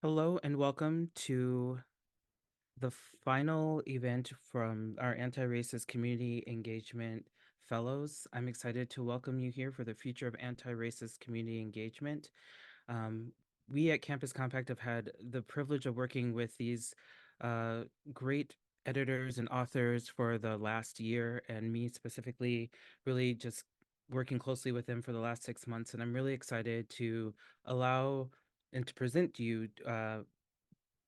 Hello and welcome to the final event from our Anti-Racist Community Engagement Fellows. I'm excited to welcome you here for the Future of Anti-Racist Community Engagement. Um, we at Campus Compact have had the privilege of working with these uh, great editors and authors for the last year, and me specifically, really just working closely with them for the last 6 months. And I'm really excited to allow and to present to you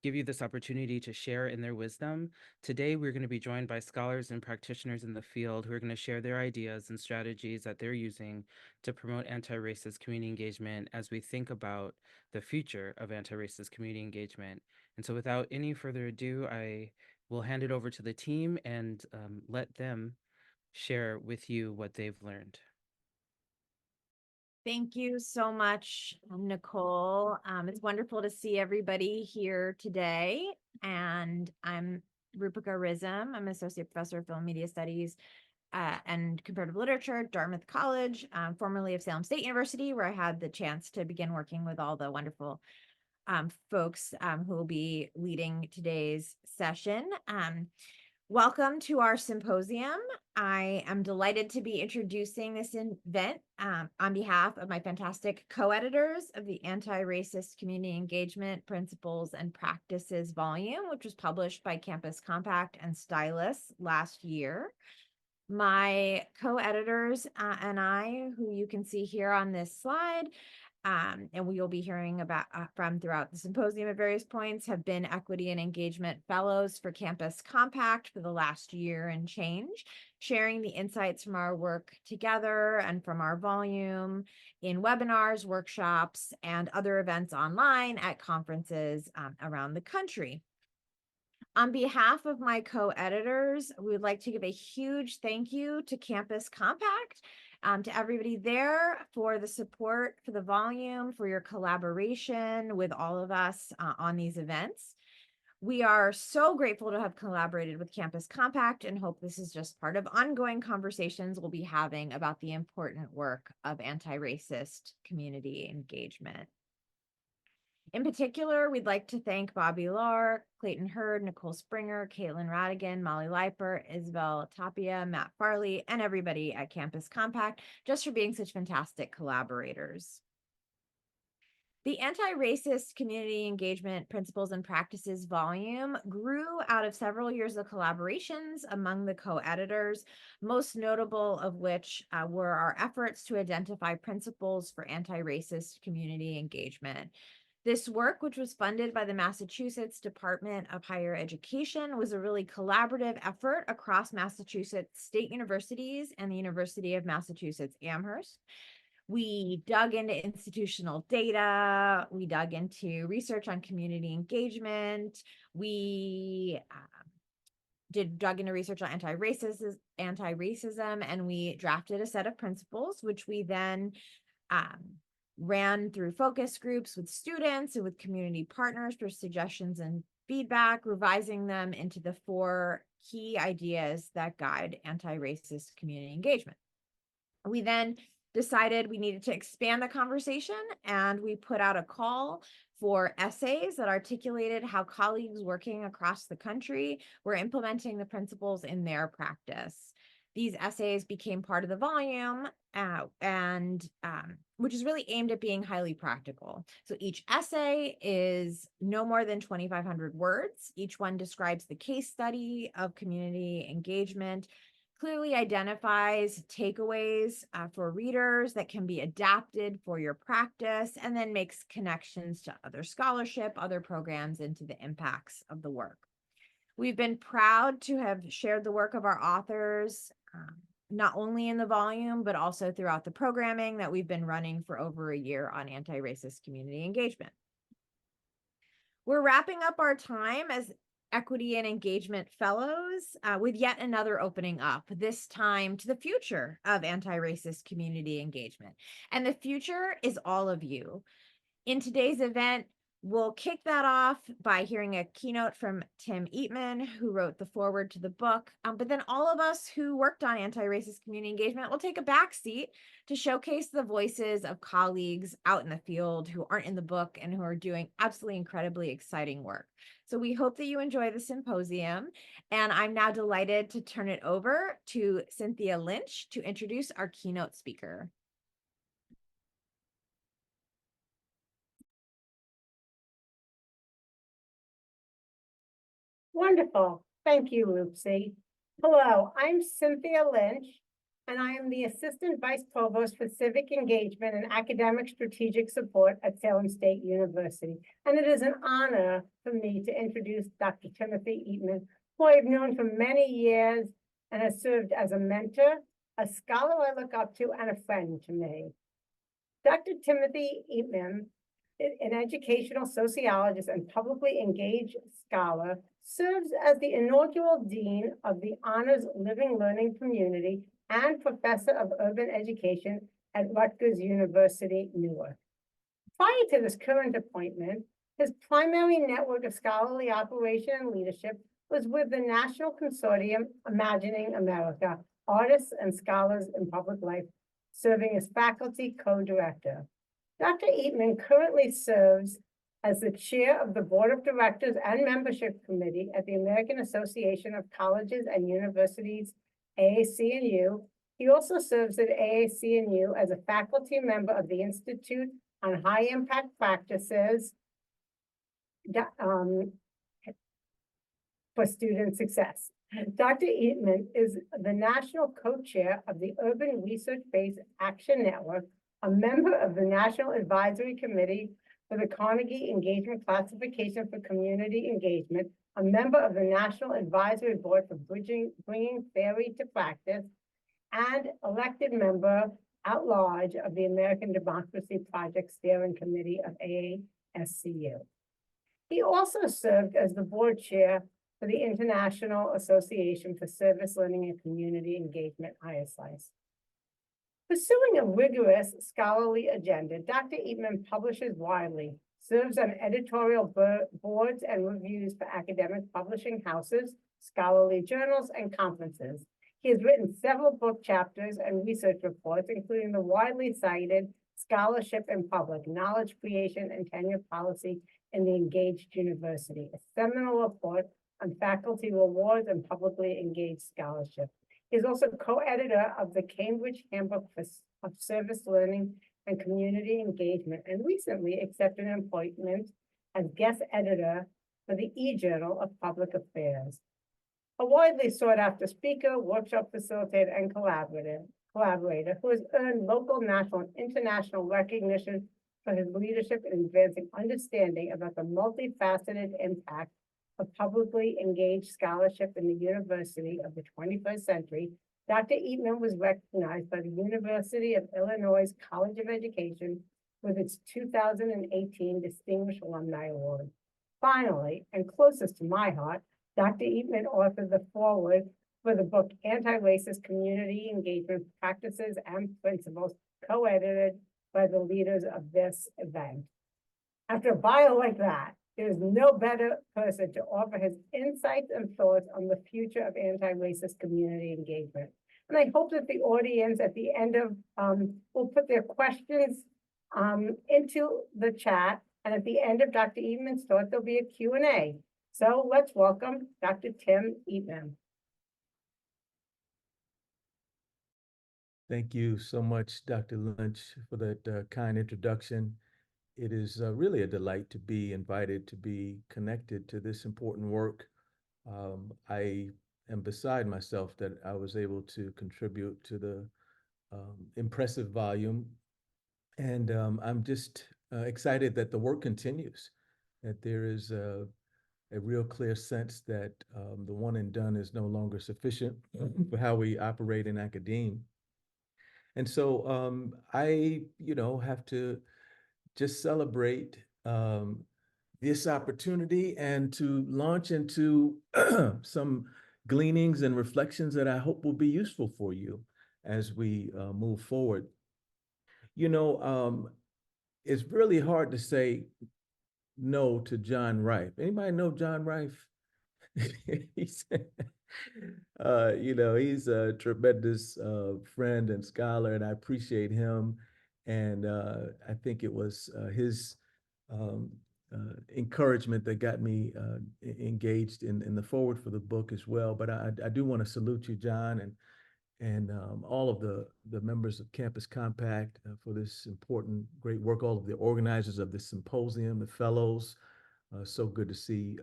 give you this opportunity to share in their wisdom. Today, we're going to be joined by scholars and practitioners in the field who are going to share their ideas and strategies that they're using to promote anti-racist community engagement as we think about the future of anti-racist community engagement. And so without any further ado, I will hand it over to the team and let them share with you what they've learned. Thank you so much, Nicole. It's wonderful to see everybody here today. And I'm Rupika Rizm. I'm an associate professor of film media studies and comparative literature at Dartmouth College, formerly of Salem State University, where I had the chance to begin working with all the wonderful folks who will be leading today's session. Welcome to our symposium. I am delighted to be introducing this event on behalf of my fantastic co-editors of the Anti-Racist Community Engagement Principles and Practices volume, which was published by Campus Compact and Stylus last year. My co-editors and I, who you can see here on this slide, and we will be hearing about from throughout the symposium at various points, have been equity and engagement fellows for Campus Compact for the last year and change, sharing the insights from our work together and from our volume in webinars, workshops, and other events online at conferences around the country. On behalf of my co-editors, we would like to give a huge thank you to Campus Compact, to everybody there for the support for the volume, for your collaboration with all of us on these events. We are so grateful to have collaborated with Campus Compact and hope this is just part of ongoing conversations we'll be having about the important work of anti-racist community engagement. In particular, we'd like to thank Bobby Lahr, Clayton Hurd, Nicole Springer, Caitlin Radigan, Molly Leiper, Isabel Tapia, Matt Farley, and everybody at Campus Compact just for being such fantastic collaborators. The Anti-Racist Community Engagement Principles and Practices volume grew out of several years of collaborations among the co-editors, most notable of which were our efforts to identify principles for anti-racist community engagement. This work, which was funded by the Massachusetts Department of Higher Education, was a really collaborative effort across Massachusetts state universities and the University of Massachusetts Amherst. We dug into institutional data. We dug into research on community engagement. We dug into research on anti-racism, and we drafted a set of principles, which we then ran through focus groups with students and with community partners for suggestions and feedback, revising them into the 4 key ideas that guide anti-racist community engagement. We then decided we needed to expand the conversation, and we put out a call for essays that articulated how colleagues working across the country were implementing the principles in their practice. These essays became part of the volume, which is really aimed at being highly practical. So each essay is no more than 2,500 words. Each one describes the case study of community engagement, clearly identifies takeaways for readers that can be adapted for your practice, and then makes connections to other scholarship, other programs, and to the impacts of the work. We've been proud to have shared the work of our authors, not only in the volume, but also throughout the programming that we've been running for over a year on anti-racist community engagement. We're wrapping up our time as Equity and Engagement Fellows with yet another opening up, this time to the future of anti-racist community engagement. And the future is all of you. In today's event, We'll kick that off by hearing a keynote from Tim Eatman, who wrote the foreword to the book. But then all of us who worked on anti-racist community engagement will take a back seat to showcase the voices of colleagues out in the field who aren't in the book and who are doing absolutely incredibly exciting work. So we hope that you enjoy the symposium. And I'm now delighted to turn it over to Cynthia Lynch to introduce our keynote speaker. Wonderful. Thank you, Rupsy. Hello, I'm Cynthia Lynch, and I am the Assistant Vice Provost for Civic Engagement and Academic Strategic Support at Salem State University. And it is an honor for me to introduce Dr. Timothy Eatman, who I've known for many years and has served as a mentor, a scholar I look up to, and a friend to me. Dr. Timothy Eatman, an educational sociologist and publicly engaged scholar, serves as the inaugural dean of the Honors Living Learning Community and professor of urban education at Rutgers University-Newark. Prior to this current appointment, his primary network of scholarly operation and leadership was with the National Consortium Imagining America, Artists and Scholars in Public Life, serving as faculty co-director. Dr. Eatman currently serves as the chair of the board of directors and membership committee at the American Association of Colleges and Universities, AAC&U. He also serves at AAC&U as a faculty member of the Institute on High Impact Practices for Student Success. Dr. Eatman is the national co-chair of the Urban Research-Based Action Network, a member of the National Advisory Committee for the Carnegie Engagement Classification for Community Engagement, a member of the National Advisory Board for Bringing Theory to Practice, and elected member at large of the American Democracy Project Steering Committee of AASCU. He also served as the board chair for the International Association for Service Learning and Community Engagement, ISIS. Pursuing a rigorous scholarly agenda, Dr. Eatman publishes widely, serves on editorial boards and reviews for academic publishing houses, scholarly journals, and conferences. He has written several book chapters and research reports, including the widely cited Scholarship in Public, Knowledge Creation and Tenure Policy in the Engaged University, a seminal report on faculty rewards and publicly engaged scholarship. He is also co-editor of the Cambridge Handbook of Service Learning and Community Engagement, and recently accepted an appointment as guest editor for the e-Journal of Public Affairs. A widely sought-after speaker, workshop facilitator, and collaborator who has earned local, national, and international recognition for his leadership in advancing understanding about the multifaceted impact of publicly engaged scholarship in the university of the 21st century, Dr. Eatman was recognized by the University of Illinois College of Education with its 2018 Distinguished Alumni Award. Finally, and closest to my heart, Dr. Eatman authored the foreword for the book Anti-Racist Community Engagement Practices and Principles, co-edited by the leaders of this event. After a bio like that, there is no better person to offer his insights and thoughts on the future of anti-racist community engagement. And I hope that the audience at the end of will put their questions into the chat. And at the end of Dr. Eatman's talk, there'll be a Q&A. So let's welcome Dr. Tim Eatman. Thank you so much, Dr. Lynch, for that kind introduction. It is really a delight to be invited to be connected to this important work. I am beside myself that I was able to contribute to the impressive volume. And I'm just excited that the work continues, that there is a real clear sense that the one and done is no longer sufficient for how we operate in academia. And so I, have to just celebrate this opportunity and to launch into some gleanings and reflections that I hope will be useful for you as we move forward. It's really hard to say know to John Rife. Anybody know John Rife? He's, he's a tremendous friend and scholar, and I appreciate him. And I think it was his um, encouragement that got me engaged in the forward for the book as well. But I do want to salute you, John, and all of the members of Campus Compact for this important, great work, all of the organizers of this symposium, the fellows. So good to see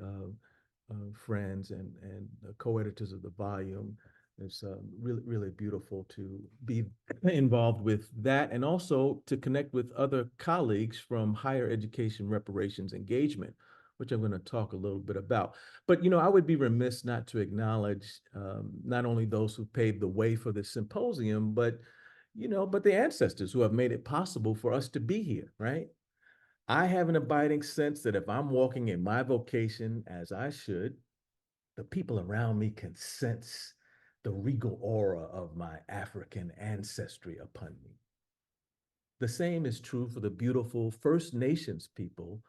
friends and co-editors of the volume. It's really, really beautiful to be involved with that and also to connect with other colleagues from higher education reparations engagement, which I'm going to talk a little bit about. But, I would be remiss not to acknowledge not only those who paved the way for this symposium, but the ancestors who have made it possible for us to be here, right? I have an abiding sense that if I'm walking in my vocation as I should, the people around me can sense the regal aura of my African ancestry upon me. The same is true for the beautiful First Nations people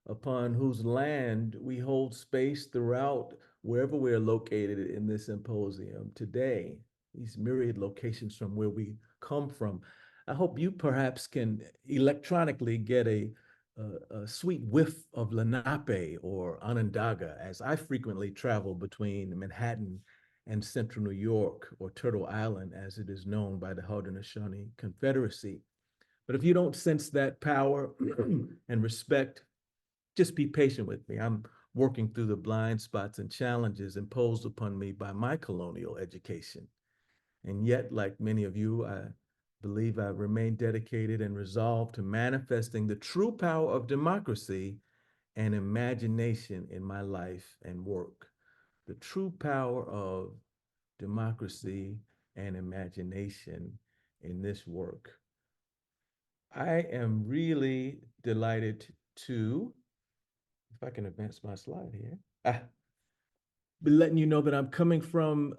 upon whose land we hold space throughout wherever we're located in this symposium today, these myriad locations from where we come from. I hope you perhaps can electronically get a sweet whiff of Lenape or Onondaga as I frequently travel between Manhattan and Central New York, or Turtle Island as it is known by the Haudenosaunee Confederacy. But if you don't sense that power and respect, just be patient with me. I'm working through the blind spots and challenges imposed upon me by my colonial education. And yet, like many of you, I believe I remain dedicated and resolved to manifesting the true power of democracy and imagination in my life and work. The true power of democracy and imagination in this work. I am really delighted to, if I can advance my slide here, be letting you know that I'm coming from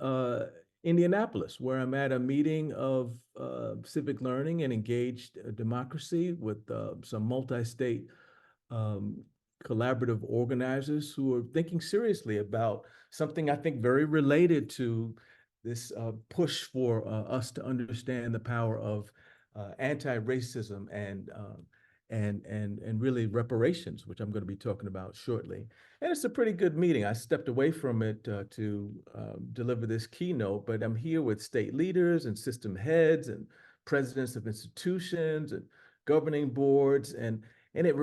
Indianapolis, where I'm at a meeting of civic learning and engaged democracy with some multi-state um, collaborative organizers who are thinking seriously about something I think very related to this push for us to understand the power of anti-racism and really reparations, which I'm going to be talking about shortly. And it's a pretty good meeting. I stepped away from it to deliver this keynote, but I'm here with state leaders and system heads and presidents of institutions and governing boards, and it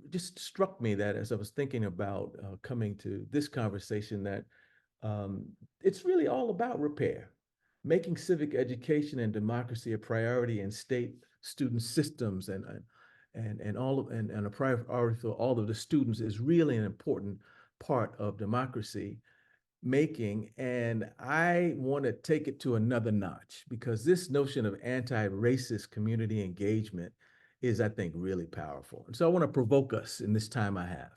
just struck me that as I was thinking about coming to this conversation, that it's really all about repair, making civic education and democracy a priority in state student systems and all of and a priority for all of the students is really an important part of democracy making. And I want to take it to another notch because this notion of anti-racist community engagement is, I think, really powerful. And so I want to provoke us in this time I have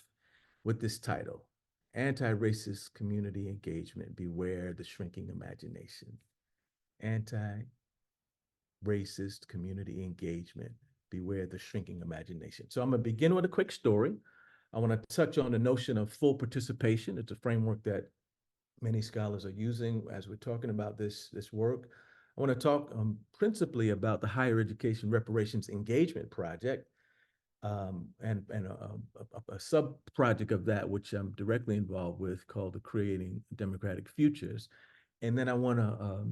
with this title, Anti-Racist Community Engagement, Beware the Shrinking Imagination. Anti-racist community engagement, beware the shrinking imagination. So I'm going to begin with a quick story. I want to touch on the notion of full participation. It's a framework that many scholars are using as we're talking about this work. I want to talk principally about the Higher Education Reparations Engagement Project and a sub-project of that, which I'm directly involved with, called the Creating Democratic Futures. And then I want to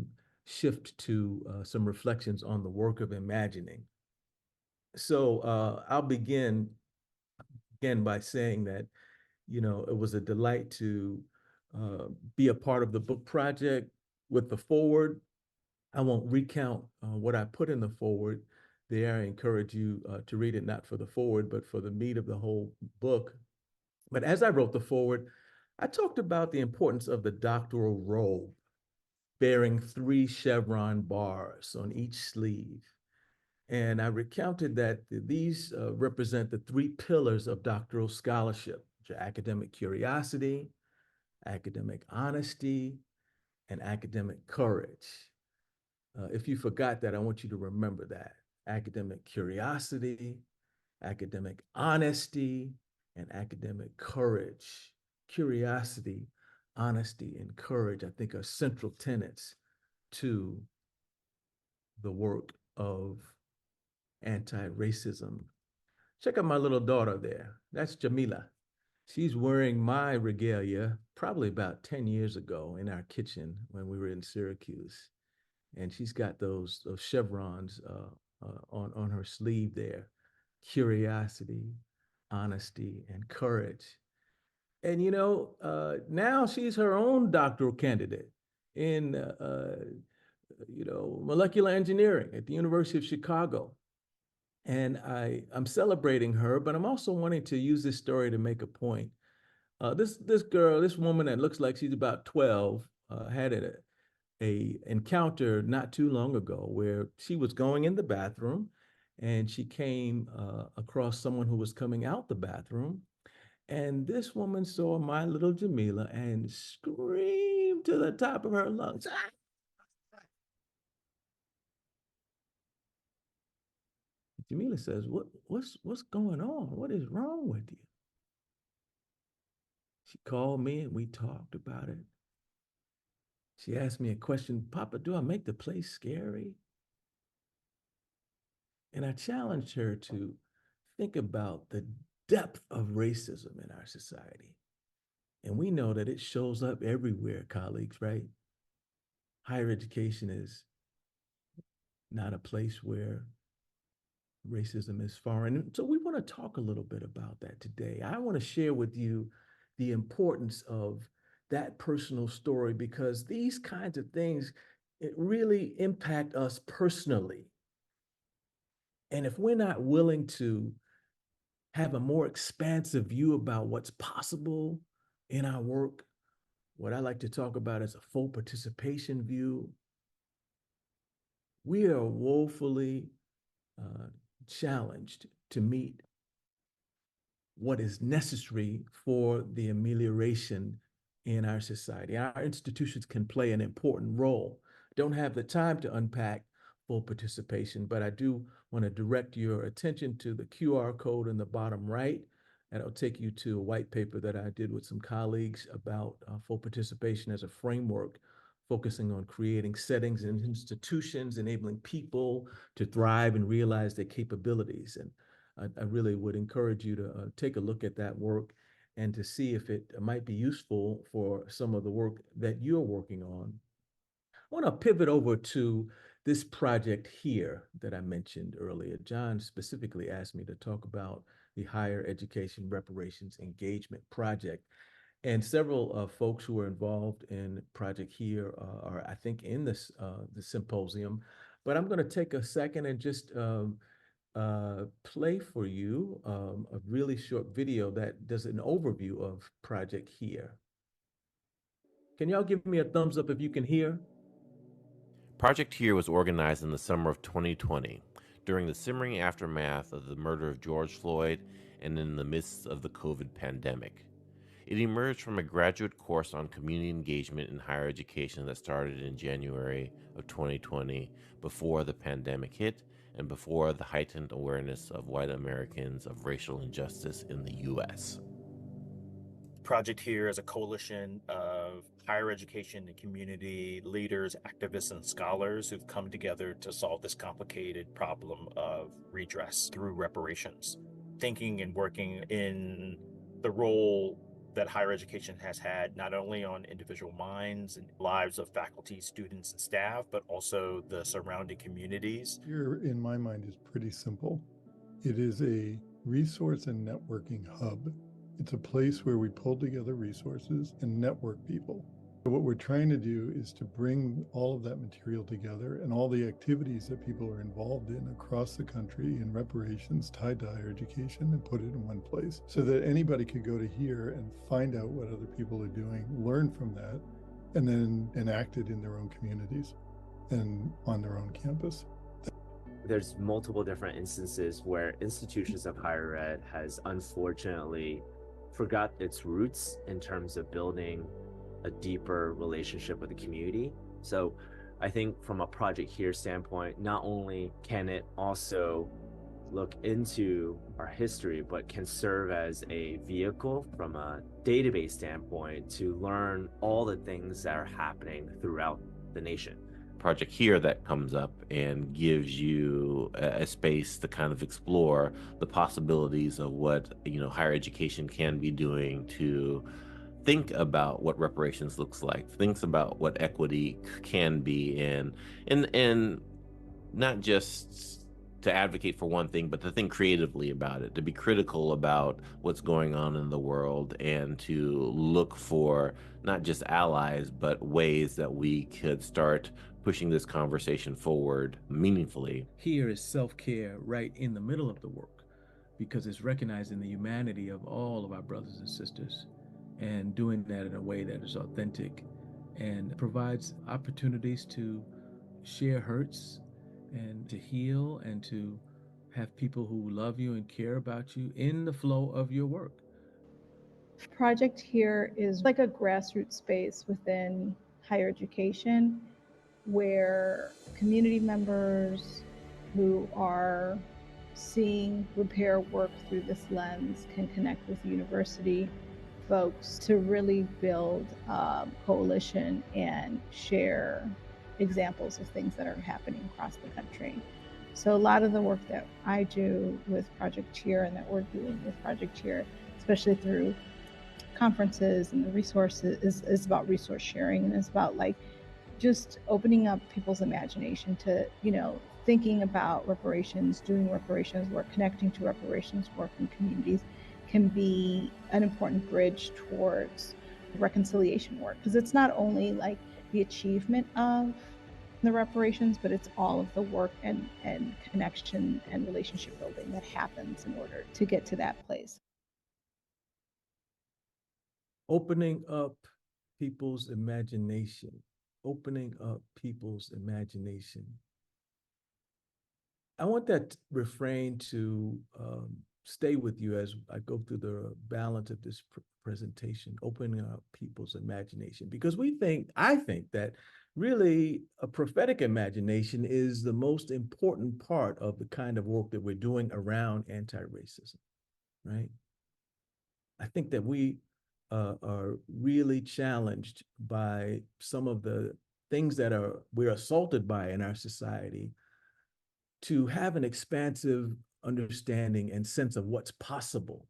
shift to some reflections on the work of imagining. So I'll begin again by saying that, it was a delight to be a part of the book project with the forward. I won't recount what I put in the forward there. I encourage you to read it, not for the forward, but for the meat of the whole book. But as I wrote the forward, I talked about the importance of the doctoral robe, bearing 3 chevron bars on each sleeve. And I recounted that these represent the 3 pillars of doctoral scholarship, which are academic curiosity, academic honesty, and academic courage. If you forgot that, I want you to remember that. Academic curiosity, academic honesty, and academic courage, curiosity, honesty, and courage, I think are central tenets to the work of anti-racism. Check out my little daughter there. That's Jamila. She's wearing my regalia probably about 10 years ago in our kitchen when we were in Syracuse. And she's got those chevrons on her sleeve there. Curiosity, honesty, and courage. And now she's her own doctoral candidate in molecular engineering at the University of Chicago. And I'm celebrating her, but I'm also wanting to use this story to make a point. This woman that looks like she's about 12, had a encounter not too long ago where she was going in the bathroom, and she came across someone who was coming out the bathroom, and this woman saw my little Jamila and screamed to the top of her lungs. "Ah!" Jamila says, what's going on? What is wrong with you? She called me and we talked about it. She asked me a question, "Papa, do I make the place scary?" And I challenged her to think about the depth of racism in our society. And we know that it shows up everywhere, colleagues, right? Higher education is not a place where racism is foreign. So we want to talk a little bit about that today. I want to share with you the importance of that personal story, because these kinds of things, it really impact us personally. And if we're not willing to have a more expansive view about what's possible in our work, what I like to talk about as a full participation view, we are woefully challenged to meet what is necessary for the amelioration in our society. Our institutions can play an important role. Don't have the time to unpack full participation, but I do want to direct your attention to the QR code in the bottom right. That'll take you to a white paper that I did with some colleagues about full participation as a framework, focusing on creating settings and institutions, enabling people to thrive and realize their capabilities. And I really would encourage you to take a look at that work and to see if it might be useful for some of the work that you're working on. I want to pivot over to this project here that I mentioned earlier. John specifically asked me to talk about the Higher Education Reparations Engagement Project. And several folks who are involved in Project Here are, I think, in this the symposium. But I'm going to take a second and just play for you a really short video that does an overview of Project Here. Can y'all give me a thumbs up if you can hear? Project Here was organized in the summer of 2020, during the simmering aftermath of the murder of George Floyd and in the midst of the COVID pandemic. It emerged from a graduate course on community engagement in higher education that started in January of 2020, before the pandemic hit and before the heightened awareness of white Americans of racial injustice in the U.S. Project Here is a coalition of higher education and community leaders, activists, and scholars who've come together to solve this complicated problem of redress through reparations. Thinking and working in the role that higher education has had, not only on individual minds and lives of faculty, students, and staff, but also the surrounding communities. Here, in my mind, is pretty simple. It is a resource and networking hub. It's a place where we pull together resources and network people. So what we're trying to do is to bring all of that material together and all the activities that people are involved in across the country in reparations tied to higher education, and put it in one place so that anybody could go to here and find out what other people are doing, learn from that, and then enact it in their own communities and on their own campus. There's multiple different instances where institutions of higher ed has unfortunately forgot its roots in terms of building a deeper relationship with the community. So I think from a Project Here standpoint, not only can it also look into our history, but can serve as a vehicle from a database standpoint to learn all the things that are happening throughout the nation. Project here that comes up and gives you a space to kind of explore the possibilities of what higher education can be doing to think about what reparations looks like, thinks about what equity can be, and not just to advocate for one thing, but to think creatively about it, to be critical about what's going on in the world, and to look for not just allies, but ways that we could start pushing this conversation forward meaningfully. Here is self-care right in the middle of the work, because it's recognizing the humanity of all of our brothers and sisters and doing that in a way that is authentic and provides opportunities to share hurts and to heal and to have people who love you and care about you in the flow of your work. Project here is like a grassroots space within higher education where community members who are seeing repair work through this lens can connect with university folks to really build a coalition and share examples of things that are happening across the country. So a lot of the work that I do with Project Cheer and that we're doing with Project Cheer, especially through conferences and the resources, is about resource sharing, and it's about like just opening up people's imagination to, thinking about reparations, doing reparations work, connecting to reparations work in communities can be an important bridge towards reconciliation work. Because it's not only like the achievement of the reparations, but it's all of the work and connection and relationship building that happens in order to get to that place. Opening up people's imagination, opening up people's imagination. I want that refrain to stay with you as I go through the balance of this presentation, opening up people's imagination, because I think that really a prophetic imagination is the most important part of the kind of work that we're doing around anti-racism, right? I think that we are really challenged by some of the things that we're assaulted by in our society to have an expansive understanding and sense of what's possible.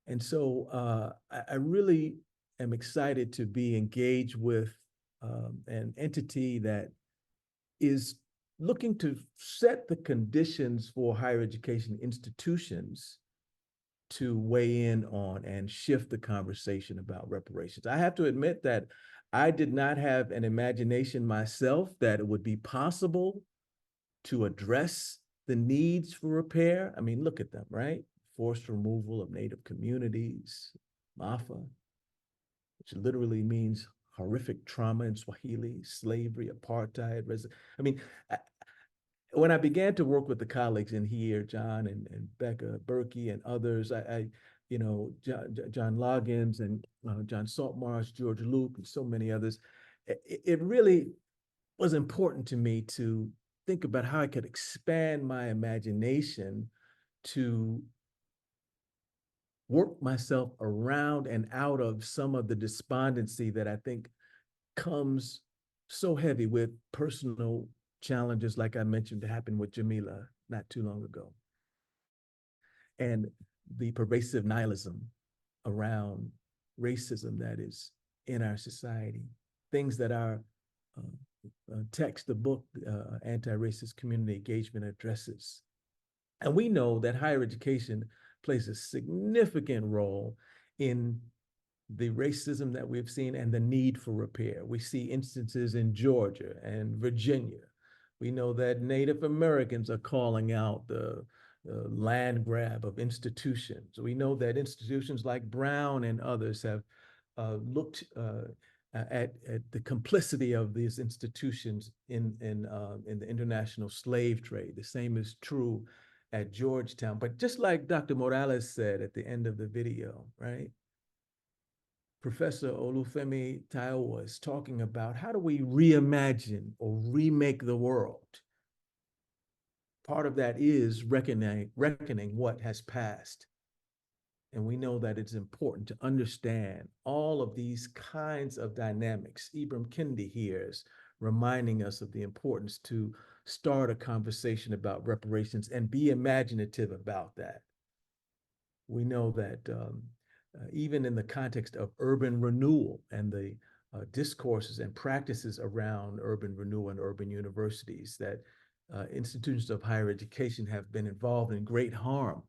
And so I really am excited to be engaged with an entity that is looking to set the conditions for higher education institutions to weigh in on and shift the conversation about reparations. I have to admit that I did not have an imagination myself that it would be possible to address the needs for repair. I mean, look at them, right? Forced removal of Native communities, MAFA, which literally means horrific trauma in Swahili, slavery, apartheid. I mean, when I began to work with the colleagues in here, John and Becca Berkey and others, John Loggins and John Saltmarsh, George Luke, and so many others, it really was important to me to think about how I could expand my imagination to work myself around and out of some of the despondency that I think comes so heavy with personal challenges, like I mentioned, that happened with Jamila not too long ago. And the pervasive nihilism around racism that is in our society, things that our text, the book, Anti-Racist Community Engagement addresses. And we know that higher education plays a significant role in the racism that we've seen and the need for repair. We see instances in Georgia and Virginia. We know that Native Americans are calling out the land grab of institutions. We know that institutions like Brown and others have looked at the complicity of these institutions in the international slave trade. The same is true at Georgetown. But just like Dr. Morales said at the end of the video, right? Professor Olufemi Taiwo is talking about how do we reimagine or remake the world? part of that is reckoning what has passed. And we know that it's important to understand all of these kinds of dynamics. Ibram Kendi here is reminding us of the importance to start a conversation about reparations and be imaginative about that. We know that even in the context of urban renewal and the discourses and practices around urban renewal and urban universities, that institutions of higher education have been involved in great harm.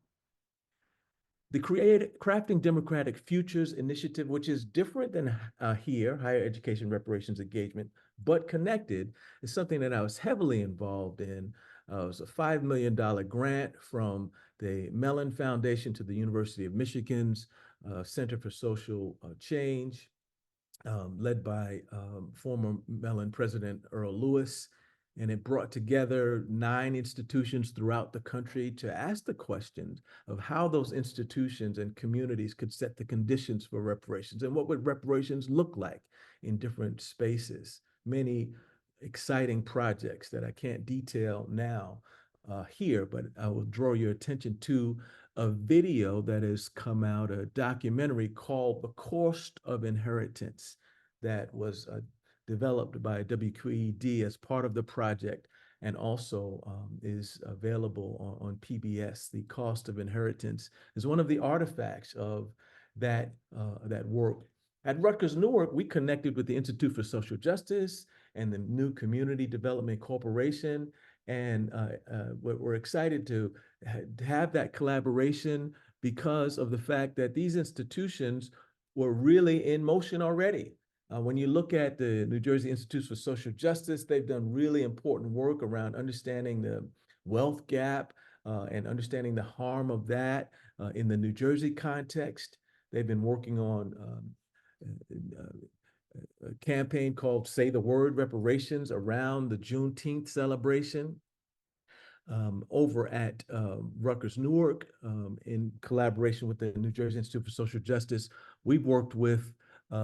The Crafting Democratic Futures initiative, which is different than here, higher education reparations engagement, but connected, is something that I was heavily involved in. It was a $5 million grant from the Mellon Foundation to the University of Michigan's Center for Social Change, led by former Mellon President Earl Lewis. And it brought together 9 institutions throughout the country to ask the questions of how those institutions and communities could set the conditions for reparations and what would reparations look like in different spaces. Many exciting projects that I can't detail now here, but I will draw your attention to a video that has come out, a documentary called The Cost of Inheritance, that was developed by WQED as part of the project, and also is available on PBS. The Cost of Inheritance is one of the artifacts of that work. At Rutgers Newark, we connected with the Institute for Social Justice and the New Community Development Corporation, and we're excited to have that collaboration because of the fact that these institutions were really in motion already. When you look at the New Jersey Institute for Social Justice, they've done really important work around understanding the wealth gap and understanding the harm of that in the New Jersey context. They've been working on a campaign called Say the Word Reparations around the Juneteenth celebration. Over at Rutgers Newark, in collaboration with the New Jersey Institute for Social Justice, we've worked with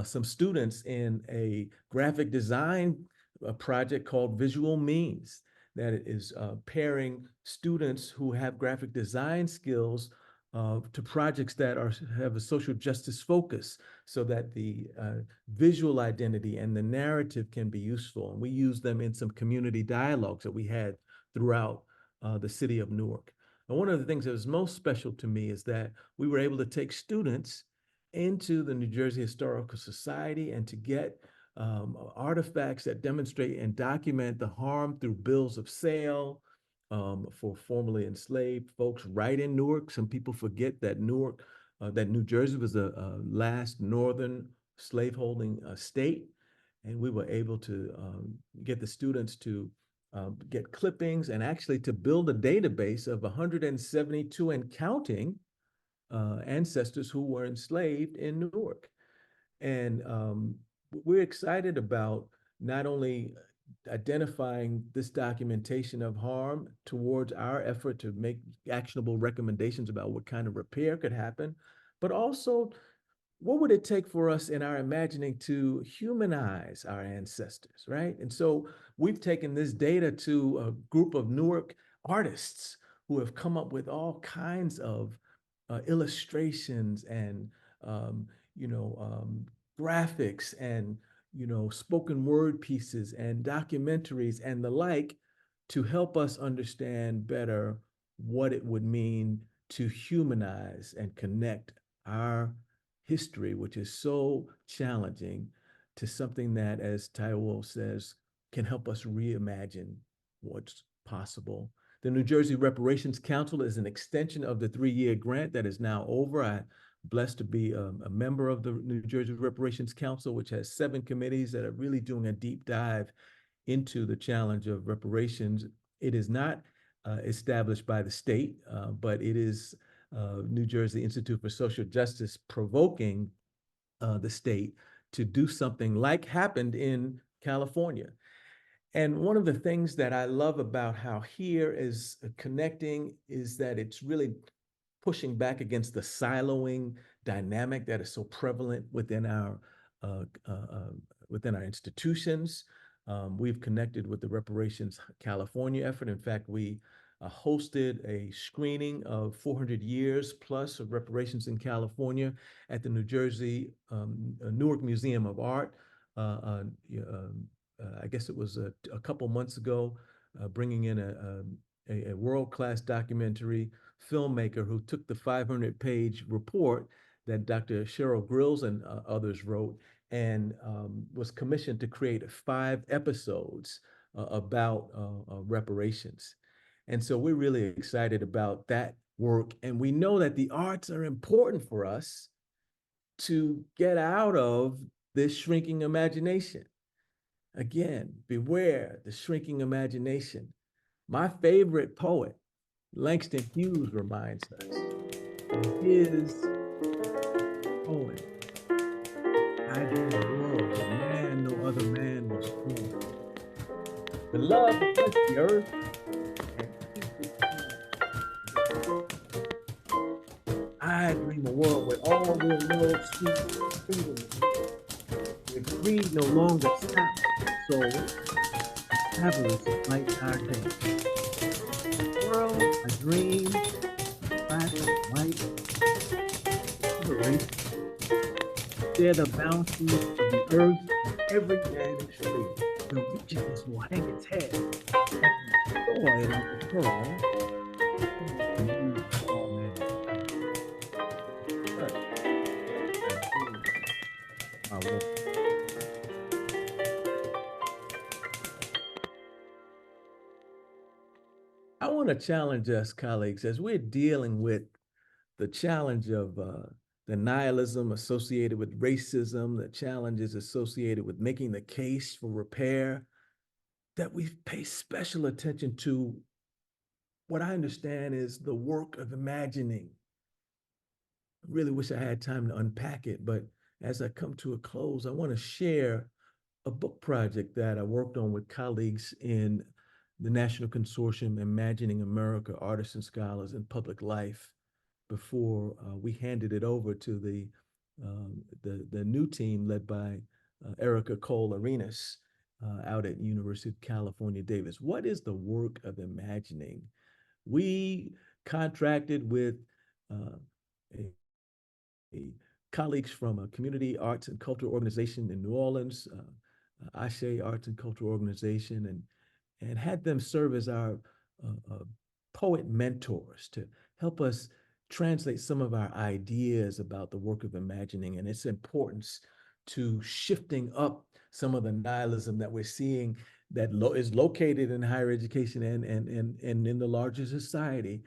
some students in a graphic design project called Visual Means, that is pairing students who have graphic design skills to projects that have a social justice focus, so that the visual identity and the narrative can be useful. And we use them in some community dialogues that we had throughout the city of Newark. And one of the things that was most special to me is that we were able to take students into the New Jersey Historical Society and to get artifacts that demonstrate and document the harm through bills of sale for formerly enslaved folks right in Newark. Some people forget that that New Jersey was the last northern slaveholding state. And we were able to get the students to get clippings and actually to build a database of 172 and counting ancestors who were enslaved in Newark. And we're excited about not only identifying this documentation of harm towards our effort to make actionable recommendations about what kind of repair could happen, but also what would it take for us in our imagining to humanize our ancestors, right? And so we've taken this data to a group of Newark artists who have come up with all kinds of illustrations and graphics and spoken word pieces and documentaries and the like, to help us understand better what it would mean to humanize and connect our history, which is so challenging, to something that, as Taiwo says, can help us reimagine what's possible. The New Jersey Reparations Council is an extension of the 3-year grant that is now over. I'm blessed to be a member of the New Jersey Reparations Council, which has 7 committees that are really doing a deep dive into the challenge of reparations. It is not established by the state, but it is New Jersey Institute for Social Justice provoking the state to do something like happened in California. And one of the things that I love about how here is connecting is that it's really pushing back against the siloing dynamic that is so prevalent within our institutions. We've connected with the Reparations California effort. In fact, we hosted a screening of 400 years plus of reparations in California at the New Jersey Newark Museum of Art. I guess it was a couple months ago, bringing in a world-class documentary filmmaker who took the 500-page report that Dr. Cheryl Grills and others wrote and was commissioned to create 5 episodes about reparations. And so we're really excited about that work. And we know that the arts are important for us to get out of this shrinking imagination. Again, beware the shrinking imagination. My favorite poet, Langston Hughes, reminds us in his poem, I dream a world where man, no other man was born. The love that touched the earth and peace is I dream a world where all will know sweet freedom, where greed no longer stops the soul, avarice lights our day. World, a dream, black and white, liberation. Share the bounty of the earth, and every man is free. The richest will hang its head, and the joy like a pearl. All men. But I do. I want to challenge us, colleagues, as we're dealing with the challenge of the nihilism associated with racism, the challenges associated with making the case for repair, that we pay special attention to what I understand is the work of imagining. I really wish I had time to unpack it, but as I come to a close, I want to share a book project that I worked on with colleagues in the National Consortium Imagining America, Artists and Scholars in Public Life before we handed it over to the new team led by Erica Cole Arenas out at University of California, Davis. What is the work of imagining? We contracted with a colleagues from a community arts and cultural organization in New Orleans, Ashe Arts and Cultural Organization, and had them serve as our poet mentors to help us translate some of our ideas about the work of imagining and its importance to shifting up some of the nihilism that we're seeing that is located in higher education and in the larger society,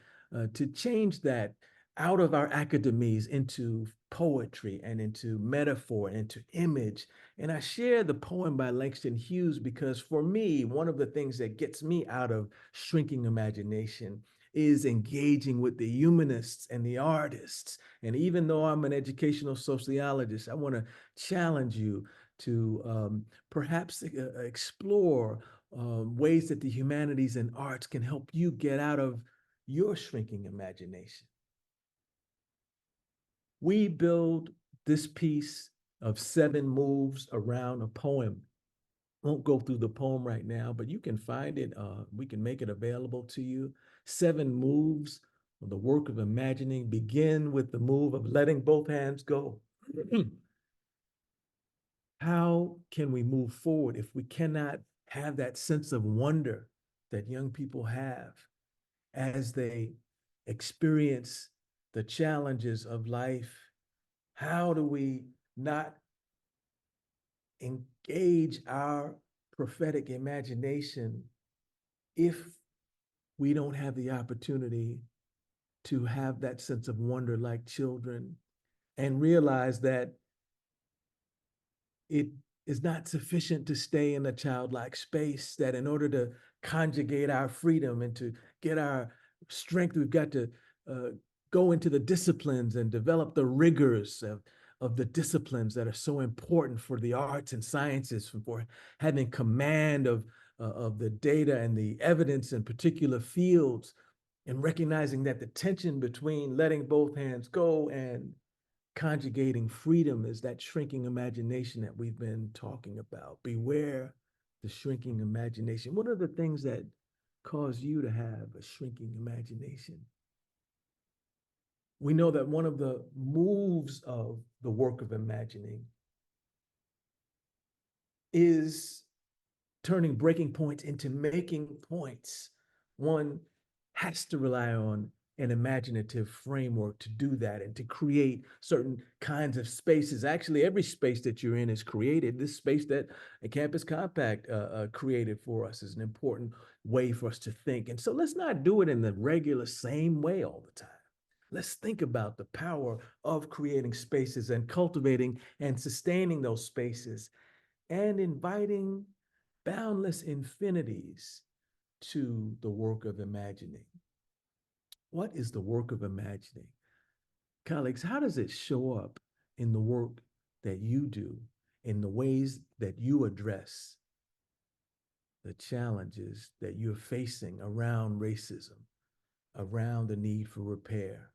to change that out of our academies into poetry and into metaphor and into image. And I share the poem by Langston Hughes because for me, one of the things that gets me out of shrinking imagination is engaging with the humanists and the artists. And even though I'm an educational sociologist, I want to challenge you to perhaps explore ways that the humanities and arts can help you get out of your shrinking imagination. We build this piece of 7 moves around a poem. Won't go through the poem right now, but you can find it. We can make it available to you. 7 moves of the work of imagining begin with the move of letting both hands go. How can we move forward if we cannot have that sense of wonder that young people have as they experience the challenges of life? How do we not engage our prophetic imagination if we don't have the opportunity to have that sense of wonder like children and realize that it is not sufficient to stay in a childlike space, that in order to conjugate our freedom and to get our strength, we've got to go into the disciplines and develop the rigors of the disciplines that are so important for the arts and sciences, for having command of the data and the evidence in particular fields, and recognizing that the tension between letting both hands go and conjugating freedom is that shrinking imagination that we've been talking about. Beware the shrinking imagination. What are the things that cause you to have a shrinking imagination. We know that one of the moves of the work of imagining is turning breaking points into making points. One has to rely on an imaginative framework to do that and to create certain kinds of spaces. Actually, every space that you're in is created. This space that a Campus Compact created for us is an important way for us to think. And so let's not do it in the regular same way all the time. Let's think about the power of creating spaces and cultivating and sustaining those spaces and inviting boundless infinities to the work of imagining. What is the work of imagining? Colleagues, how does it show up in the work that you do, in the ways that you address the challenges that you're facing around racism, around the need for repair,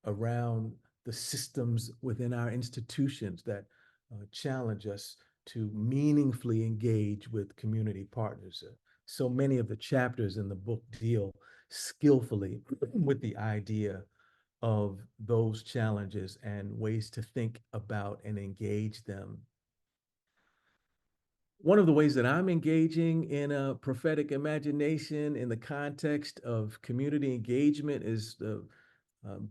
around the systems within our institutions that challenge us to meaningfully engage with community partners? So many of the chapters in the book deal skillfully with the idea of those challenges and ways to think about and engage them. One of the ways that I'm engaging in a prophetic imagination in the context of community engagement is the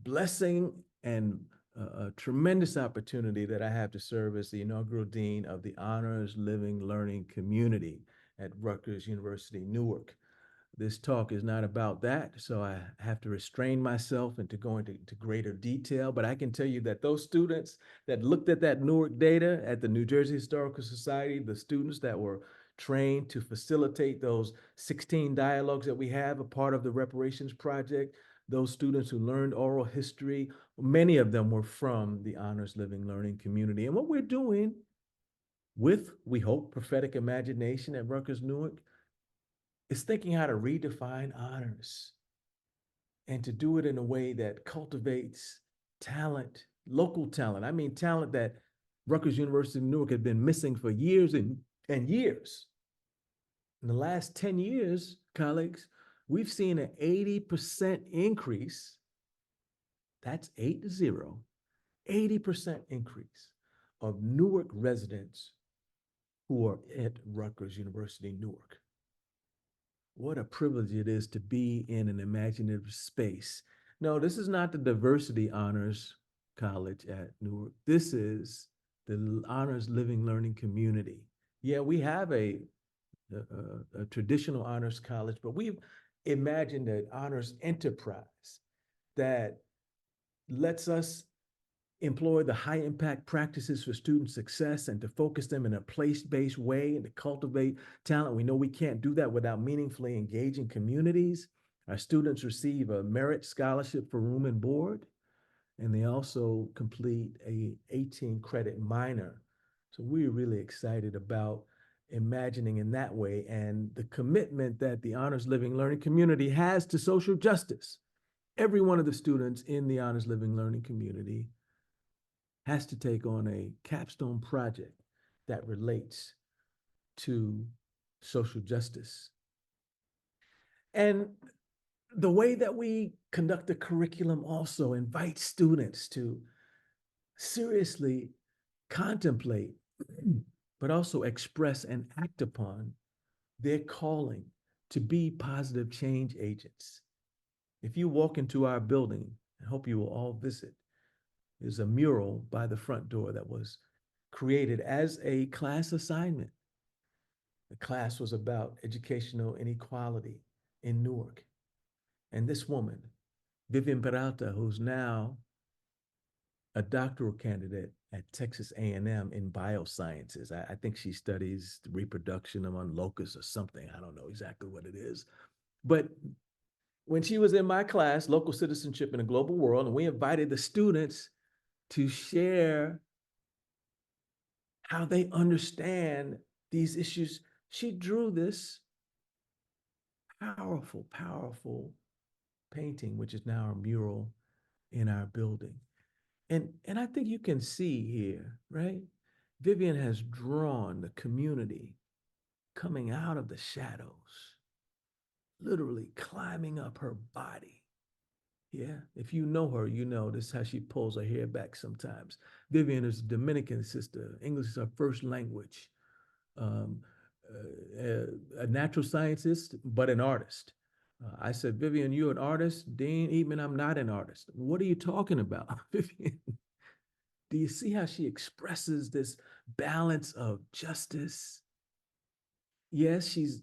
blessing and a tremendous opportunity that I have to serve as the inaugural dean of the Honors Living Learning Community at Rutgers University-Newark. This talk is not about that, so I have to restrain myself into going into greater detail, but I can tell you that those students that looked at that Newark data at the New Jersey Historical Society, the students that were trained to facilitate those 16 dialogues that we have, a part of the reparations project, those students who learned oral history, many of them were from the Honors Living Learning community. And what we're doing with, we hope, prophetic imagination at Rutgers Newark is thinking how to redefine honors and to do it in a way that cultivates talent, local talent. I mean, talent that Rutgers University-Newark had been missing for years and years. In the last 10 years, colleagues, we've seen an 80% increase. That's 80% increase of Newark residents who are at Rutgers University-Newark. What a privilege it is to be in an imaginative space. No, this is not the Diversity Honors College at Newark. This is the Honors Living Learning Community. Yeah, we have a traditional honors college, but we've imagined an honors enterprise that lets us employ the high impact practices for student success and to focus them in a place-based way and to cultivate talent. We know we can't do that without meaningfully engaging communities. Our students receive a merit scholarship for room and board, and they also complete a 18 credit minor. So we're really excited about imagining in that way and the commitment that the Honors Living Learning community has to social justice. Every one of the students in the Honors Living Learning community has to take on a capstone project that relates to social justice. And the way that we conduct the curriculum also invites students to seriously contemplate, but also express and act upon their calling to be positive change agents. If you walk into our building, I hope you will all visit, there's a mural by the front door that was created as a class assignment. The class was about educational inequality in Newark. And this woman, Vivian Peralta, who's now a doctoral candidate at Texas A&M in biosciences. I think she studies the reproduction among locusts or something. I don't know exactly what it is. But when she was in my class, Local Citizenship in a Global World, and we invited the students to share how they understand these issues, she drew this powerful, powerful painting, which is now a mural in our building. And I think you can see here, right? Vivian has drawn the community coming out of the shadows literally climbing up her body. Yeah, if you know her, you know this is how she pulls her hair back sometimes. Vivian is a Dominican sister. English is her first language. Um, a natural scientist, but an artist. I said, Vivian, you're an artist. Dean Eatman, I'm not an artist. What are you talking about, Vivian? Do you see how she expresses this balance of justice? Yes, she's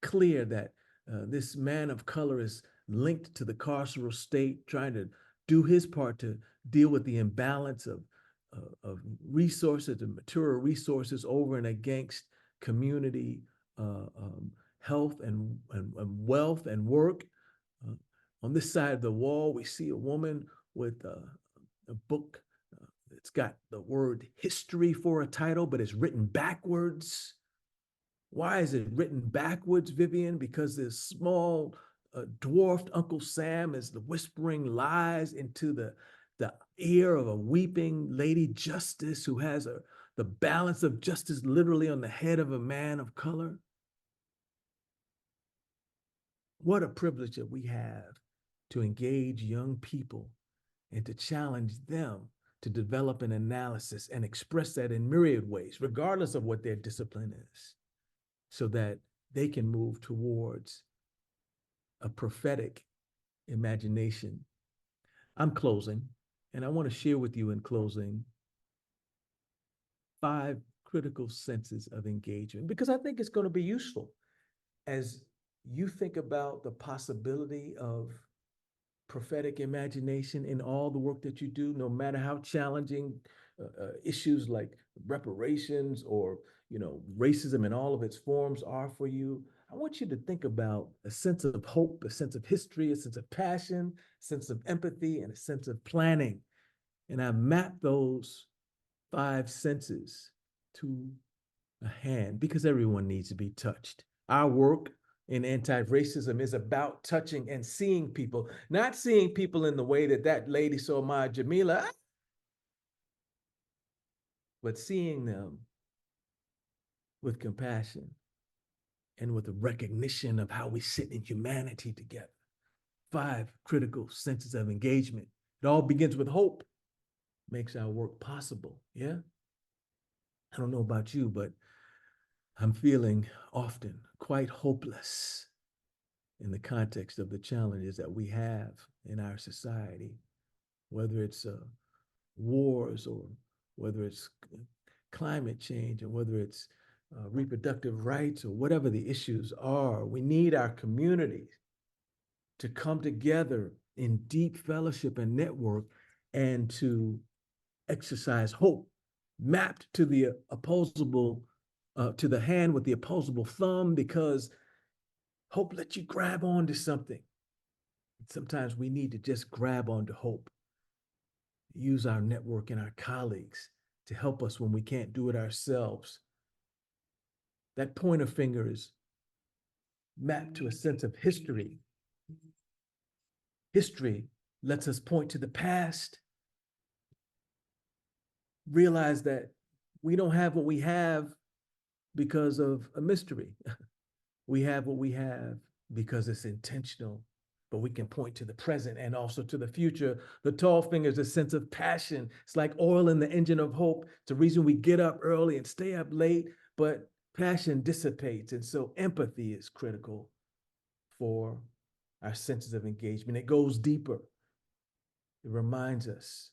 clear that this man of color is linked to the carceral state, trying to do his part to deal with the imbalance of resources and material resources over and against community health and wealth and work. Uh, on this side of the wall, we see a woman with a book. It's got the word history for a title, but it's written backwards. Why is it written backwards, Vivian? Because this small, dwarfed Uncle Sam is the whispering lies into the ear of a weeping Lady Justice who has the balance of justice literally on the head of a man of color. What a privilege that we have to engage young people and to challenge them to develop an analysis and express that in myriad ways, regardless of what their discipline is, so that they can move towards a prophetic imagination. I'm closing, and I want to share with you in closing 5 critical senses of engagement, because I think it's going to be useful as you think about the possibility of prophetic imagination in all the work that you do, no matter how challenging issues like reparations or racism in all of its forms are for you. I want you to think about a sense of hope, a sense of history, a sense of passion, a sense of empathy, and a sense of planning. And I map those 5 senses to a hand because everyone needs to be touched. Our work in anti-racism is about touching and seeing people, not seeing people in the way that lady saw Maya Jamila, but seeing them with compassion and with a recognition of how we sit in humanity together. 5 critical senses of engagement. It all begins with hope, makes our work possible. Yeah. I don't know about you, but I'm feeling often quite hopeless in the context of the challenges that we have in our society, whether it's wars or whether it's climate change or whether it's reproductive rights or whatever the issues are. We need our communities to come together in deep fellowship and network and to exercise hope mapped to the opposable, to the hand with the opposable thumb, because hope lets you grab onto something. Sometimes we need to just grab onto hope, use our network and our colleagues to help us when we can't do it ourselves. That pointer finger is mapped to a sense of history. History lets us point to the past, realize that we don't have what we have because of a mystery. We have what we have because it's intentional, but we can point to the present and also to the future. The tall finger is a sense of passion. It's like oil in the engine of hope. It's the reason we get up early and stay up late, but passion dissipates. And so empathy is critical for our senses of engagement. It goes deeper. It reminds us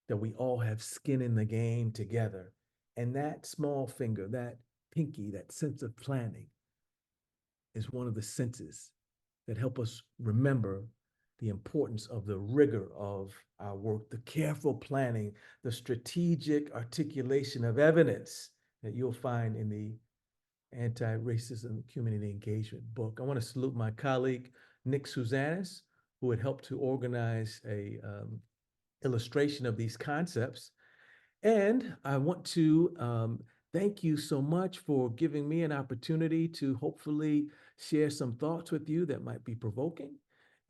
that we all have skin in the game together. And that small finger, that pinky, that sense of planning is one of the senses that help us remember the importance of the rigor of our work, the careful planning, the strategic articulation of evidence that you'll find in the Anti-Racism Community Engagement book. I want to salute my colleague, Nick Suzanis, who had helped to organize a illustration of these concepts. And I want to thank you so much for giving me an opportunity to hopefully share some thoughts with you that might be provoking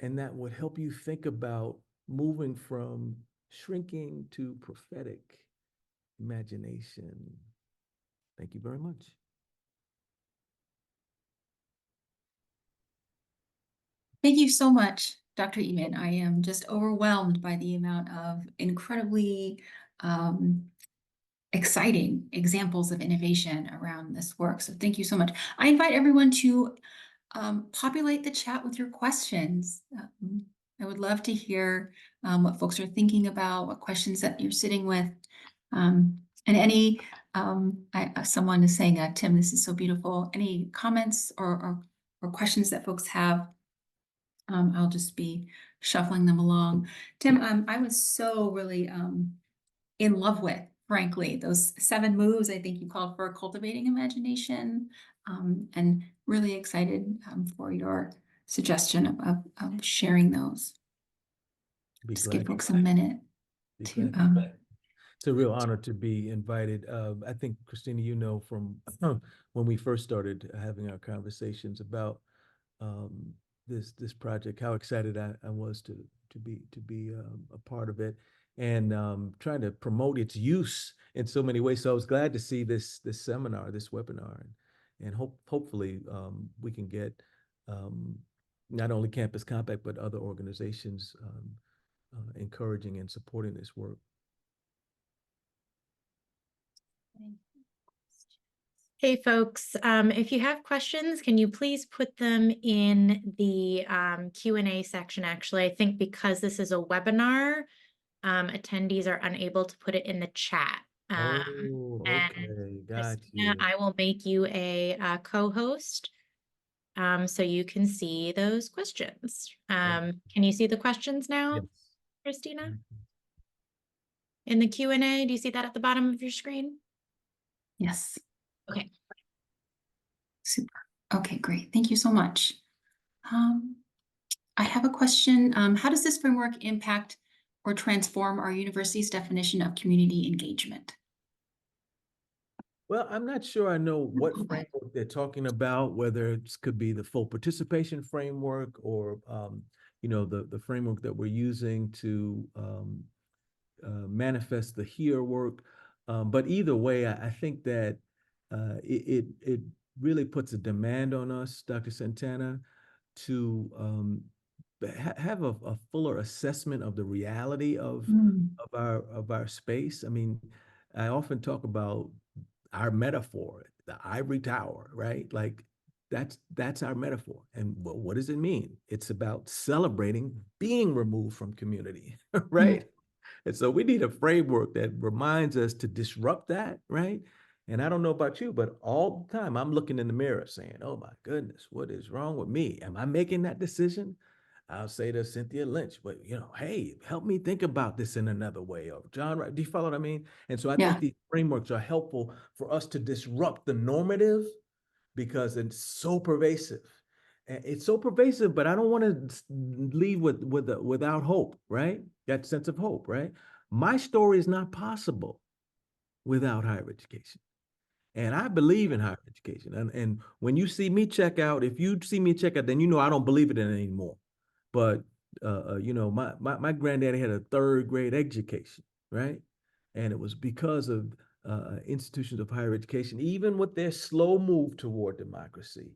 and that would help you think about moving from shrinking to prophetic imagination. Thank you very much. Thank you so much, Dr. Eatman. I am just overwhelmed by the amount of incredibly exciting examples of innovation around this work. So thank you so much. I invite everyone to populate the chat with your questions. I would love to hear what folks are thinking about, what questions that you're sitting with. And any, someone is saying, Tim, this is so beautiful. Any comments or questions that folks have? I'll just be shuffling them along. Tim, I was so really in love with, frankly, those 7 moves I think you called for cultivating imagination, and really excited for your suggestion of sharing those. Be Just glad give to. folks a minute Be to. glad. It's a real honor to be invited. I think, Christina, you know, from when we first started having our conversations about this project, how excited I was to be a part of it, and trying to promote its use in so many ways. So I was glad to see this seminar, this webinar, and hopefully we can get not only Campus Compact but other organizations encouraging and supporting this work. Hey, folks, if you have questions, can you please put them in the Q&A section? Actually, I think because this is a webinar, attendees are unable to put it in the chat. Oh, okay, got Christina, you. I will make you a co-host so you can see those questions. Can you see the questions now, Yes. Christina? In the Q&A, do you see that at the bottom of your screen? Yes. Okay. Super. Okay, great. Thank you so much. I have a question. How does this framework impact or transform our university's definition of community engagement? Well, I'm not sure I know what framework they're talking about, whether it could be the full participation framework or, you know, the framework that we're using to manifest the here work. But either way, I think that it really puts a demand on us, Dr. Santana, to have a fuller assessment of the reality of our space. I mean, I often talk about our metaphor, the ivory tower, right? Like that's our metaphor. And what does it mean? It's about celebrating being removed from community, right? And so we need a framework that reminds us to disrupt that, right? And I don't know about you, but all the time I'm looking in the mirror saying, oh my goodness, what is wrong with me? Am I making that decision? I'll say to Cynthia Lynch, but you know, hey, help me think about this in another way. Or John, do you follow what I mean? And so I think these frameworks are helpful for us to disrupt the normative because it's so pervasive. And it's so pervasive, but I don't want to leave without hope, right? That sense of hope, right? My story is not possible without higher education. And I believe in higher education. And when you see me check out, if you see me check out, then you know I don't believe in it anymore. But you know, my granddaddy had a 3rd grade education, right? And it was because of institutions of higher education, even with their slow move toward democracy,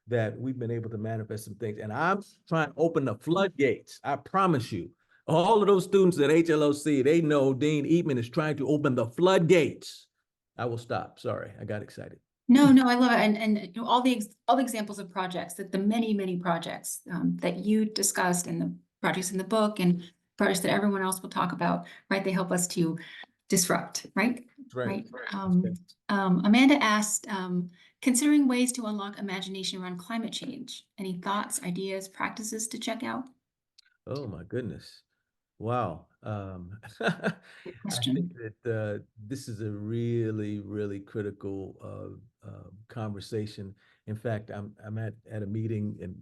that we've been able to manifest some things. And I'm trying to open the floodgates. I promise you, all of those students at HLOC, they know Dean Eatman is trying to open the floodgates. I will stop. Sorry, I got excited. No, I love it, and you know, all the examples of projects, that the many projects that you discussed, and the projects in the book, and projects that everyone else will talk about, right? They help us to disrupt, right? Right. Amanda asked, considering ways to unlock imagination around climate change. Any thoughts, ideas, practices to check out? Oh my goodness. Wow. I think that this is a really critical conversation. In fact, I'm at a meeting, and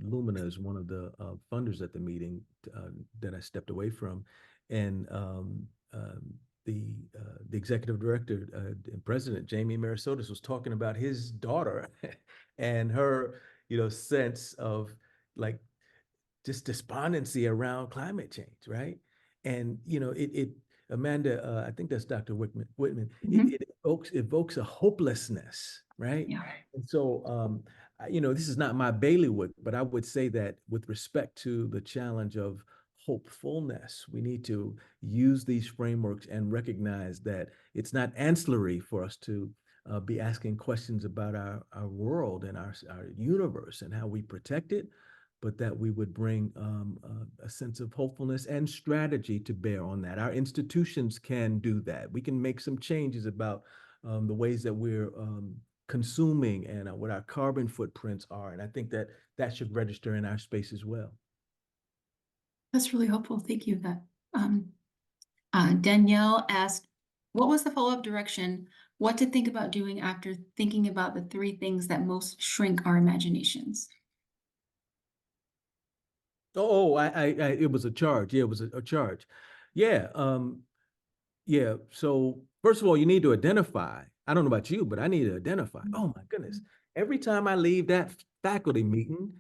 Lumina is one of the funders at the meeting that I stepped away from, and the executive director and president Jamie Merisotis was talking about his daughter and her, you know, sense of like just despondency around climate change, right? And you know, Amanda, I think that's Dr. Whitman. It evokes a hopelessness, right? Yeah. And so this is not my bailiwick, but I would say that with respect to the challenge of hopefulness, we need to use these frameworks and recognize that it's not ancillary for us to be asking questions about our world and our universe and how we protect it, but that we would bring a sense of hopefulness and strategy to bear on that. Our institutions can do that. We can make some changes about the ways that we're consuming and what our carbon footprints are. And I think that that should register in our space as well. That's really helpful. Thank you. Danielle asked, what was the follow-up direction? What to think about doing after thinking about the 3 things that most shrink our imaginations? Oh, it was a charge. Yeah, it was a charge. Yeah. Yeah. So first of all, you need to identify. I don't know about you, but I need to identify. Oh my goodness. Every time I leave that faculty meeting,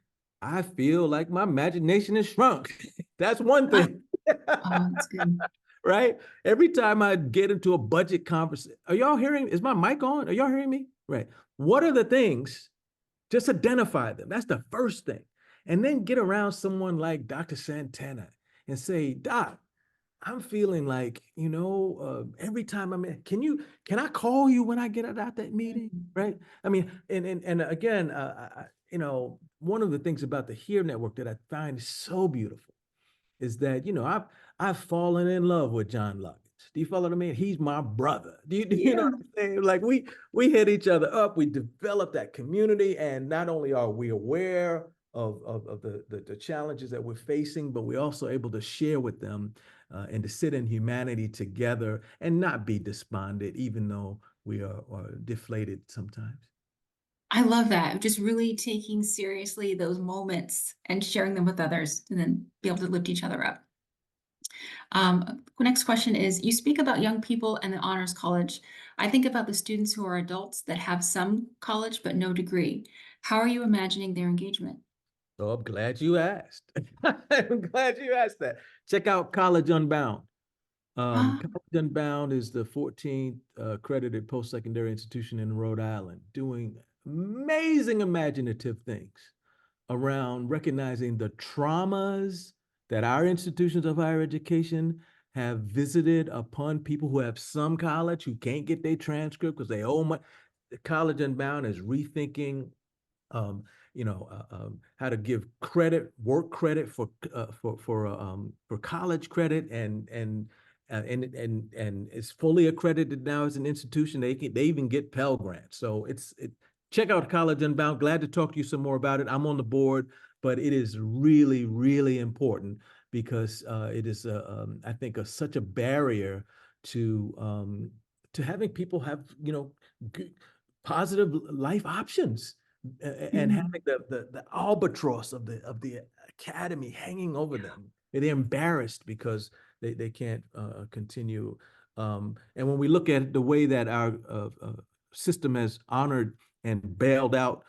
I feel like my imagination is shrunk. That's one thing. Oh, that's good. Right? Every time I get into a budget conversation, are y'all hearing? Is my mic on? Are y'all hearing me? Right. What are the things? Just identify them. That's the first thing. And then get around someone like Dr. Santana and say, Doc, I'm feeling like, every time I'm in, can I call you when I get out that meeting? Right. I mean, and again, one of the things about the HERE network that I find so beautiful is that, I've fallen in love with John Luggins. Do you follow what I mean? He's my brother. Do you know what I'm saying? Like we hit each other up, we develop that community, and not only are we aware of the challenges that we're facing, but we're also able to share with them and to sit in humanity together and not be despondent, even though we are deflated sometimes. I love that. Just really taking seriously those moments and sharing them with others and then be able to lift each other up. Next question is, you speak about young people and the honors college. I think about the students who are adults that have some college but no degree. How are you imagining their engagement? So I'm glad you asked. I'm glad you asked that. Check out College Unbound. College Unbound is the 14th accredited post-secondary institution in Rhode Island, doing amazing imaginative things around recognizing the traumas that our institutions of higher education have visited upon people who have some college who can't get their transcript because they owe money. The College Unbound is rethinking how to give work credit for college credit, and it's fully accredited now as an institution. They even get Pell Grants. So check out College Unbound. Glad to talk to you some more about it. I'm on the board, but it is really, really important because it is, I think, such a barrier to having people have positive life options. And having the albatross of the academy hanging over them. They're embarrassed because they can't continue. And when we look at the way that our system has honored and bailed out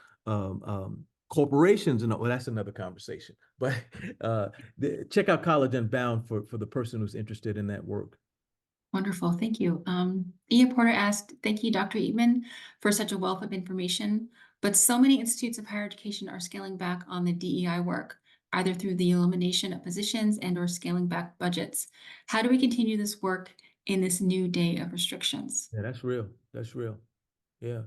corporations, and well, that's another conversation. But check out College Unbound for the person who's interested in that work. Wonderful. Thank you. Ia Porter asked, thank you, Dr. Eatman, for such a wealth of information. But so many institutes of higher education are scaling back on the DEI work, either through the elimination of positions and or scaling back budgets. How do we continue this work in this new day of restrictions? Yeah, that's real. That's real. Yeah.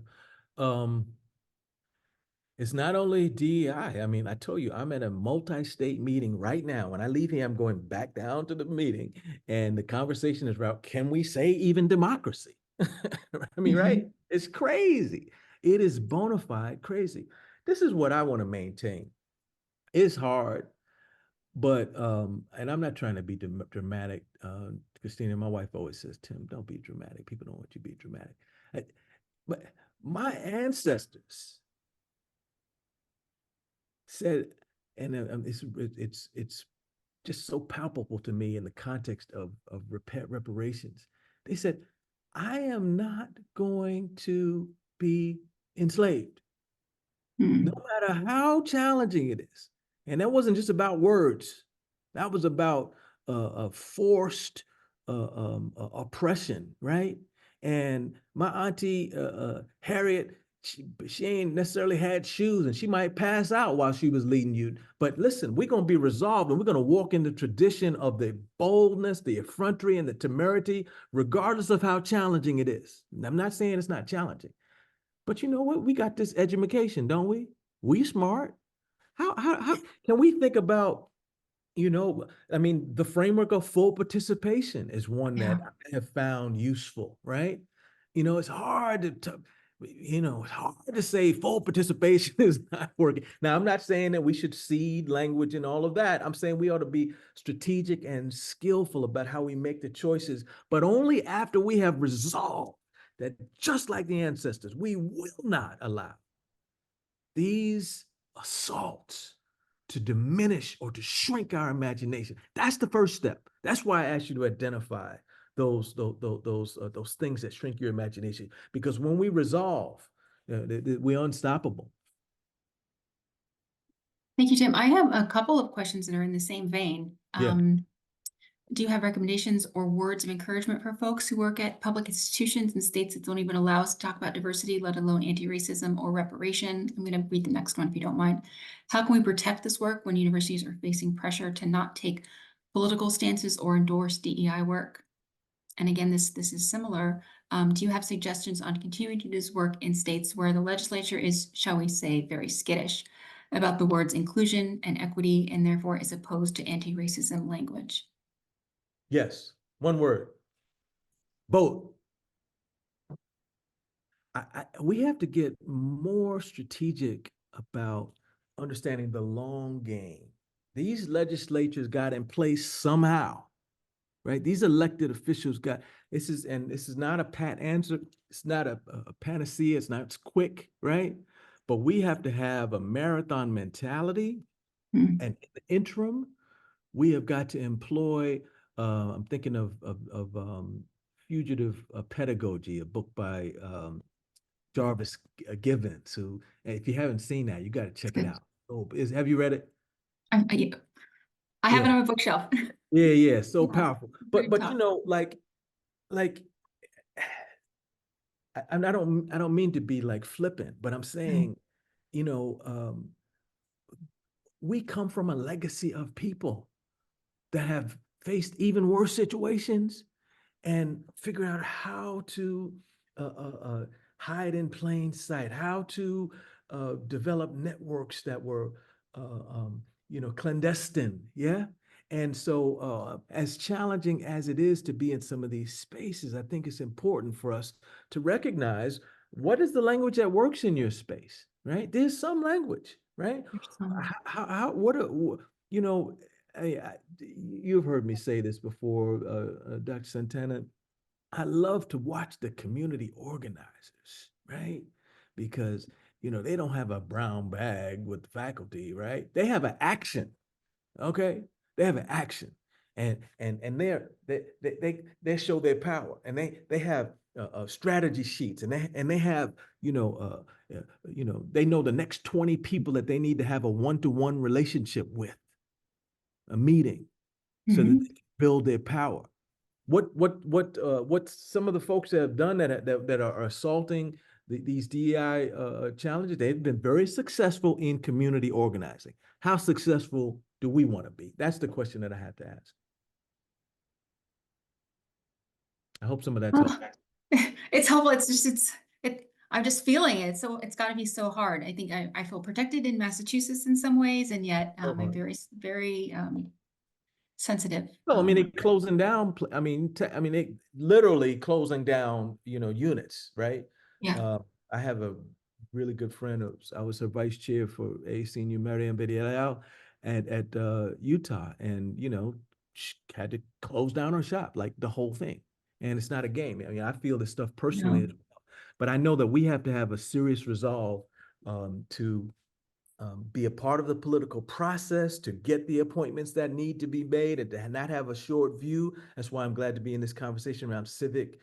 It's not only DEI. I mean, I told you, I'm at a multi-state meeting right now. When I leave here, I'm going back down to the meeting, and the conversation is about, can we say even democracy? I mean, right? It's crazy. It is bona fide crazy. This is what I want to maintain. It's hard, but, and I'm not trying to be dramatic. Christina, my wife always says, Tim, don't be dramatic. People don't want you to be dramatic. But my ancestors said, and it's just so palpable to me in the context of reparations. They said, I am not going to be enslaved, no matter how challenging it is. And that wasn't just about words. That was about forced oppression, right? And my auntie Harriet she ain't necessarily had shoes and she might pass out while she was leading you. But listen, we're going to be resolved and we're going to walk in the tradition of the boldness, the effrontery, and the temerity, regardless of how challenging it is. And I'm not saying it's not challenging, but you know what? We got this education, don't we? We smart. How can we think about, I mean, the framework of full participation is one Yeah. that I have found useful, right? It's hard it's hard to say full participation is not working. Now, I'm not saying that we should seed language and all of that. I'm saying we ought to be strategic and skillful about how we make the choices, but only after we have resolved that, just like the ancestors, we will not allow these assaults to diminish or to shrink our imagination. That's the first step. That's why I asked you to identify those things that shrink your imagination. Because when we resolve, we're unstoppable. Thank you, Tim. I have a couple of questions that are in the same vein. Yeah. Do you have recommendations or words of encouragement for folks who work at public institutions in states that don't even allow us to talk about diversity, let alone anti-racism or reparation? I'm going to read the next one if you don't mind. How can we protect this work when universities are facing pressure to not take political stances or endorse DEI work? And again, this is similar. Do you have suggestions on continuing to do this work in states where the legislature is, shall we say, very skittish about the words inclusion and equity and therefore is opposed to anti-racism language? Yes. One word. Both. We have to get more strategic about understanding the long game. These legislatures got in place somehow, right? These elected officials this is not a pat answer. It's not a panacea. It's quick, right? But we have to have a marathon mentality. And in the interim, we have got to employ, I'm thinking of Fugitive Pedagogy, a book by Jarvis Givens, who, if you haven't seen that, you got to check it out. Oh, have you read it? I have it on my bookshelf. Yeah. So Yeah. powerful. But I don't mean to be like flippant, but I'm saying, we come from a legacy of people that have faced even worse situations and figure out how to hide in plain sight, how to develop networks that were, clandestine. Yeah. And so, as challenging as it is to be in some of these spaces, I think it's important for us to recognize what is the language that works in your space, right? There's some language, right? You've heard me say this before, Dr. Santana. I love to watch the community organizers, right? Because, they don't have a brown bag with the faculty, right? They have an action, okay? They have an action, and they show their power, and they have strategy sheets, and they have they know the next 20 people that they need to have a one-to-one relationship with, a meeting, so that they can build their power. What some of the folks that have done that are assaulting these DEI challenges, they've been very successful in community organizing. How successful do we want to be? That's the question that I have to ask. I hope some of that's helpful. It's helpful. I'm just feeling it. So it's got to be so hard. I think I feel protected in Massachusetts in some ways, and yet I'm very, very sensitive. Well, I mean, they closing down. They literally closing down, units, right? Yeah. I have a really good friend. I was her vice chair for a senior Mariam Bedial at Utah, and she had to close down her shop, like the whole thing. And it's not a game. I mean, I feel this stuff personally, as well. But I know that we have to have a serious resolve to be a part of the political process, to get the appointments that need to be made, and to not have a short view. That's why I'm glad to be in this conversation around civic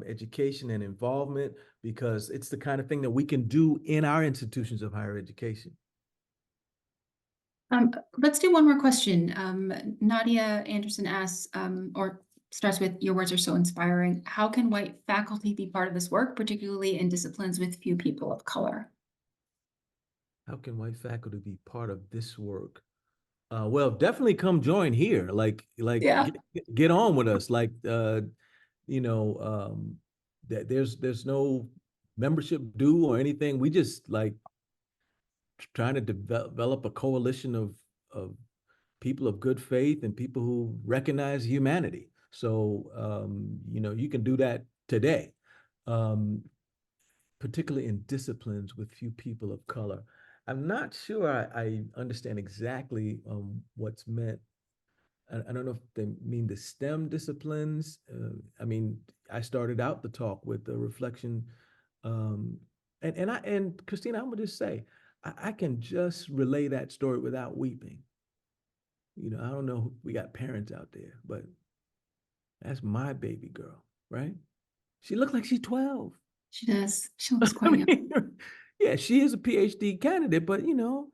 education and involvement, because it's the kind of thing that we can do in our institutions of higher education. Let's do one more question. Nadia Anderson asks, or starts with, your words are so inspiring. How can white faculty be part of this work, particularly in disciplines with few people of color? How can white faculty be part of this work? Well, definitely come join here. Yeah. Get on with us. You know, there's no membership due or anything. We just like trying to develop a coalition of people of good faith and people who recognize humanity. So, you know, you can do that today, particularly in disciplines with few people of color. I'm not sure I understand exactly what's meant. I don't know if they mean the STEM disciplines. I mean, I started out the talk with the reflection, um, and Christina, I'm gonna just say, I can just relay that story without weeping. You know, I don't know, we got parents out there, but that's my baby girl, right? She looked like she's 12. She does. She looks I quite young. mean, yeah, she is a PhD candidate, but you know,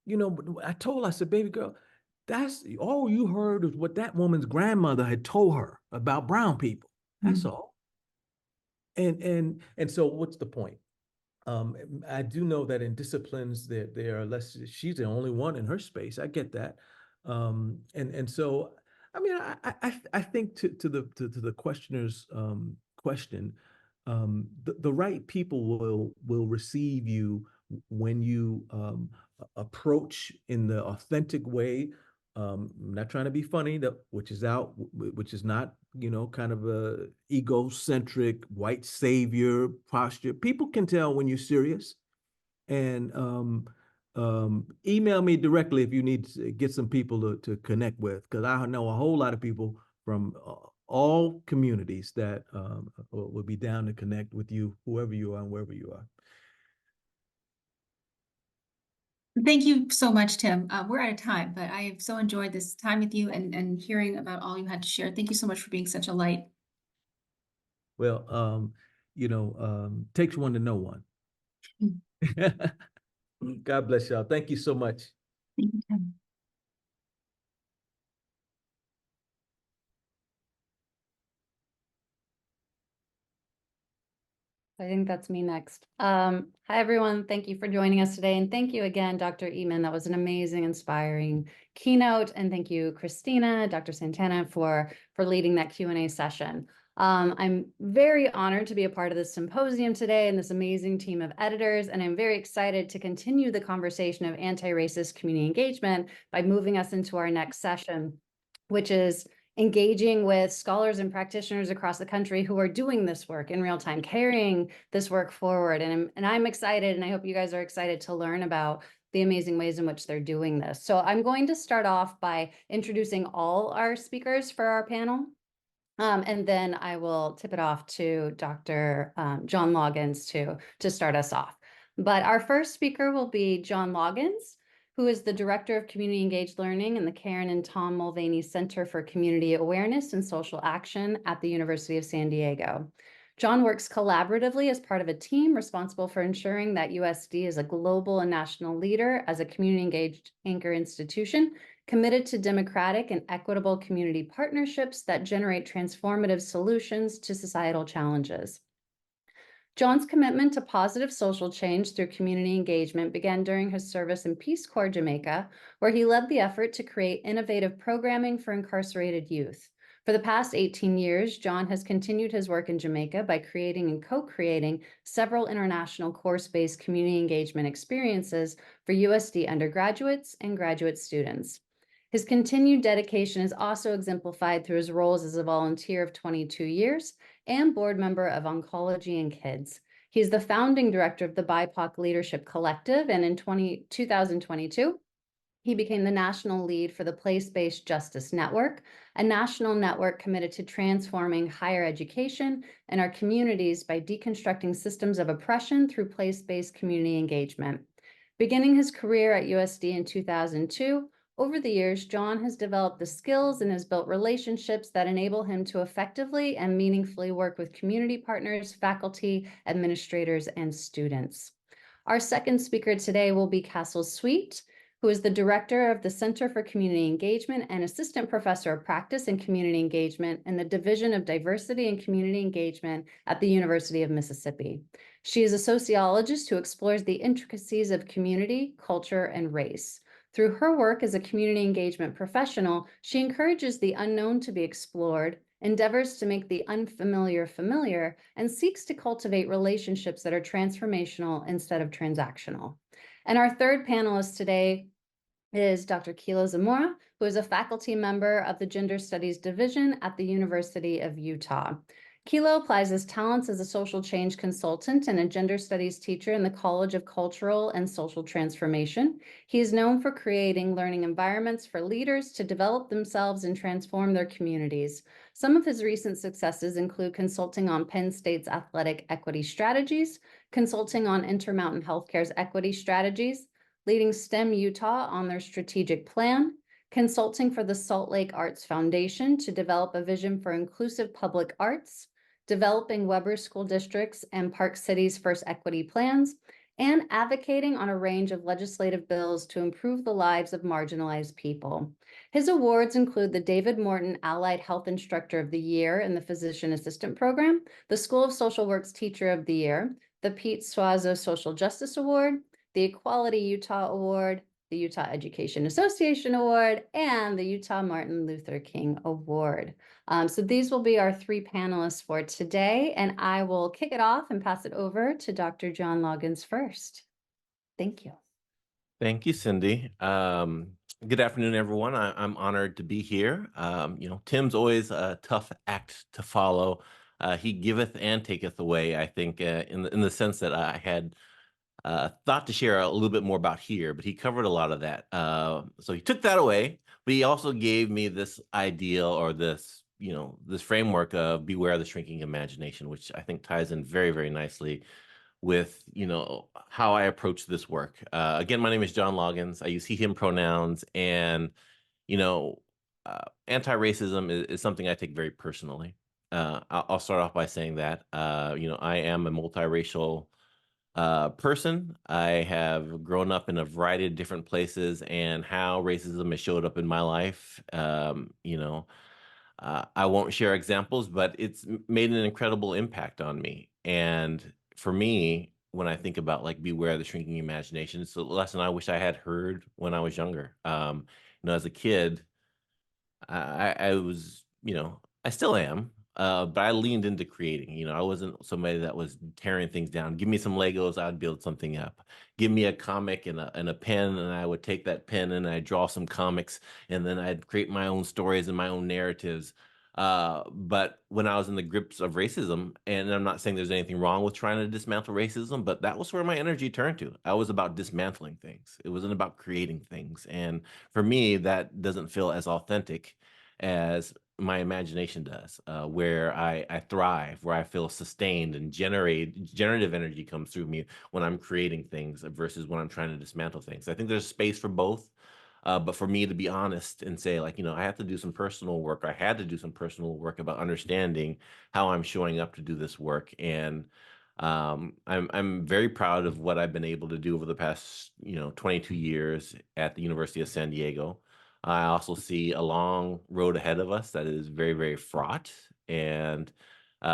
you know, I told her, I said, baby girl, that's all you heard is what that woman's grandmother had told her about brown people. That's all. And so what's the point? I do know that in disciplines there are less, she's the only one in her space. I get that. And so, I mean, I think to the questioner's question, the right people will receive you when you approach in the authentic way. I'm not trying to be funny, which is not, you know, kind of a egocentric white savior posture. People can tell when you're serious. And email me directly if you need to get some people to connect with, because I know a whole lot of people from all communities that would be down to connect with you, whoever you are and wherever you are. Thank you so much, Tim. We're out of time, but I have so enjoyed this time with you and hearing about all you had to share. Thank you so much for being such a light. Well, you know, takes one to know one. God bless y'all. Thank you so much. Thank you, Tim. I think that's me next. Hi, everyone. Thank you for joining us today. And thank you again, Dr. Eatman. That was an amazing, inspiring keynote. And thank you, Christina, Dr. Santana, for leading that Q&A session. I'm very honored to be a part of this symposium today and this amazing team of editors. And I'm very excited to continue the conversation of anti-racist community engagement by moving us into our next session, which is engaging with scholars and practitioners across the country who are doing this work in real time, carrying this work forward. And I'm excited, and I hope you guys are excited to learn about the amazing ways in which they're doing this. So I'm going to start off by introducing all our speakers for our panel. And then I will tip it off to Dr. John Loggins to start us off. But our first speaker will be John Loggins, who is the Director of Community Engaged Learning in the Karen and Tom Mulvaney Center for Community Awareness and Social Action at the University of San Diego. John works collaboratively as part of a team responsible for ensuring that USD is a global and national leader as a community engaged anchor institution, committed to democratic and equitable community partnerships that generate transformative solutions to societal challenges. John's commitment to positive social change through community engagement began during his service in Peace Corps Jamaica, where he led the effort to create innovative programming for incarcerated youth. For the past 18 years, John has continued his work in Jamaica by creating and co-creating several international course-based community engagement experiences for USD undergraduates and graduate students. His continued dedication is also exemplified through his roles as a volunteer of 22 years and board member of Oncology and Kids. He's the founding director of the BIPOC Leadership Collective, and in 2022, he became the national lead for the Place-Based Justice Network, a national network committed to transforming higher education and our communities by deconstructing systems of oppression through place-based community engagement. Beginning his career at USD in 2002, over the years, John has developed the skills and has built relationships that enable him to effectively and meaningfully work with community partners, faculty, administrators, and students. Our second speaker today will be Castle Sweet, who is the director of the Center for Community Engagement and assistant professor of practice in community engagement in the Division of Diversity and Community Engagement at the University of Mississippi. She is a sociologist who explores the intricacies of community, culture, and race. Through her work as a community engagement professional, she encourages the unknown to be explored, endeavors to make the unfamiliar familiar, and seeks to cultivate relationships that are transformational instead of transactional. And our third panelist today is Dr. Kilo Zamora, who is a faculty member of the Gender Studies Division at the University of Utah. Kilo applies his talents as a social change consultant and a gender studies teacher in the College of Cultural and Social Transformation. He is known for creating learning environments for leaders to develop themselves and transform their communities. Some of his recent successes include consulting on Penn State's athletic equity strategies, consulting on Intermountain Healthcare's equity strategies, leading STEM Utah on their strategic plan, consulting for the Salt Lake Arts Foundation to develop a vision for inclusive public arts, developing Weber School District's and Park City's first equity plans, and advocating on a range of legislative bills to improve the lives of marginalized people. His awards include the David Morton Allied Health Instructor of the Year in the Physician Assistant Program, the School of Social Work's Teacher of the Year, the Pete Suazo Social Justice Award, the Equality Utah Award, the Utah Education Association Award, and the Utah Martin Luther King Award. So these will be our three panelists for today, and I will kick it off and pass it over to Dr. John Loggins first. Thank you. Thank you, Cindy. Good afternoon, everyone. I'm honored to be here. Tim's always a tough act to follow. He giveth and taketh away, I think, in the sense that I had thought to share a little bit more about here, but he covered a lot of that. So he took that away, but he also gave me this ideal or this framework of beware the shrinking imagination, which I think ties in very, very nicely with, how I approach this work. Again, my name is John Loggins. I use he, him pronouns, and, anti-racism is something I take very personally. I'll start off by saying that, I am a multiracial person. I have grown up in a variety of different places, and how racism has showed up in my life. I won't share examples, but it's made an incredible impact on me. And for me, when I think about like beware the shrinking imagination, it's a lesson I wish I had heard when I was younger. As a kid, I was, I still am, but I leaned into creating. I wasn't somebody that was tearing things down. Give me some Legos, I'd build something up. Give me a comic and a pen, and I would take that pen and I'd draw some comics, and then I'd create my own stories and my own narratives. But when I was in the grips of racism, and I'm not saying there's anything wrong with trying to dismantle racism, but that was where my energy turned to. I was about dismantling things. It wasn't about creating things. And for me, that doesn't feel as authentic as my imagination does, where I thrive, where I feel sustained and generative energy comes through me when I'm creating things versus when I'm trying to dismantle things. I think there's space for both. But for me to be honest and say, like, I have to do some personal work. I had to do some personal work about understanding how I'm showing up to do this work. And I'm very proud of what I've been able to do over the past, 22 years at the University of San Diego. I also see a long road ahead of us that is very, very fraught, and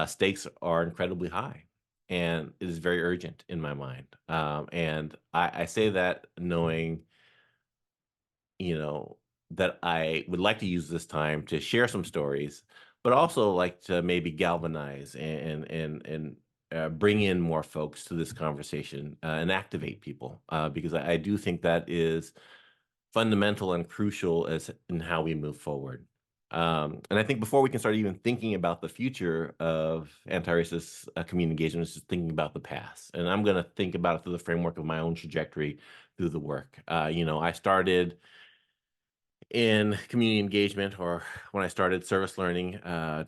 stakes are incredibly high, and it is very urgent in my mind. And I say that knowing, that I would like to use this time to share some stories, but also like to maybe galvanize and bring in more folks to this conversation and activate people, because I do think that is fundamental and crucial as in how we move forward. And I think before we can start even thinking about the future of anti-racist community engagement, is just thinking about the past. And I'm going to think about it through the framework of my own trajectory through the work. I started in community engagement, or when I started service learning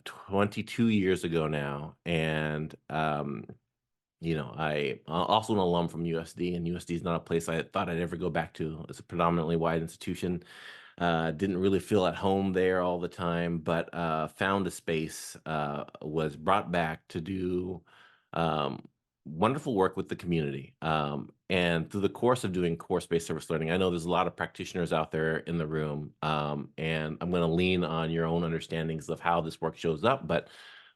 22 years ago now. And I also an alum from USD, and USD is not a place I thought I'd ever go back to. It's a predominantly white institution. Didn't really feel at home there all the time, but found a space, was brought back to do wonderful work with the community. And through the course of doing course-based service learning, I know there's a lot of practitioners out there in the room, and I'm going to lean on your own understandings of how this work shows up. But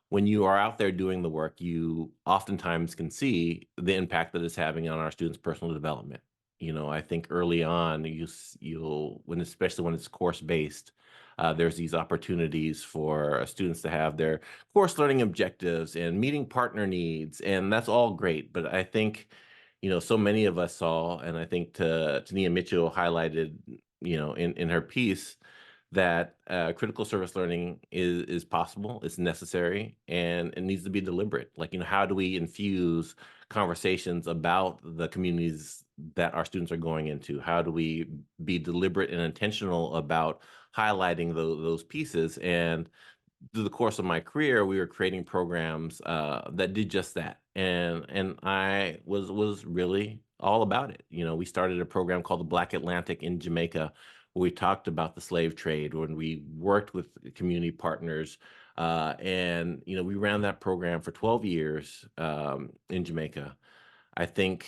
when you are out there doing the work, you oftentimes can see the impact that it's having on our students' personal development. I think early on, especially when it's course-based, there's these opportunities for students to have their course learning objectives and meeting partner needs, and that's all great. But I think, so many of us saw, and I think Tania Mitchell highlighted, in her piece, that critical service learning is possible, it's necessary, and it needs to be deliberate. Like, how do we infuse conversations about the communities that our students are going into? How do we be deliberate and intentional about highlighting those pieces? And through the course of my career, we were creating programs that did just that, and I was really all about it. We started a program called the Black Atlantic in Jamaica, where we talked about the slave trade, when we worked with community partners, and we ran that program for 12 years in Jamaica. I think,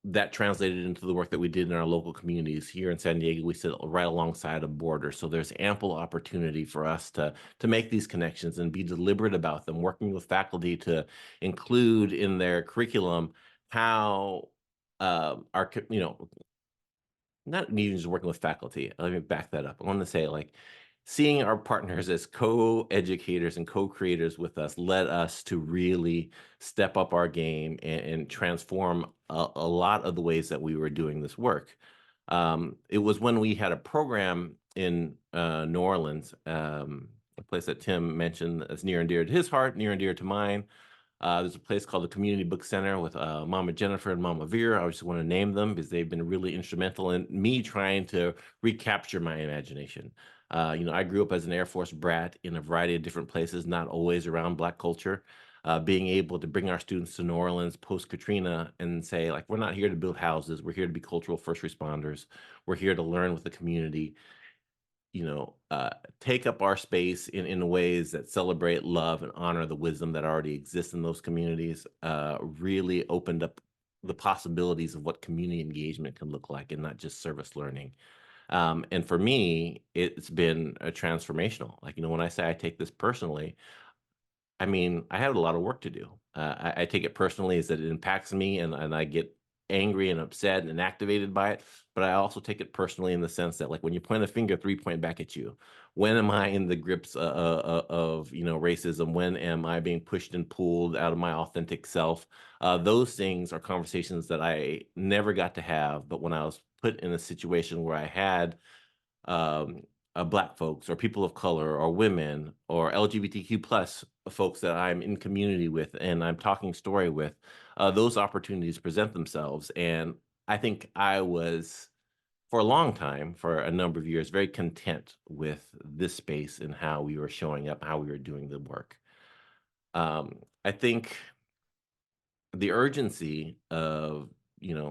that translated into the work that we did in our local communities here in San Diego. We sit right alongside a border, so there's ample opportunity for us to make these connections and be deliberate about them, working with faculty to include in their curriculum how our not needing just working with faculty. Let me back that up. I want to say, like, seeing our partners as co-educators and co-creators with us led us to really step up our game and transform a lot of the ways that we were doing this work. It was when we had a program in New Orleans, a place that Tim mentioned that's near and dear to his heart, near and dear to mine. There's a place called the Community Book Center with Mama Jennifer and Mama Vera. I just want to name them because they've been really instrumental in me trying to recapture my imagination. I grew up as an Air Force brat in a variety of different places, not always around Black culture. Being able to bring our students to New Orleans post-Katrina and say, like, we're not here to build houses. We're here to be cultural first responders. We're here to learn with the community, take up our space in ways that celebrate, love, and honor the wisdom that already exists in those communities, really opened up the possibilities of what community engagement can look like and not just service learning. And for me, it's been a transformational. Like, when I say I take this personally, I mean, I have a lot of work to do. I take it personally as that it impacts me, and I get angry and upset and activated by it. But I also take it personally in the sense that, like, when you point a finger, three point back at you. When am I in the grips of racism? When am I being pushed and pulled out of my authentic self? Those things are conversations that I never got to have. But when I was put in a situation where I had Black folks or people of color or women or LGBTQ plus folks that I'm in community with and I'm talking story with, those opportunities present themselves. And I think I was, for a long time, for a number of years, very content with this space and how we were showing up, how we were doing the work. I think the urgency of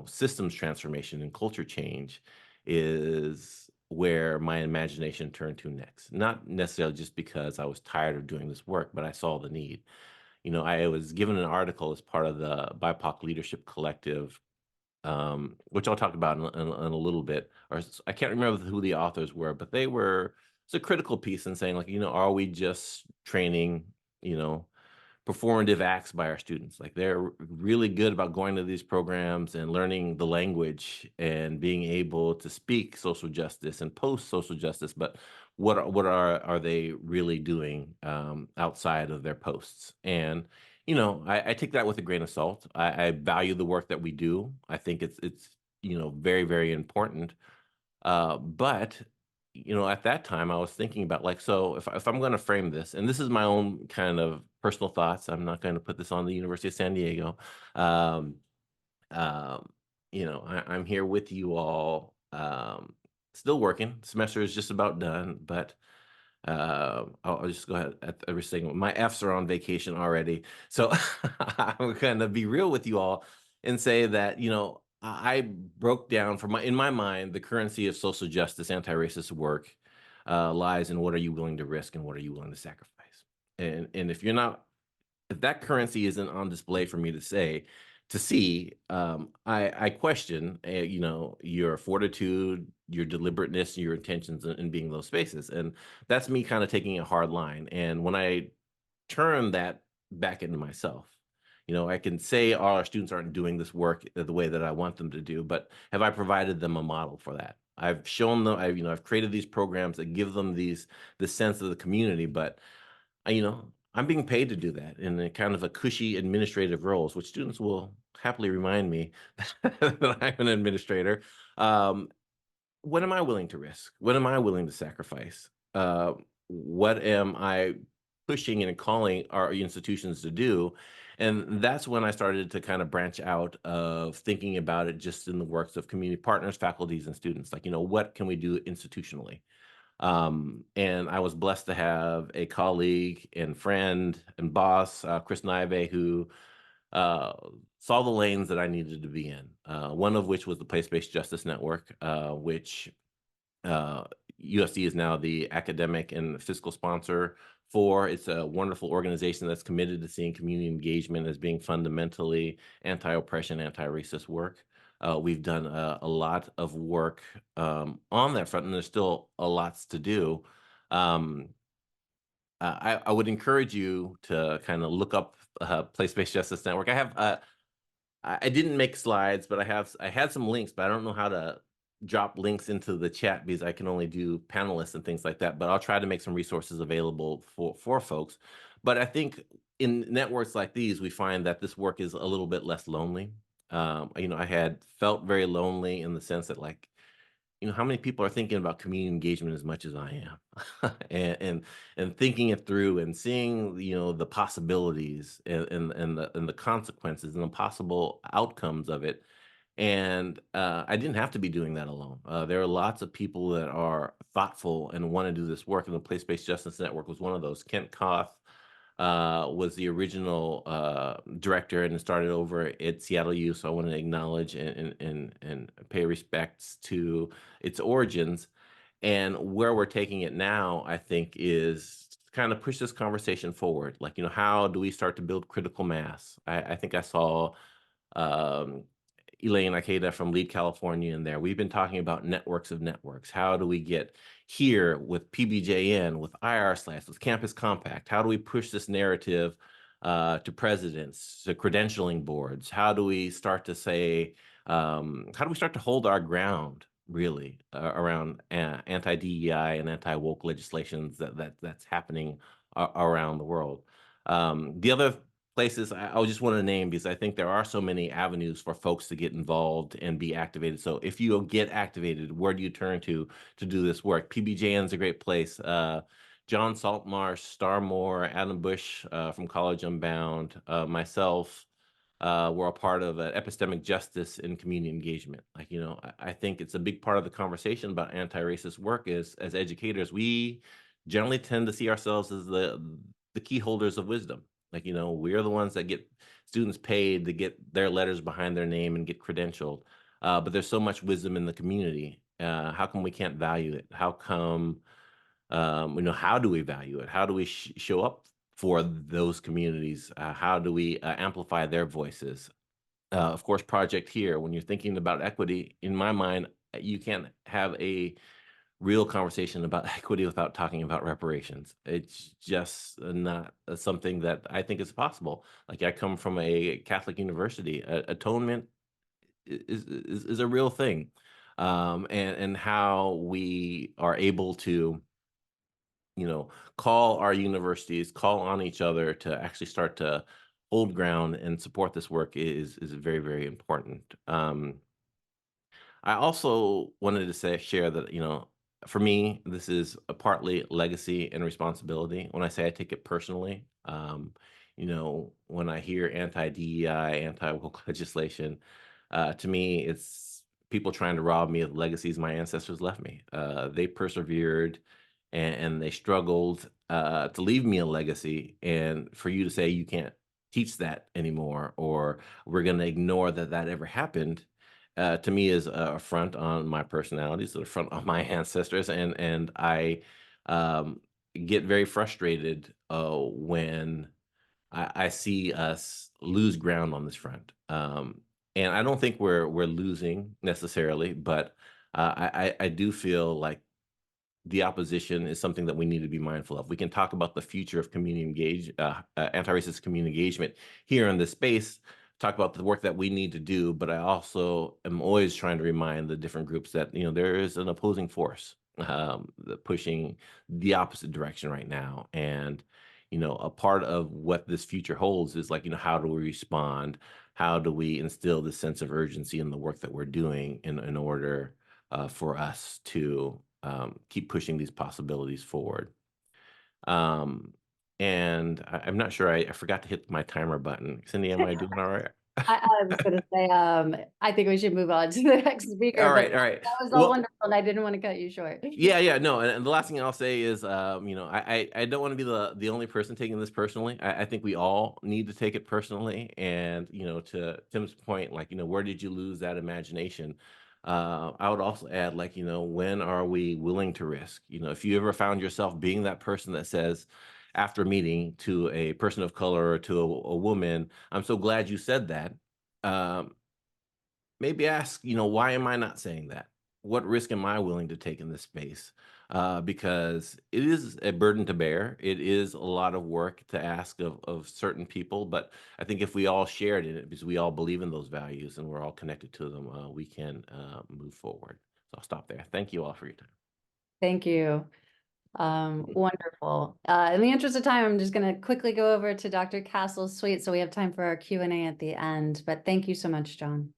systems transformation and culture change is where my imagination turned to next. Not necessarily just because I was tired of doing this work, but I saw the need. I was given an article as part of the BIPOC Leadership Collective, which I'll talk about in a little bit. Or I can't remember who the authors were, but it's a critical piece in saying, like, are we just training, performative acts by our students? Like, they're really good about going to these programs and learning the language and being able to speak social justice and post social justice, but what are they really doing outside of their posts? And I take that with a grain of salt. I value the work that we do. I think it's very, very important. But at that time, I was thinking about, like, so if I'm going to frame this, and this is my own kind of personal thoughts, I'm not going to put this on the University of San Diego. I'm here with you all, still working. Semester is just about done, but I'll just go ahead at every single. My Fs are on vacation already, so I'm going to be real with you all and say that I broke down in my mind, the currency of social justice, anti-racist work lies in what are you willing to risk and what are you willing to sacrifice. And if you're not if that currency isn't on display for me to see, I question, your fortitude, your deliberateness, your intentions in being those spaces, and that's me kind of taking a hard line. And when I turn that back into myself, I can say our students aren't doing this work the way that I want them to do, but have I provided them a model for that? I've shown them, I've created these programs that give them the sense of the community, but I'm being paid to do that in a kind of a cushy administrative roles, which students will happily remind me that I'm an administrator. Um, what am I willing to risk? What am I willing to sacrifice? What am I pushing and calling our institutions to do? And that's when I started to kind of branch out of thinking about it just in the works of community partners, faculties, and students. Like, what can we do institutionally? And I was blessed to have a colleague and friend and boss, Chris Naive, who uh, saw the lanes that I needed to be in. One of which was the Place-Based Justice Network, which uh, USD is now the academic and fiscal sponsor for. It's a wonderful organization that's committed to seeing community engagement as being fundamentally anti-oppression, anti-racist work. We've done a lot of work on that front, and there's still a lots to do. Um, I would encourage you to kind of look up Place-Based Justice Network. I didn't make slides, but I had some links, but I don't know how to drop links into the chat because I can only do panelists and things like that. But I'll try to make some resources available for folks. But I think in networks like these, we find that this work is a little bit less lonely. I had felt very lonely in the sense that, like, how many people are thinking about community engagement as much as I am, and thinking it through and seeing the possibilities and the consequences and the possible outcomes of it. And I didn't have to be doing that alone. There are lots of people that are thoughtful and want to do this work, and the Place-Based Justice Network was one of those. Kent Koth was the original director and started over at Seattle U. So I want to acknowledge and pay respects to its origins. And where we're taking it now, I think, is kind of push this conversation forward. Like, how do we start to build critical mass? I think I saw um, Elaine Ikeda from Lead California in there. We've been talking about networks of networks. How do we get here with PBJN, with IR/, with Campus Compact? How do we push this narrative to presidents, to credentialing boards? How do we start to say, how do we start to hold our ground, really, around anti-DEI and anti-woke legislations that's happening around the world? The other places I just want to name, because I think there are so many avenues for folks to get involved and be activated. So if you get activated, where do you turn to do this work? PBJN is a great place. John Saltmarsh, Starmore, Adam Bush from College Unbound, myself, we're a part of epistemic justice and community engagement. Like, I think it's a big part of the conversation about anti-racist work is, as educators, we generally tend to see ourselves as the key holders of wisdom. Like, we're the ones that get students paid to get their letters behind their name and get credentialed. But there's so much wisdom in the community. How come we can't value it? How come, how do we value it? How do we show up for those communities? How do we amplify their voices? Of course, Project Here, when you're thinking about equity, in my mind, you can't have a real conversation about equity without talking about reparations. It's just not something that I think is possible. Like, I come from a Catholic university. Atonement is a real thing, and how we are able to, call our universities, call on each other to actually start to hold ground and support this work is very, very important. I also wanted to share that, for me, this is a partly legacy and responsibility. When I say I take it personally, when I hear anti-DEI, anti-woke legislation, to me, it's people trying to rob me of legacies my ancestors left me. They persevered and they struggled to leave me a legacy. And for you to say you can't teach that anymore, or we're going to ignore that ever happened, to me is a affront on my personality, it's an affront on my ancestors, and I get very frustrated when I see us lose ground on this front. And I don't think we're losing necessarily, but I do feel like the opposition is something that we need to be mindful of. We can talk about the future of anti-racist community engagement here in this space, talk about the work that we need to do, but I also am always trying to remind the different groups that, there is an opposing force pushing the opposite direction right now. And, a part of what this future holds is like, how do we respond? How do we instill this sense of urgency in the work that we're doing in order for us to keep pushing these possibilities forward. And I'm not sure, I forgot to hit my timer button. Cindy, am I doing all right? I was going to say, I think we should move on to the next speaker. All right. That was all wonderful, and I didn't want to cut you short. Yeah, no. And the last thing I'll say is, I don't want to be the only person taking this personally. I think we all need to take it personally. And, to Tim's point, like, where did you lose that imagination? I would also add, like, when are we willing to risk? If you ever found yourself being that person that says, after a meeting to a person of color or to a woman, I'm so glad you said that. Maybe ask, why am I not saying that? What risk am I willing to take in this space? Because it is a burden to bear. It is a lot of work to ask of certain people. But I think if we all shared in it, because we all believe in those values and we're all connected to them, we can move forward. So I'll stop there. Thank you all for your time. Thank you. Wonderful. In the interest of time, I'm just going to quickly go over to Dr. Castle-Sweet so we have time for our Q&A at the end. But thank you so much, John.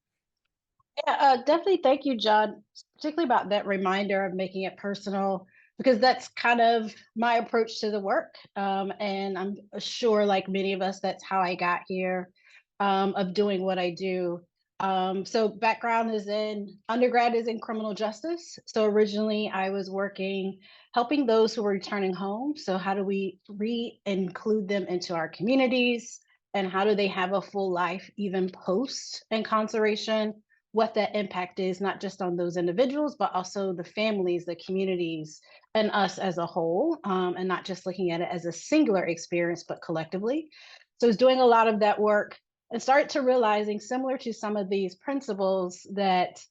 Yeah, definitely. Thank you, John, particularly about that reminder of making it personal, because that's kind of my approach to the work. And I'm sure, like many of us, that's how I got here, of doing what I do. So background is undergrad is in criminal justice. So originally I was helping those who were returning home. So how do we re-include them into our communities? And how do they have a full life, even post incarceration? What that impact is, not just on those individuals, but also the families, the communities, and us as a whole, and not just looking at it as a singular experience, but collectively. So I was doing a lot of that work and started to realizing, similar to some of these principles, that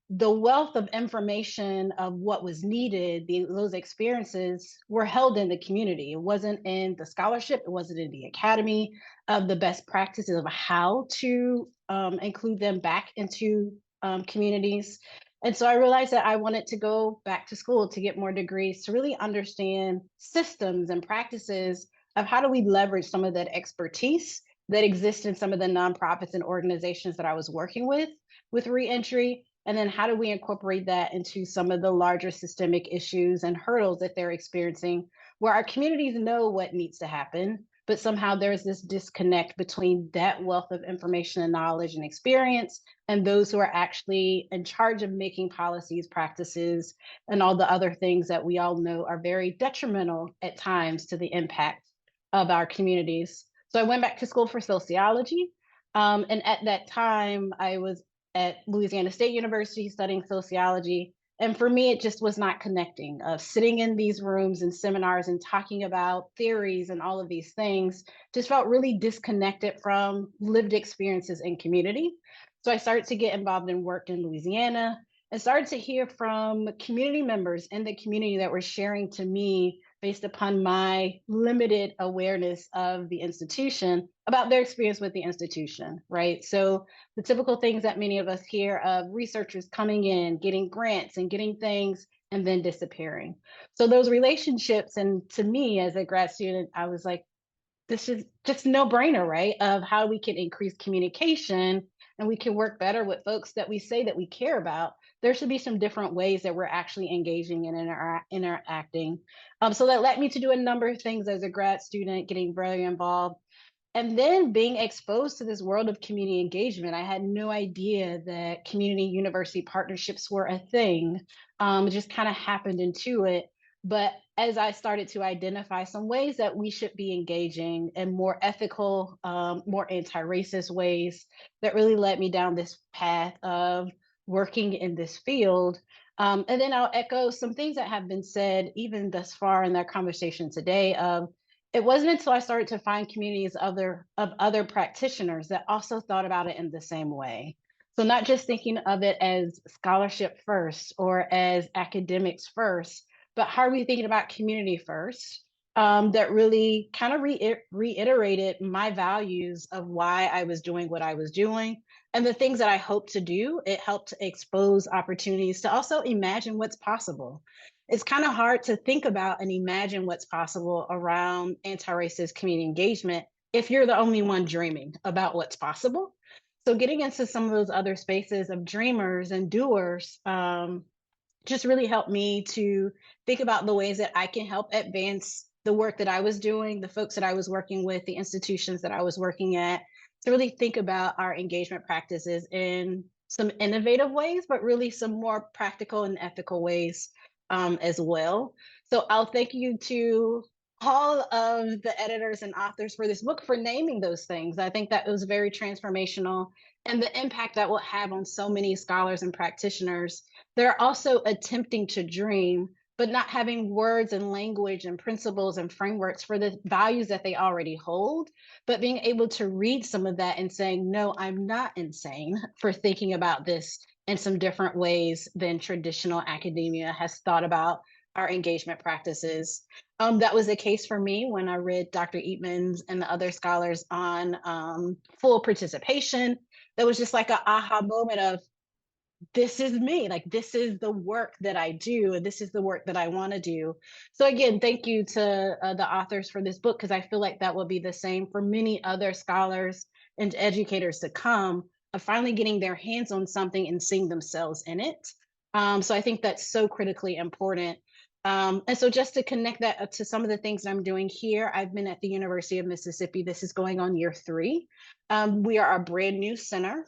the wealth of information of what was needed, those experiences were held in the community. It wasn't in the scholarship, it wasn't in the academy of the best practices of how to include them back into communities. And so I realized that I wanted to go back to school to get more degrees to really understand systems and practices of how do we leverage some of that expertise that exists in some of the nonprofits and organizations that I was working with reentry. And then how do we incorporate that into some of the larger systemic issues and hurdles that they're experiencing, where our communities know what needs to happen, but somehow there's this disconnect between that wealth of information and knowledge and experience and those who are actually in charge of making policies, practices, and all the other things that we all know are very detrimental at times to the impact of our communities. So I went back to school for sociology. And at that time, I was at Louisiana State University studying sociology. And for me, it just was not connecting. Sitting in these rooms and seminars and talking about theories and all of these things just felt really disconnected from lived experiences in community. So I started to get involved in work in Louisiana and started to hear from community members in the community that were sharing to me, based upon my limited awareness of the institution, about their experience with the institution, right? So the typical things that many of us hear of researchers coming in, getting grants and getting things, and then disappearing. So those relationships, and to me as a grad student, I was like, this is just no brainer, right? Of how we can increase communication and we can work better with folks that we say that we care about. There should be some different ways that we're actually engaging and interacting. So that led me to do a number of things as a grad student, getting very involved. And then being exposed to this world of community engagement. I had no idea that community university partnerships were a thing. It just kind of happened into it. But as I started to identify some ways that we should be engaging in more ethical, more anti-racist ways, that really led me down this path of working in this field. And then I'll echo some things that have been said even thus far in that conversation today of, it wasn't until I started to find communities of other practitioners that also thought about it in the same way. So not just thinking of it as scholarship first or as academics first, but how are we thinking about community first? That really kind of reiterated my values of why I was doing what I was doing and the things that I hope to do. It helped to expose opportunities to also imagine what's possible. It's kind of hard to think about and imagine what's possible around anti-racist community engagement if you're the only one dreaming about what's possible. So getting into some of those other spaces of dreamers and doers just really helped me to think about the ways that I can help advance the work that I was doing, the folks that I was working with, the institutions that I was working at, to really think about our engagement practices in some innovative ways, but really some more practical and ethical ways as well. So I'll thank you to all of the editors and authors for this book for naming those things. I think that it was very transformational, and the impact that will have on so many scholars and practitioners. They're also attempting to dream, but not having words and language and principles and frameworks for the values that they already hold, but being able to read some of that and saying, no, I'm not insane for thinking about this in some different ways than traditional academia has thought about our engagement practices. That was the case for me when I read Dr. Eatman's and the other scholars on full participation. That was just like an aha moment of, this is me, like this is the work that I do, and this is the work that I want to do. So again, thank you to the authors for this book, because I feel like that will be the same for many other scholars and educators to come, of finally getting their hands on something and seeing themselves in it. So I think that's so critically important. And so just to connect that up to some of the things that I'm doing here, I've been at the University of Mississippi. This is going on year 3. We are a brand new center.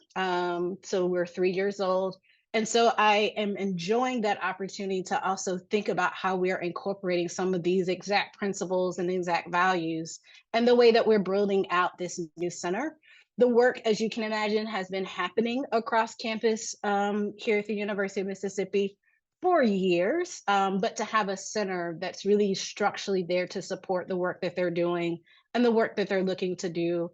So we're 3 years old. And so I am enjoying that opportunity to also think about how we are incorporating some of these exact principles and exact values and the way that we're building out this new center. The work, as you can imagine, has been happening across campus here at the University of Mississippi for years, but to have a center that's really structurally there to support the work that they're doing and the work that they're looking to do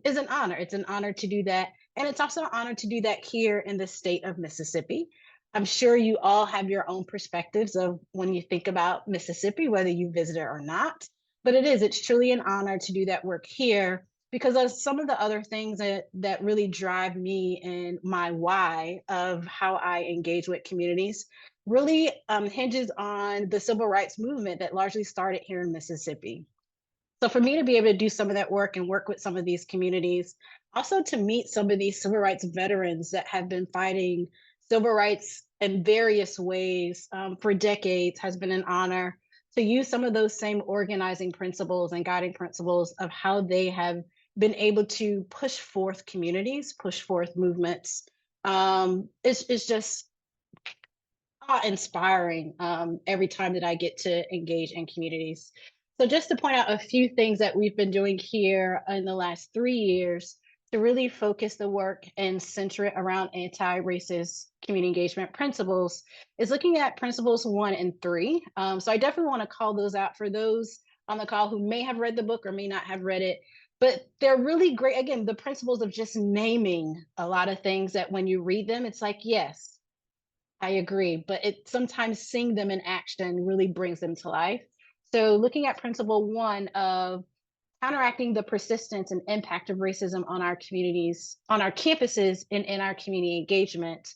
is an honor. It's an honor to do that. And it's also an honor to do that here in the state of Mississippi. I'm sure you all have your own perspectives of when you think about Mississippi, whether you visit it or not. But it's truly an honor to do that work here, because of some of the other things that really drive me and my why of how I engage with communities really hinges on the civil rights movement that largely started here in Mississippi. So for me to be able to do some of that work and work with some of these communities, also to meet some of these civil rights veterans that have been fighting civil rights in various ways for decades, has been an honor. To use some of those same organizing principles and guiding principles of how they have been able to push forth communities, push forth movements, it's just awe-inspiring every time that I get to engage in communities. So just to point out a few things that we've been doing here in the last 3 years to really focus the work and center it around anti-racist community engagement principles is looking at principles 1 and 3. So I definitely want to call those out for those on the call who may have read the book or may not have read it. But they're really great. Again, the principles of just naming a lot of things that when you read them, it's like, yes, I agree. But it sometimes seeing them in action really brings them to life. So looking at principle 1 of counteracting the persistence and impact of racism on our communities, on our campuses, and in our community engagement.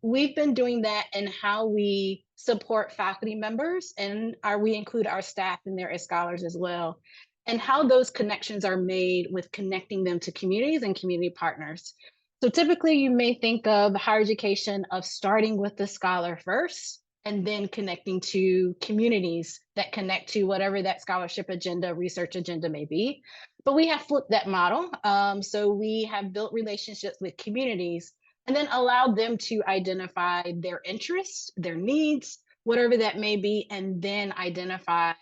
We've been doing that in how we support faculty members, and we include our staff in there as scholars as well, and how those connections are made with connecting them to communities and community partners. So typically you may think of higher education of starting with the scholar first, and then connecting to communities that connect to whatever that scholarship agenda, research agenda may be. But we have flipped that model. So we have built relationships with communities and then allowed them to identify their interests, their needs, whatever that may be, and then identify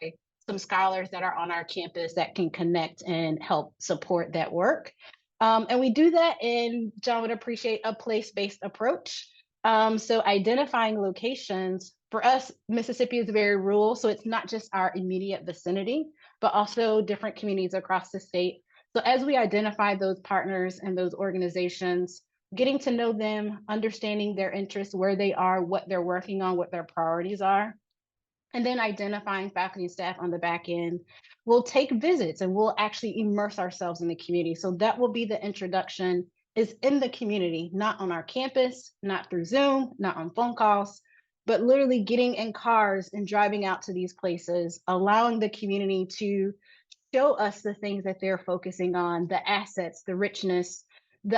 some scholars that are on our campus that can connect and help support that work. And we do that in, John would appreciate, a place-based approach. So identifying locations, for us, Mississippi is very rural, so it's not just our immediate vicinity, but also different communities across the state. So as we identify those partners and those organizations, getting to know them, understanding their interests, where they are, what they're working on, what their priorities are, and then identifying faculty and staff on the back end, we'll take visits and we'll actually immerse ourselves in the community. So that will be the introduction, is in the community, not on our campus, not through Zoom, not on phone calls, but literally getting in cars and driving out to these places, allowing the community to show us the things that they're focusing on, the assets, the richness,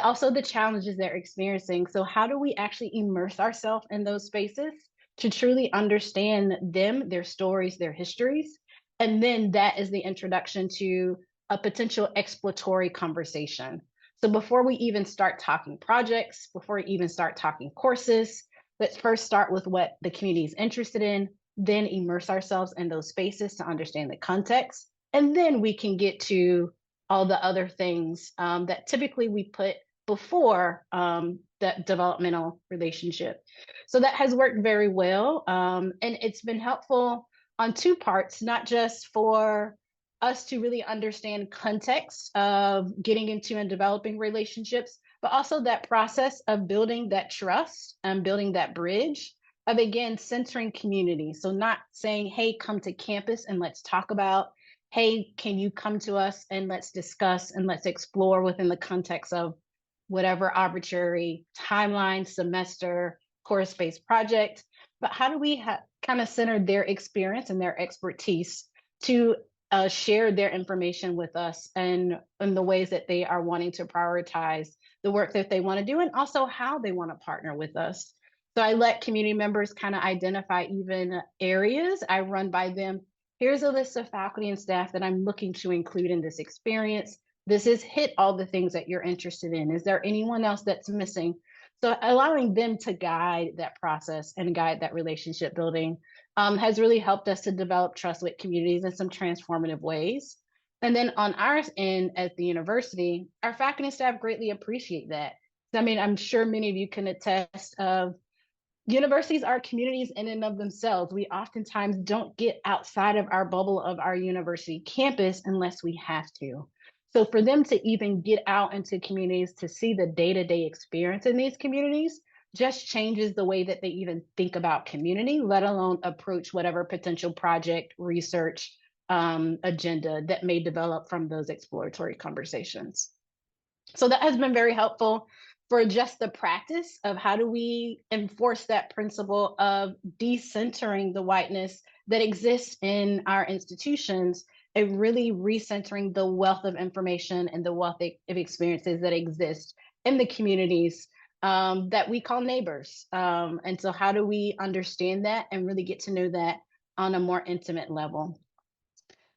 also the challenges they're experiencing. So how do we actually immerse ourselves in those spaces to truly understand them, their stories, their histories? And then that is the introduction to a potential exploratory conversation. So before we even start talking projects, before we even start talking courses, let's first start with what the community is interested in, then immerse ourselves in those spaces to understand the context. And then we can get to all the other things that typically we put before that developmental relationship. So that has worked very well. And it's been helpful on two parts, not just for us to really understand context of getting into and developing relationships, but also that process of building that trust and building that bridge of, again, centering community. So not saying, hey, come to campus and let's talk about, hey, can you come to us and let's discuss and let's explore within the context of whatever arbitrary timeline, semester, course-based project, but how do we kind of center their experience and their expertise to share their information with us and in the ways that they are wanting to prioritize the work that they want to do and also how they want to partner with us. So I let community members kind of identify even areas. I run by them. Here's a list of faculty and staff that I'm looking to include in this experience. This is hit all the things that you're interested in. Is there anyone else that's missing? So allowing them to guide that process and guide that relationship building has really helped us to develop trust with communities in some transformative ways. And then on our end at the university, our faculty and staff greatly appreciate that. I mean, I'm sure many of you can attest of universities are communities in and of themselves. We oftentimes don't get outside of our bubble of our university campus unless we have to. So for them to even get out into communities to see the day-to-day experience in these communities just changes the way that they even think about community, let alone approach whatever potential project, research, agenda that may develop from those exploratory conversations. So that has been very helpful for just the practice of how do we enforce that principle of decentering the whiteness that exists in our institutions and really recentering the wealth of information and the wealth of experiences that exist in the communities that we call neighbors. And so how do we understand that and really get to know that on a more intimate level?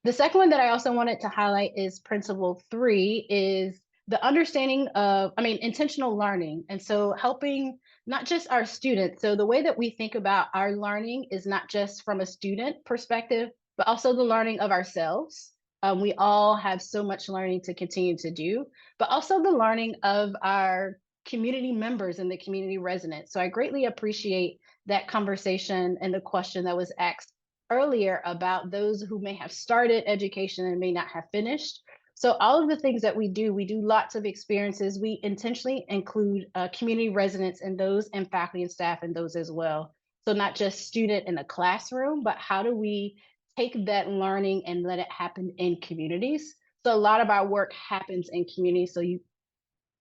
The second one that I also wanted to highlight is principle 3 is the understanding of, intentional learning. And so helping not just our students. So the way that we think about our learning is not just from a student perspective, but also the learning of ourselves. We all have so much learning to continue to do, but also the learning of our community members and the community residents. So I greatly appreciate that conversation and the question that was asked earlier about those who may have started education and may not have finished. So all of the things that we do lots of experiences. We intentionally include community residents and those and faculty and staff and those as well. So not just student in a classroom, but how do we take that learning and let it happen in communities? So a lot of our work happens in communities. So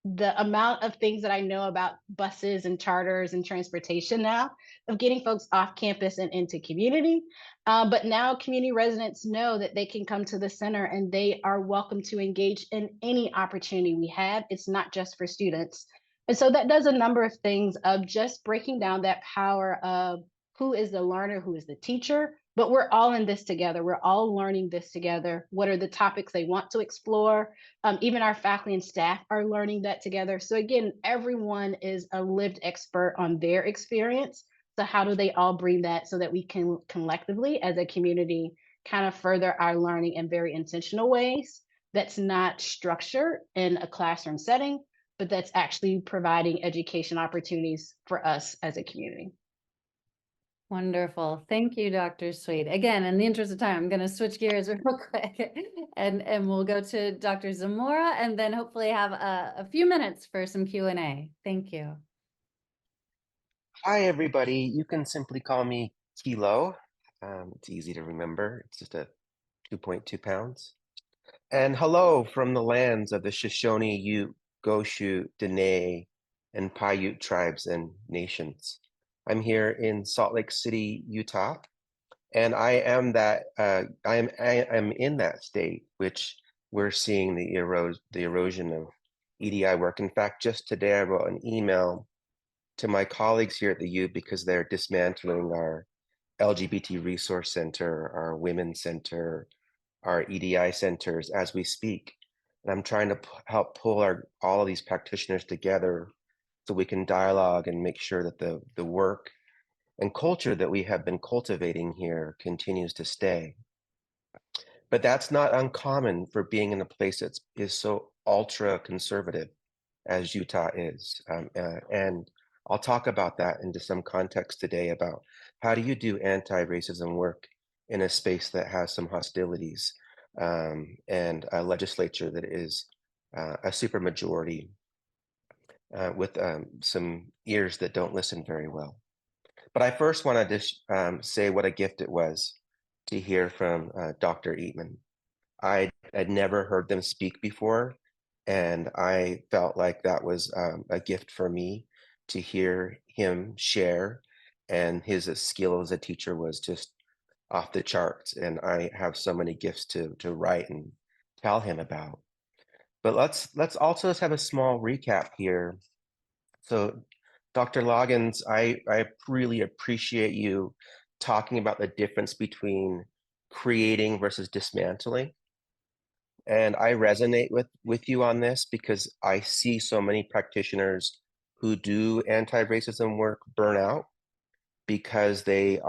the amount of things that I know about buses and charters and transportation now of getting folks off campus and into community. But now community residents know that they can come to the center and they are welcome to engage in any opportunity we have. It's not just for students. And so that does a number of things of just breaking down that power of who is the learner, who is the teacher, but we're all in this together. We're all learning this together. What are the topics they want to explore? Even our faculty and staff are learning that together. So again, everyone is a lived expert on their experience. So how do they all bring that so that we can collectively as a community kind of further our learning in very intentional ways that's not structured in a classroom setting, but that's actually providing education opportunities for us as a community. Wonderful. Thank you, Dr. Sweet. Again, in the interest of time, I'm going to switch gears real quick and we'll go to Dr. Zamora and then hopefully have a few minutes for some Q&A. Thank you. Hi, everybody. You can simply call me Kilo. It's easy to remember. It's just a 2.2 pounds. And hello from the lands of the Shoshone, Ute, Goshu, Dene, and Paiute tribes and nations. I'm here in Salt Lake City, Utah, and I am I'm in that state which we're seeing the erosion of EDI work. In fact, just today I wrote an email to my colleagues here at the U because they're dismantling our LGBT Resource Center, our Women's Center, our EDI centers as we speak. And I'm trying to help pull all of these practitioners together so we can dialogue and make sure that the work and culture that we have been cultivating here continues to stay. But that's not uncommon for being in a place that is so ultra conservative as Utah is. And I'll talk about that into some context today about how do you do anti-racism work in a space that has some hostilities and a legislature that is a supermajority with some ears that don't listen very well. But I first want to say what a gift it was to hear from Dr. Eatman. I had never heard them speak before, and I felt like that was a gift for me to hear him share, and his skill as a teacher was just off the charts, and I have so many gifts to write and tell him about. But let's also have a small recap here. So Dr. Loggins, I really appreciate you talking about the difference between creating versus dismantling. And I resonate with you on this because I see so many practitioners who do anti-racism work burn out because they've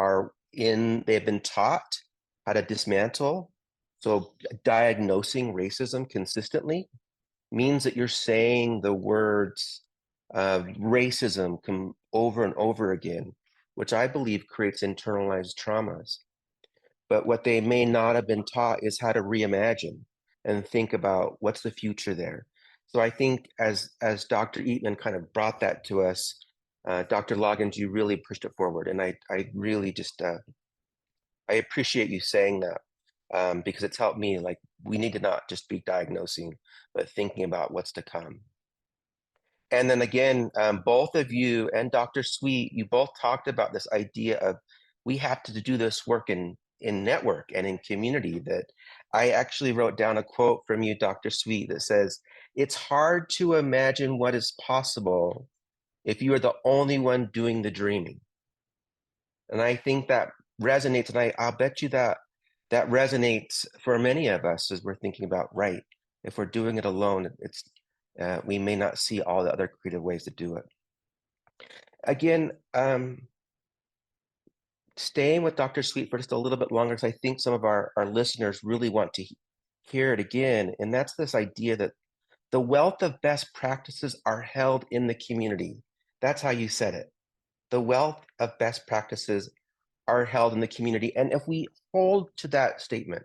been taught how to dismantle. So diagnosing racism consistently means that you're saying the words racism over and over again, which I believe creates internalized traumas. But what they may not have been taught is how to reimagine and think about what's the future there. So I think as Dr. Eatman kind of brought that to us, Dr. Loggins, you really pushed it forward. And I really just, I appreciate you saying that because it's helped me. Like, we need to not just be diagnosing, but thinking about what's to come. And then again, both of you and Dr. Sweet, you both talked about this idea of we have to do this work in network and in community. That I actually wrote down a quote from you, Dr. Sweet, that says, "It's hard to imagine what is possible if you are the only one doing the dreaming." And I think that resonates, and I'll bet you that resonates for many of us as we're thinking about, right, if we're doing it alone, we may not see all the other creative ways to do it. Again, staying with Dr. Sweet for just a little bit longer, because I think some of our listeners really want to hear it again. And that's this idea that the wealth of best practices are held in the community. That's how you said it. The wealth of best practices are held in the community. And if we hold to that statement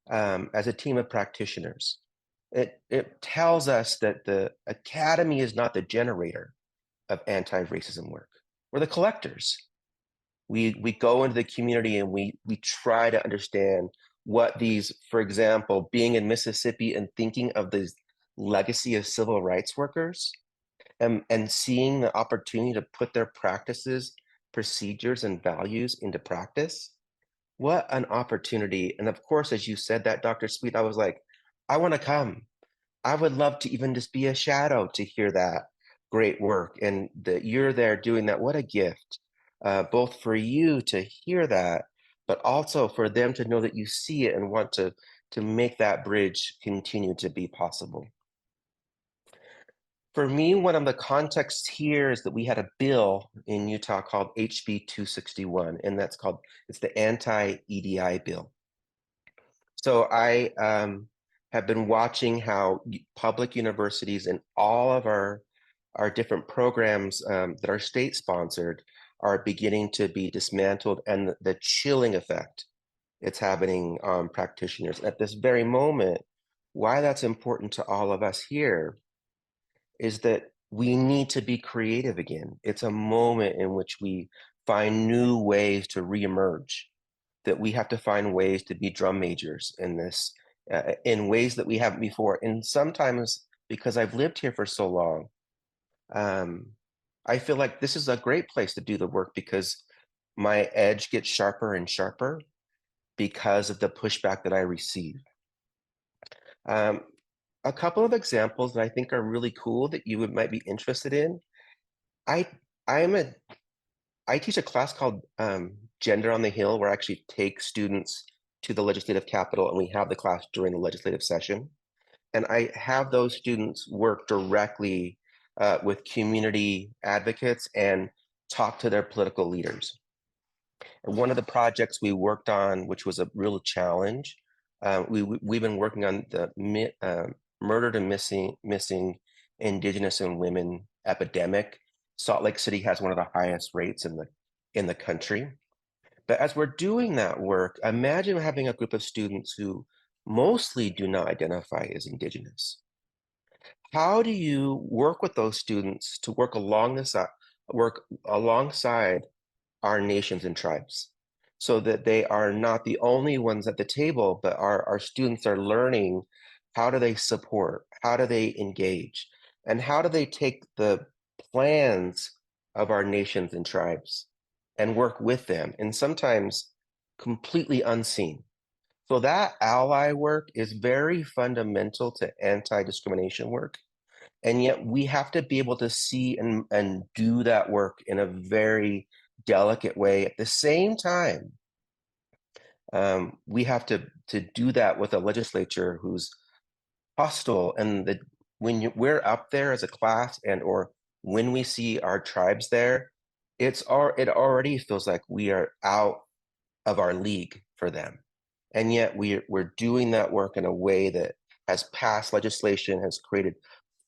as a team of practitioners, it tells us that the academy is not the generator of anti-racism work. We're the collectors. We go into the community and we try to understand what these, for example, being in Mississippi and thinking of the legacy of civil rights workers and seeing the opportunity to put their practices, procedures, and values into practice. What an opportunity. And of course, as you said that, Dr. Sweet, I was like, I want to come. I would love to even just be a shadow to hear that great work, and that you're there doing that. What a gift, both for you to hear that, but also for them to know that you see it and want to make that bridge continue to be possible. For me, one of the contexts here is that we had a bill in Utah called HB 261, and it's the anti-EDI bill. So I have been watching how public universities and all of our different programs that are state-sponsored are beginning to be dismantled, and the chilling effect it's happening on practitioners at this very moment. Why that's important to all of us here is that we need to be creative again. It's a moment in which we find new ways to reemerge, that we have to find ways to be drum majors in this, in ways that we haven't before. And sometimes, because I've lived here for so long, I feel like this is a great place to do the work because my edge gets sharper and sharper because of the pushback that I receive. A couple of examples that I think are really cool that you might be interested in. I teach a class called Gender on the Hill, where I actually take students to the legislative capitol, and we have the class during the legislative session. And I have those students work directly with community advocates and talk to their political leaders. And one of the projects we worked on, which was a real challenge, we've been working on the murdered and missing Indigenous and women epidemic. Salt Lake City has one of the highest rates in the country. But as we're doing that work, imagine having a group of students who mostly do not identify as Indigenous. How do you work with those students to work alongside our nations and tribes, so that they are not the only ones at the table, but our students are learning how do they support, how do they engage, and how do they take the plans of our nations and tribes and work with them, and sometimes completely unseen. So that ally work is very fundamental to anti-discrimination work. And yet we have to be able to see and do that work in a very delicate way. At the same time, we have to do that with a legislature who's hostile. And when we're up there as a class, and or when we see our tribes there, it already feels like we are out of our league for them. And yet we're doing that work in a way that has passed legislation, has created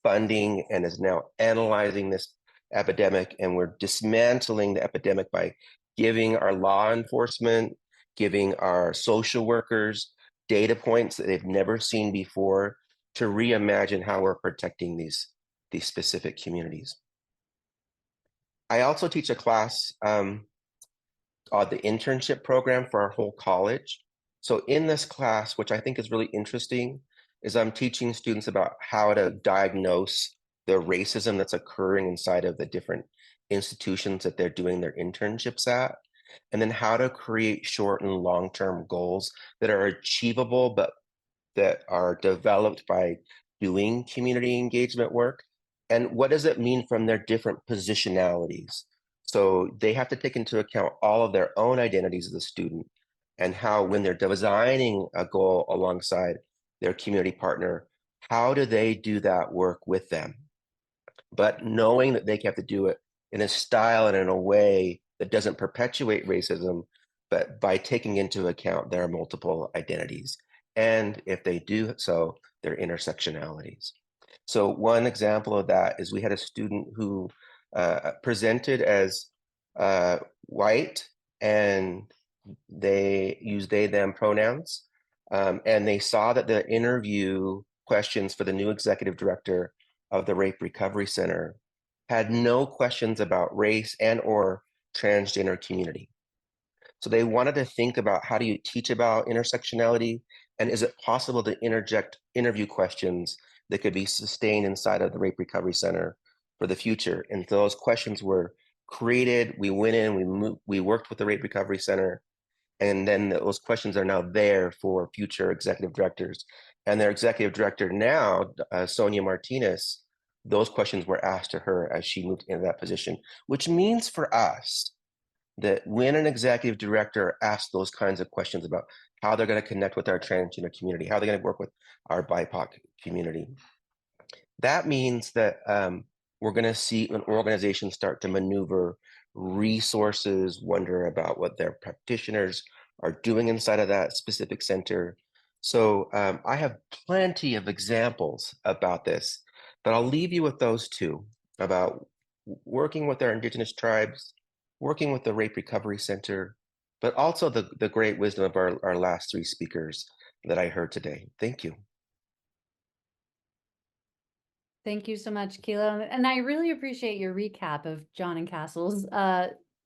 funding, and is now analyzing this epidemic. And we're dismantling the epidemic by giving our law enforcement, giving our social workers data points that they've never seen before to reimagine how we're protecting these specific communities. I also teach a class on the internship program for our whole college. So in this class, which I think is really interesting, is I'm teaching students about how to diagnose the racism that's occurring inside of the different institutions that they're doing their internships at, and then how to create short and long-term goals that are achievable, but that are developed by doing community engagement work. And what does it mean from their different positionalities? So they have to take into account all of their own identities as a student, and how, when they're designing a goal alongside their community partner, how do they do that work with them? But knowing that they have to do it in a style and in a way that doesn't perpetuate racism, but by taking into account their multiple identities. And if they do so, their intersectionalities. So one example of that is we had a student who presented as white, and they use they, them pronouns. And they saw that the interview questions for the new executive director of the Rape Recovery Center had no questions about race and or transgender community. So they wanted to think about, how do you teach about intersectionality, and is it possible to interject interview questions that could be sustained inside of the Rape Recovery Center for the future? And so those questions were created. We went in, we worked with the Rape Recovery Center, and then those questions are now there for future executive directors. And their executive director now, Sonia Martinez, those questions were asked to her as she moved into that position, which means for us that when an executive director asks those kinds of questions about how they're going to connect with our transgender community, how they're going to work with our BIPOC community, that means that we're going to see an organization start to maneuver resources, wonder about what their practitioners are doing inside of that specific center. So I have plenty of examples about this, but I'll leave you with those two, about working with our Indigenous tribes working with the Rape Recovery Center, but also the great wisdom of our last three speakers that I heard today. Thank you. Thank you so much, Kilo. And I really appreciate your recap of John and Castle's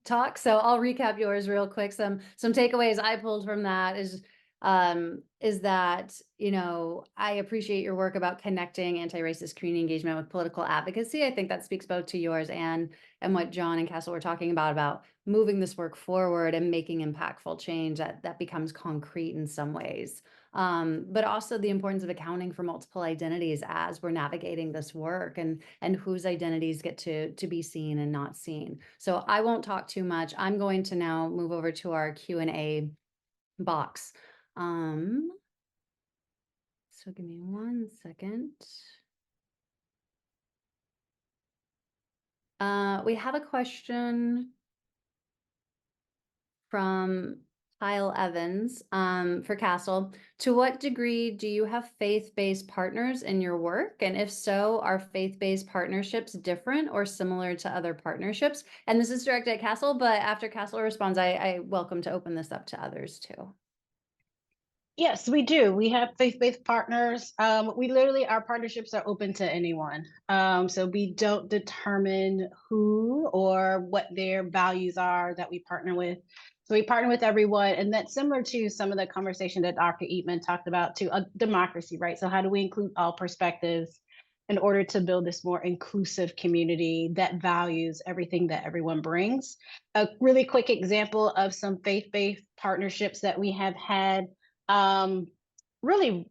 talk. So I'll recap yours real quick. Some takeaways I pulled from that is that, you know, I appreciate your work about connecting anti-racist community engagement with political advocacy. I think that speaks both to yours and what John and Castle were talking about moving this work forward and making impactful change that becomes concrete in some ways. But also the importance of accounting for multiple identities as we're navigating this work and whose identities get to be seen and not seen. So I won't talk too much. I'm going to now move over to our Q&A box. So give me 1 second. We have a question from Kyle Evans for Castle. To what degree do you have faith-based partners in your work? And if so, are faith-based partnerships different or similar to other partnerships? And this is directed at Castle, but after Castle responds, I welcome to open this up to others too. Yes, we do. We have faith-based partners. We literally, our partnerships are open to anyone. So we don't determine who or what their values are that we partner with. So we partner with everyone. And that's similar to some of the conversation that Dr. Eatman talked about to a democracy, right? So how do we include all perspectives in order to build this more inclusive community that values everything that everyone brings? A really quick example of some faith-based partnerships that we have had. Really,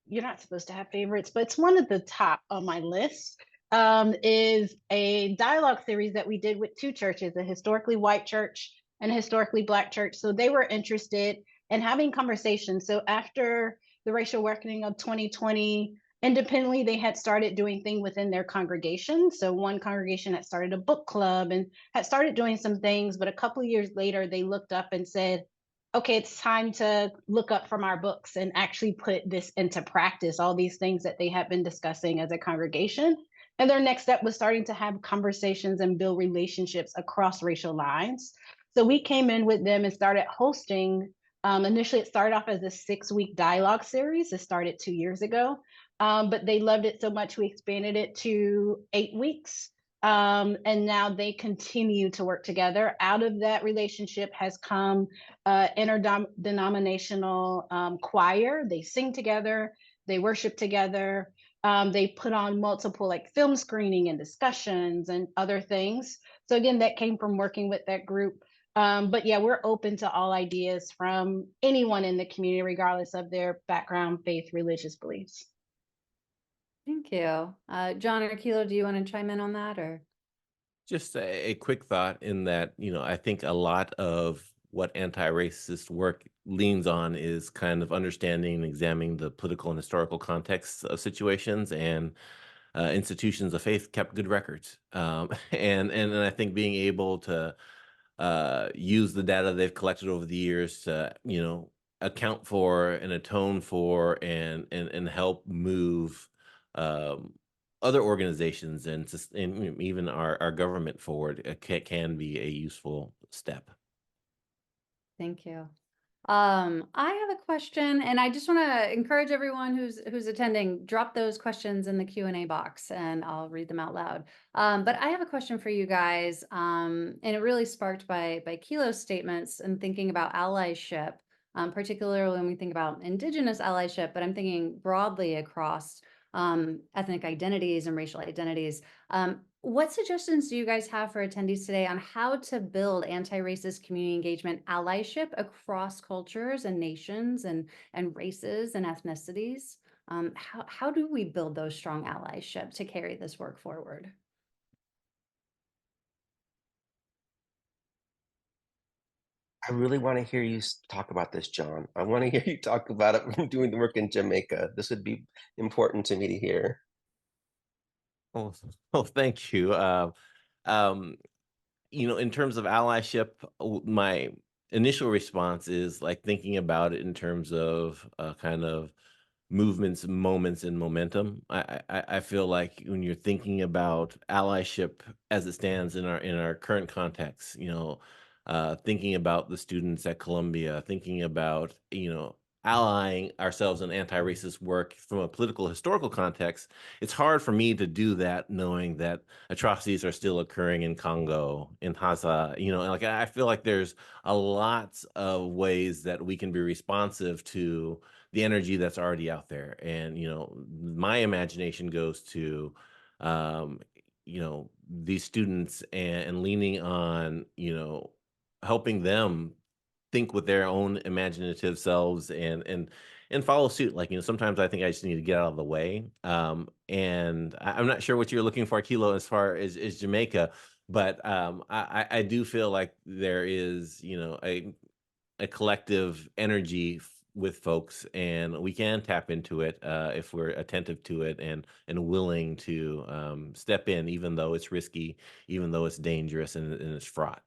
you're not supposed to have favorites, but it's one of the top on my list, is a dialogue series that we did with two churches, a historically white church and a historically Black church. So they were interested in having conversations. So after the racial reckoning of 2020, independently, they had started doing things within their congregation. So one congregation had started a book club and had started doing some things, but a couple of years later, they looked up and said, okay, it's time to look up from our books and actually put this into practice, all these things that they had been discussing as a congregation. And their next step was starting to have conversations and build relationships across racial lines. So we came in with them and started hosting. Initially, it started off as a 6-week dialogue series. It started 2 years ago, but they loved it so much, we expanded it to 8 weeks. And now they continue to work together. Out of that relationship has come interdenominational choir. They sing together, they worship together. They put on multiple like film screening and discussions and other things. So again, that came from working with that group. But yeah, we're open to all ideas from anyone in the community, regardless of their background, faith, religious beliefs. Thank you. John or Kilo, do you want to chime in on that or? Just a quick thought in that, you know, I think a lot of what anti-racist work leans on is kind of understanding and examining the political and historical context of situations, and institutions of faith kept good records. And I think being able to use the data they've collected over the years to, you know, account for and atone for and help move other organizations and even our government forward can be a useful step. Thank you. I have a question, and I just want to encourage everyone who's attending, drop those questions in the Q&A box, and I'll read them out loud. But I have a question for you guys, and it really sparked by Kilo's statements and thinking about allyship, particularly when we think about Indigenous allyship, but I'm thinking broadly across ethnic identities and racial identities. What suggestions do you guys have for attendees today on how to build anti-racist community engagement allyship across cultures and nations and races and ethnicities? How do we build those strong allyship to carry this work forward? I really want to hear you talk about this, John. I want to hear you talk about it when doing the work in Jamaica. This would be important to me to hear. Oh, thank you. You know, in terms of allyship, my initial response is like thinking about it in terms of kind of movements, moments, and momentum. I feel like when you're thinking about allyship as it stands in our current context, thinking about the students at Columbia, thinking about allying ourselves in anti-racist work from a political historical context, it's hard for me to do that knowing that atrocities are still occurring in Congo, in Gaza. Like I feel like there's a lot of ways that we can be responsive to the energy that's already out there. And, my imagination goes to, um, these students and leaning on, helping them think with their own imaginative selves and follow suit. Like, sometimes I think I just need to get out of the way. And I'm not sure what you're looking for, Kilo, as far as Jamaica, but I do feel like there is, a collective energy with folks, and we can tap into it if we're attentive to it and willing to step in, even though it's risky, even though it's dangerous and it's fraught.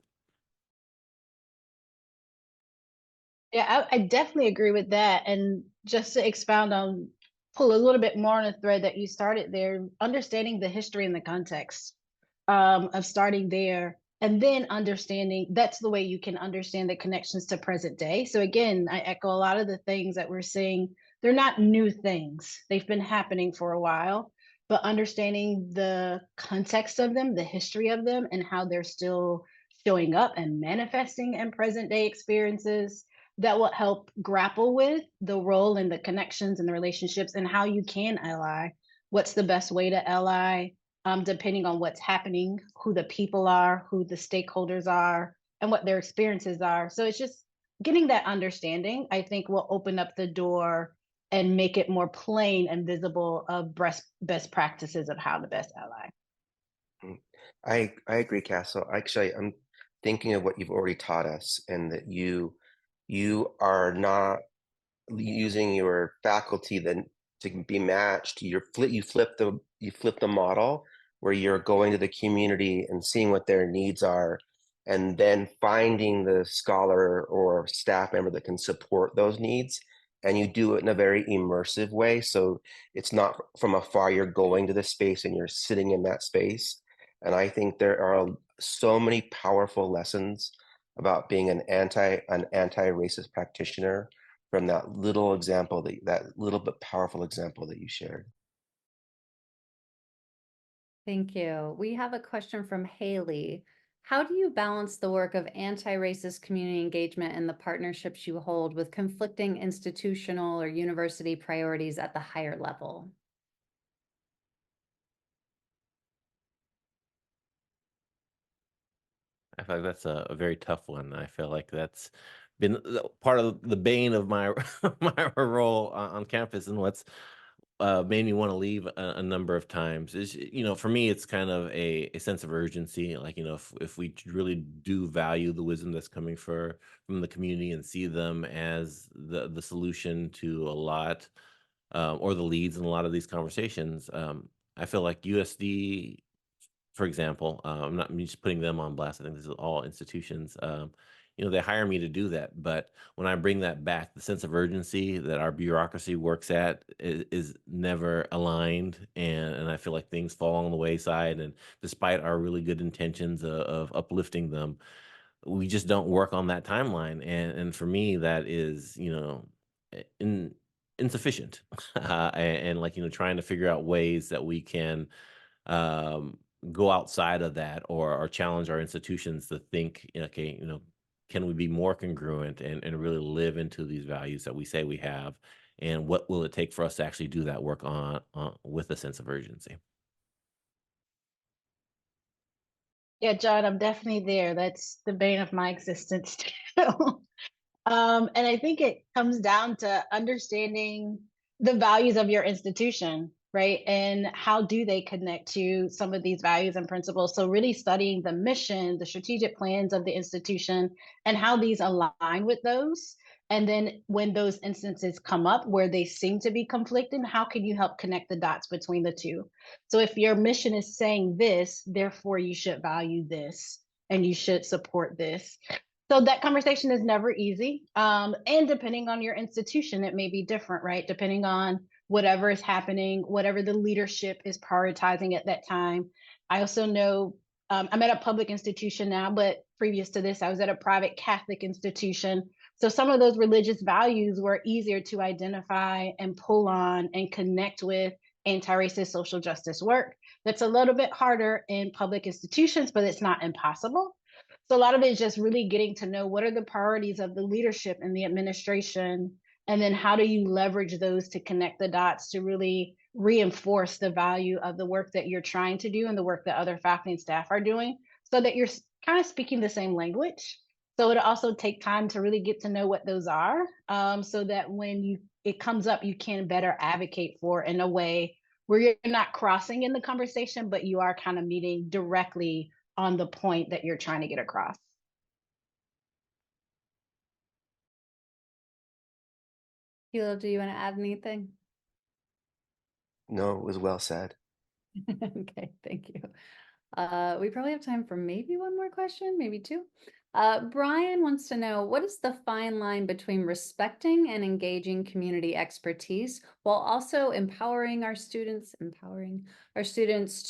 Yeah, I definitely agree with that. And just to expound on, pull a little bit more on a thread that you started there, understanding the history and the context of starting there, and then understanding that's the way you can understand the connections to present day. So again, I echo a lot of the things that we're seeing. They're not new things. They've been happening for a while, but understanding the context of them, the history of them, and how they're still showing up and manifesting in present day experiences, that will help grapple with the role and the connections and the relationships and how you can ally. What's the best way to ally, depending on what's happening, who the people are, who the stakeholders are, and what their experiences are. So it's just getting that understanding, I think, will open up the door and make it more plain and visible of best practices of how to best ally. I agree, Castle. Actually, I'm thinking of what you've already taught us, and that you are not using your faculty then to be matched. You flip the model where you're going to the community and seeing what their needs are, and then finding the scholar or staff member that can support those needs. And you do it in a very immersive way. So it's not from afar, you're going to the space and you're sitting in that space. And I think there are so many powerful lessons about being an anti-racist practitioner from that little example, that little but powerful example that you shared. Thank you. We have a question from Haley. How do you balance the work of anti-racist community engagement and the partnerships you hold with conflicting institutional or university priorities at the higher level? I feel like that's a very tough one. I feel like that's been part of the bane of my my role on campus, and what's made me want to leave a number of times is, for me, it's kind of a sense of urgency. Like, if we really do value the wisdom that's coming from the community and see them as the solution to a lot, or the leads in a lot of these conversations, I feel like USD, for example, I'm not just putting them on blast. I think this is all institutions. They hire me to do that. But when I bring that back, the sense of urgency that our bureaucracy works at is never aligned. And I feel like things fall on the wayside. And despite our really good intentions of uplifting them, we just don't work on that timeline. And for me, that is, insufficient. And like, trying to figure out ways that we can um, go outside of that, or challenge our institutions to think, okay, can we be more congruent and really live into these values that we say we have? And what will it take for us to actually do that work on with a sense of urgency? Yeah, John, I'm definitely there. That's the bane of my existence too. And I think it comes down to understanding the values of your institution, right? And how do they connect to some of these values and principles? So, really studying the mission, the strategic plans of the institution, and how these align with those. And then, when those instances come up where they seem to be conflicting, how can you help connect the dots between the two? So, if your mission is saying this, therefore you should value this and you should support this, So that conversation is never easy. And depending on your institution, it may be different, right? Depending on whatever is happening, whatever the leadership is prioritizing at that time. I also know I'm at a public institution now, but previous to this, I was at a private Catholic institution. So some of those religious values were easier to identify and pull on and connect with anti-racist social justice work. That's a little bit harder in public institutions, but it's not impossible. So a lot of it is just really getting to know what are the priorities of the leadership and the administration, and then how do you leverage those to connect the dots to really reinforce the value of the work that you're trying to do and the work that other faculty and staff are doing, so that you're kind of speaking the same language. So it also take time to really get to know what those are, so that when it comes up, you can better advocate for in a way where you're not crossing in the conversation, but you are kind of meeting directly on the point that you're trying to get across. Hilo, do you want to add anything? No, it was well said. Okay, thank you. We probably have time for maybe one more question, maybe two. Brian wants to know, what is the fine line between respecting and engaging community expertise while also empowering our students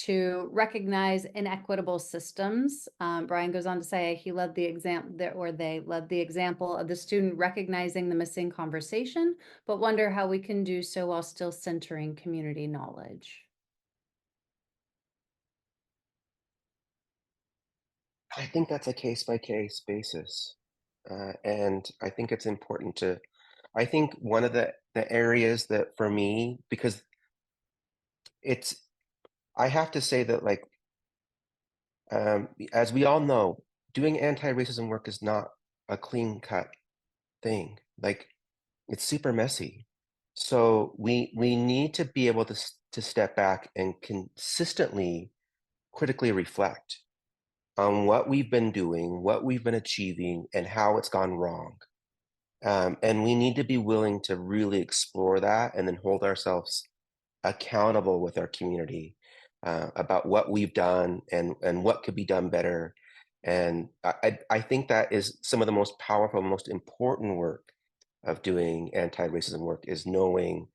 to recognize inequitable systems? Brian goes on to say he loved the example they loved the example of the student recognizing the missing conversation, but wonder how we can do so while still centering community knowledge. I think that's a case-by-case basis. And I think it's important to, I think one of the areas that for me, because I have to say that like, as we all know, doing anti-racism work is not a clean-cut thing. Like, it's super messy. So we need to be able to step back and consistently critically reflect on what we've been doing, what we've been achieving, and how it's gone wrong. And we need to be willing to really explore that and then hold ourselves accountable with our community about what we've done and what could be done better. And I think that is some of the most powerful, most important work of doing anti-racism work, is knowing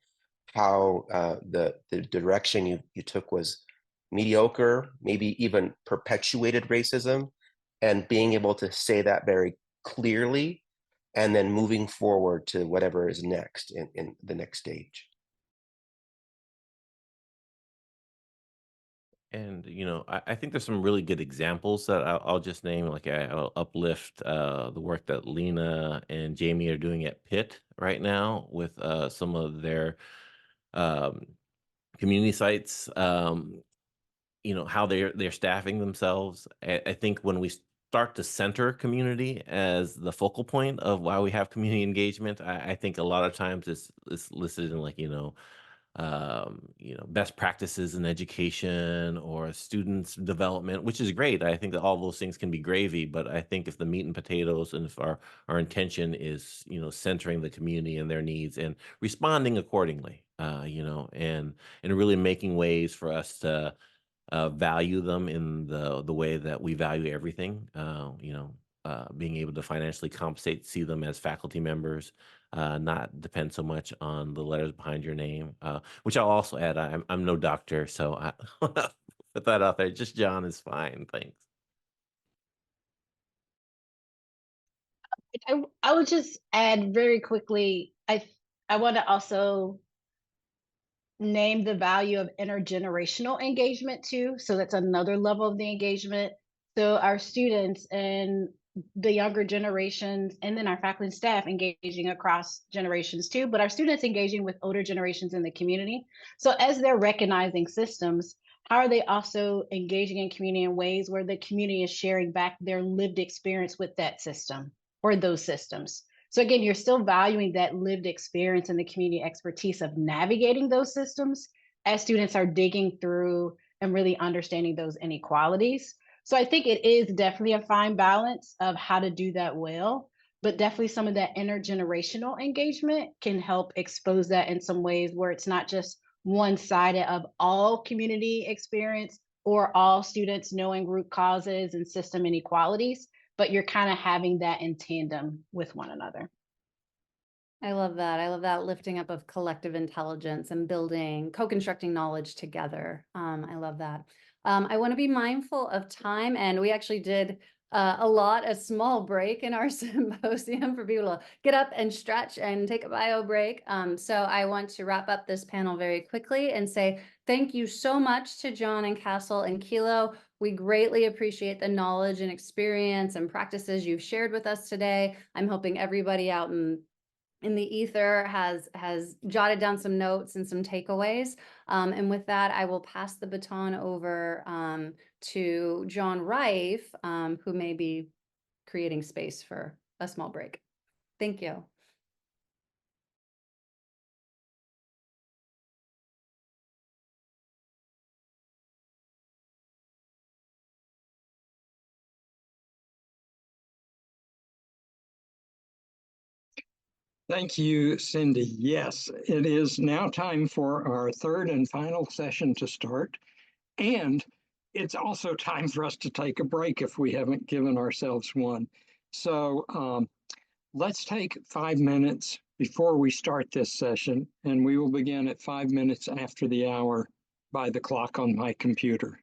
how the direction you took was mediocre, maybe even perpetuated racism, and being able to say that very clearly, and then moving forward to whatever is next in the next stage. And I think there's some really good examples that I'll just name. Like I'll uplift the work that Lena and Jamie are doing at Pitt right now with some of their um, community sites. How they're staffing themselves. I think when we start to center community as the focal point of why we have community engagement, I think a lot of times it's listed in like best practices in education or students development, which is great. I think that all those things can be gravy, but I think if the meat and potatoes and if our intention is centering the community and their needs and responding accordingly, and really making ways for us to value them in the way that we value everything. Being able to financially compensate, see them as faculty members, not depend so much on the letters behind your name. Which I'll also add, I'm no doctor, so I put that out there. Just John is fine. Thanks. I would just add very quickly, I want to also name the value of intergenerational engagement too. So that's another level of the engagement. So our students and the younger generations, and then our faculty and staff engaging across generations too, but our students engaging with older generations in the community. So as they're recognizing systems, how are they also engaging in community in ways where the community is sharing back their lived experience with that system or those systems? So again, you're still valuing that lived experience and the community expertise of navigating those systems as students are digging through and really understanding those inequalities. So I think it is definitely a fine balance of how to do that well, but definitely some of that intergenerational engagement can help expose that in some ways where it's not just one-sided of all community experience or all students knowing root causes and system inequalities, but you're kind of having that in tandem with one another. I love that. I love that lifting up of collective intelligence and building, co-constructing knowledge together. I love that. I want to be mindful of time, and we actually did a small break in our symposium for people to get up and stretch and take a bio break. So I want to wrap up this panel very quickly and say thank you so much to John and Castle and Kilo. We greatly appreciate the knowledge and experience and practices you've shared with us today. I'm hoping everybody out in the ether has jotted down some notes and some takeaways. And with that, I will pass the baton over to John Rife, who may be creating space for a small break. Thank you. Thank you, Cindy. Yes, it is now time for our third and final session to start. And it's also time for us to take a break if we haven't given ourselves one. So let's take 5 minutes before we start this session, and we will begin at 5 minutes after the hour by the clock on my computer.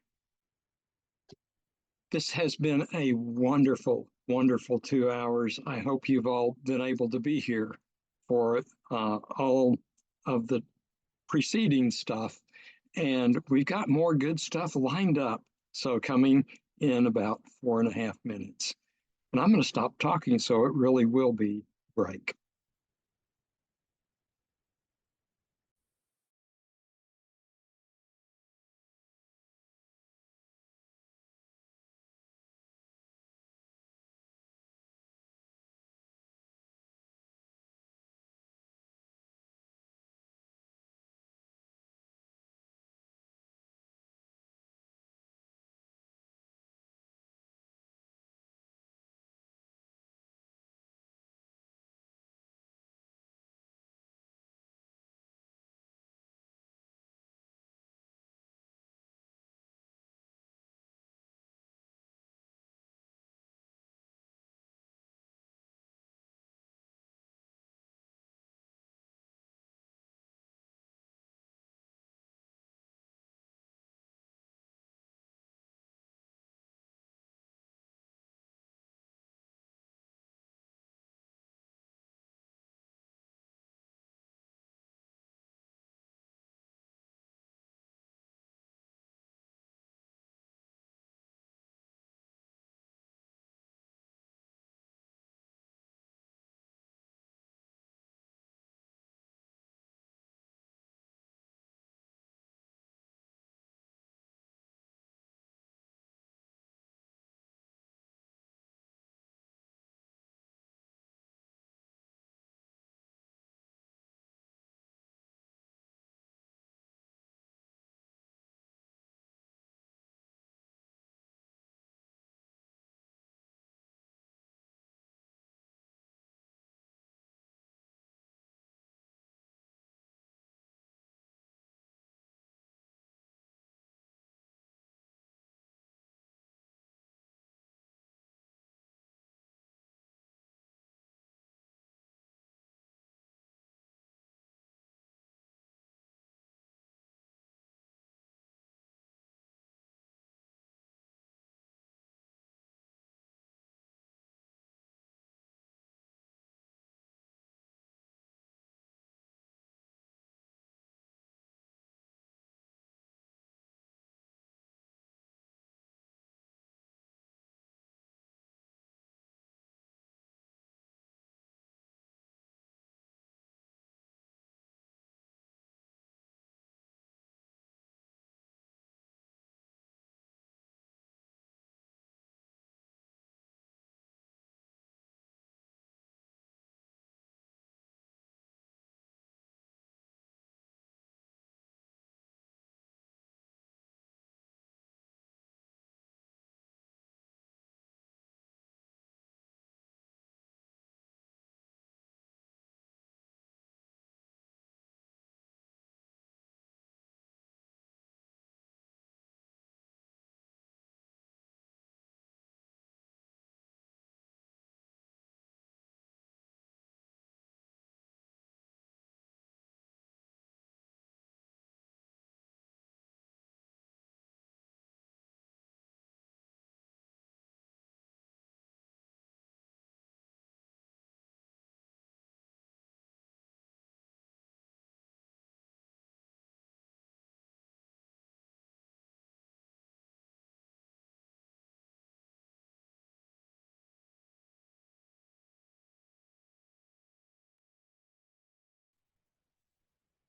This has been a wonderful, wonderful 2 hours. I hope you've all been able to be here for all of the preceding stuff. And we've got more good stuff lined up. So coming in about 4.5 minutes. And I'm going to stop talking so it really will be break.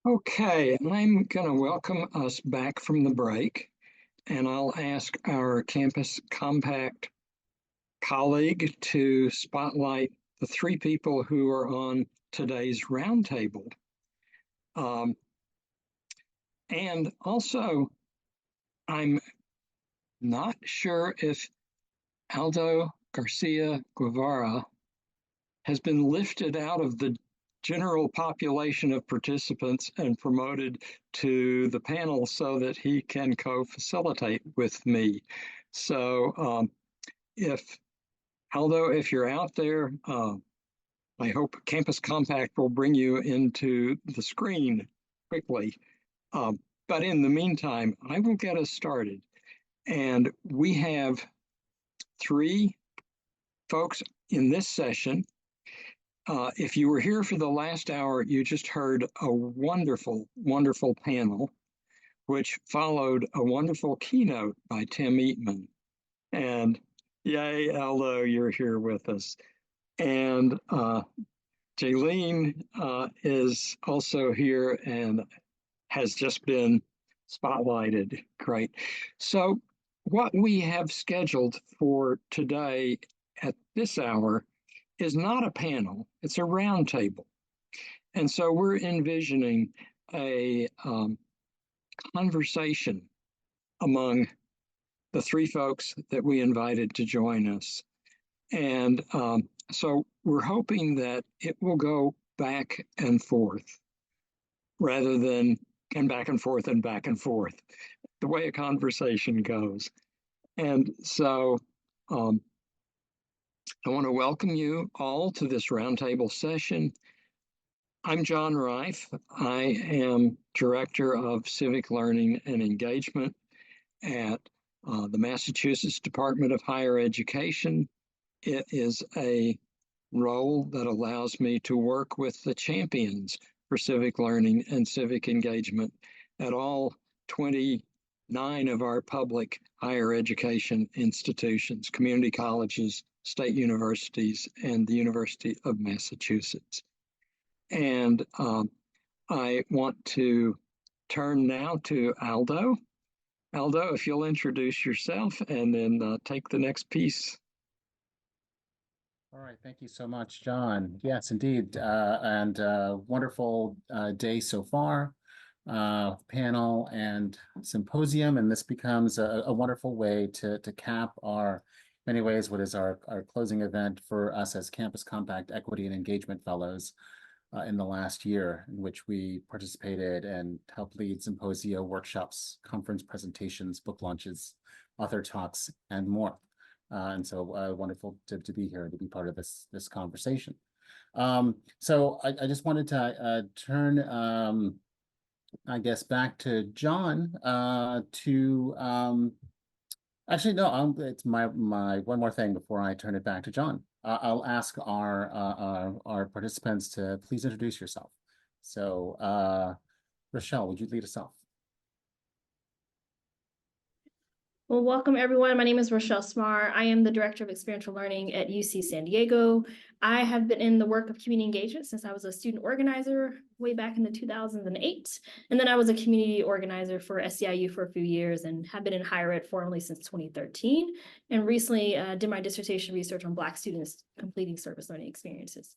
Okay, I'm going to welcome us back from the break, and I'll ask our Campus Compact colleague to spotlight the three people who are on today's roundtable. And also, I'm not sure if Aldo Garcia Guevara has been lifted out of the general population of participants and promoted to the panel so that he can co-facilitate with me. So if Aldo, if you're out there, I hope Campus Compact will bring you into the screen quickly. But in the meantime, I will get us started. And we have three folks in this session. If you were here for the last hour, you just heard a wonderful, wonderful panel, which followed a wonderful keynote by Tim Eatman. And yay, Aldo, you're here with us. And Jaylene is also here and has just been spotlighted. Great. So what we have scheduled for today at this hour is not a panel, it's a roundtable. And so we're envisioning a conversation among the three folks that we invited to join us. And so we're hoping that it will go back and forth rather than and back and forth and back and forth, the way a conversation goes. And so I want to welcome you all to this roundtable session. I'm John Reif. I am Director of Civic Learning and Engagement at the Massachusetts Department of Higher Education. It is a role that allows me to work with the champions for civic learning and civic engagement at all 29 of our public higher education institutions, community colleges, state universities, and the University of Massachusetts. And I want to turn now to Aldo. Aldo, if you'll introduce yourself and then take the next piece. All right, thank you so much, John. Yes, indeed, and wonderful day so far, panel and symposium, and this becomes a wonderful way to cap our, in many ways, what is our closing event for us as Campus Compact Equity and Engagement Fellows in the last year, in which we participated and helped lead symposia, workshops, conference presentations, book launches, author talks, and more. And so wonderful to be here, to be part of this conversation. So I just wanted to turn, I guess, back to John actually, no, it's my one more thing before I turn it back to John. I'll ask our participants to please introduce yourself. So Rochelle, would you lead us off? Well, welcome everyone. My name is Rochelle Smar. I am the Director of Experiential Learning at UC San Diego. I have been in the work of community engagement since I was a student organizer way back in the 2008. And then I was a community organizer for SEIU for a few years and have been in higher ed formally since 2013. And recently did my dissertation research on Black students completing service learning experiences.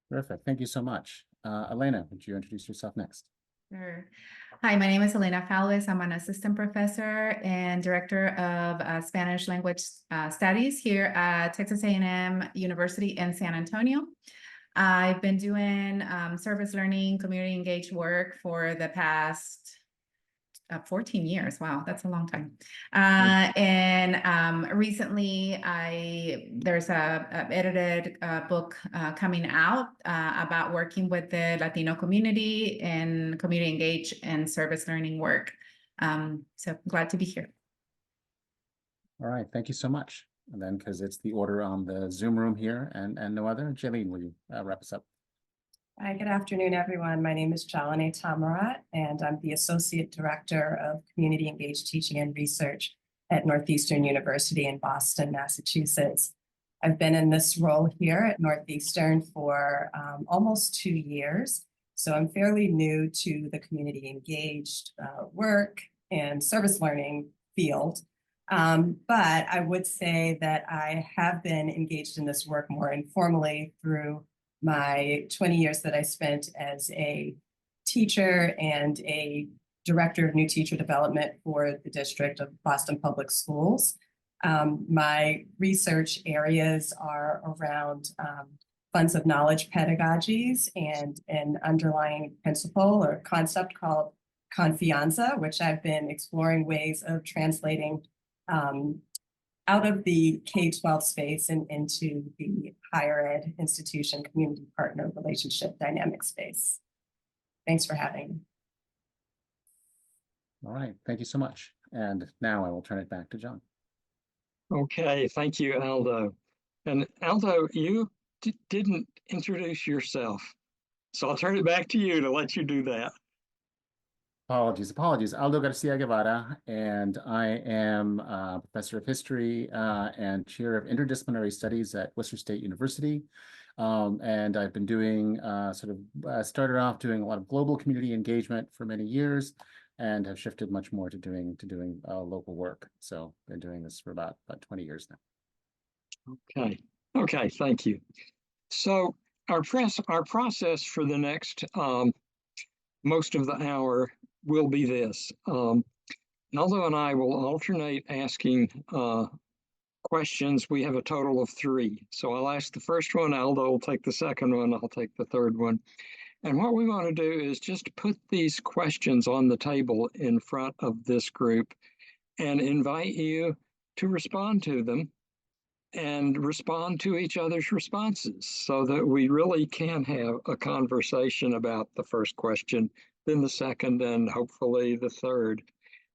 Terrific. Thank you so much. Elena, would you introduce yourself next? Sure. Hi, my name is Elena Falves. I'm an assistant professor and director of Spanish language studies here at Texas A&M University in San Antonio. I've been doing service learning, community engaged work for the past 14 years. Wow, that's a long time. And recently there's a edited book coming out about working with the Latino community and community engaged and service learning work. So glad to be here. All right, thank you so much. And then, because it's the order on the Zoom room here and no other, Jaylene, will you wrap us up? Hi, good afternoon, everyone. My name is Jalane Tamarat, and I'm the Associate Director of Community Engaged Teaching and Research at Northeastern University in Boston, Massachusetts. I've been in this role here at Northeastern for almost 2 years, So I'm fairly new to the community engaged work and service learning field. But I would say that I have been engaged in this work more informally through my 20 years that I spent as a teacher and a director of new teacher development for the district of Boston Public Schools. My research areas are around funds of knowledge pedagogies and an underlying principle or concept called confianza, which I've been exploring ways of translating out of the K-12 space and into the higher ed institution community partner relationship dynamic space. Thanks for having me. All right, thank you so much. And now I will turn it back to John. Okay, thank you, Aldo. And Aldo, you didn't introduce yourself, so I'll turn it back to you to let you do that. Apologies. Aldo Garcia Guevara, and I am a professor of history and chair of interdisciplinary studies at Worcester State University. And I've been doing started off doing a lot of global community engagement for many years, and have shifted much more to doing local work. So been doing this for about 20 years now. Okay, thank you. So our process for the next most of the hour will be this. Aldo and I will alternate asking questions. We have a total of 3. So I'll ask the first one, Aldo will take the second one, I'll take the third one. And what we want to do is just put these questions on the table in front of this group and invite you to respond to them and respond to each other's responses so that we really can have a conversation about the first question, then the second, and hopefully the third.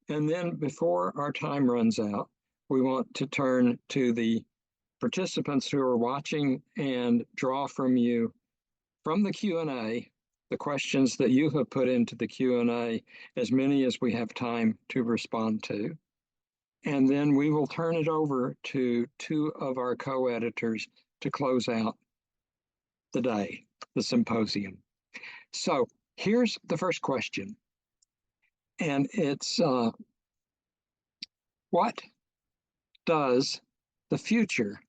And then before our time runs out, we want to turn to the participants who are watching and draw from you, from the Q&A, the questions that you have put into the Q&A, as many as we have time to respond to. And then we will turn it over to 2 of our co-editors to close out the day, the symposium. So here's the first question. And it's, what does the future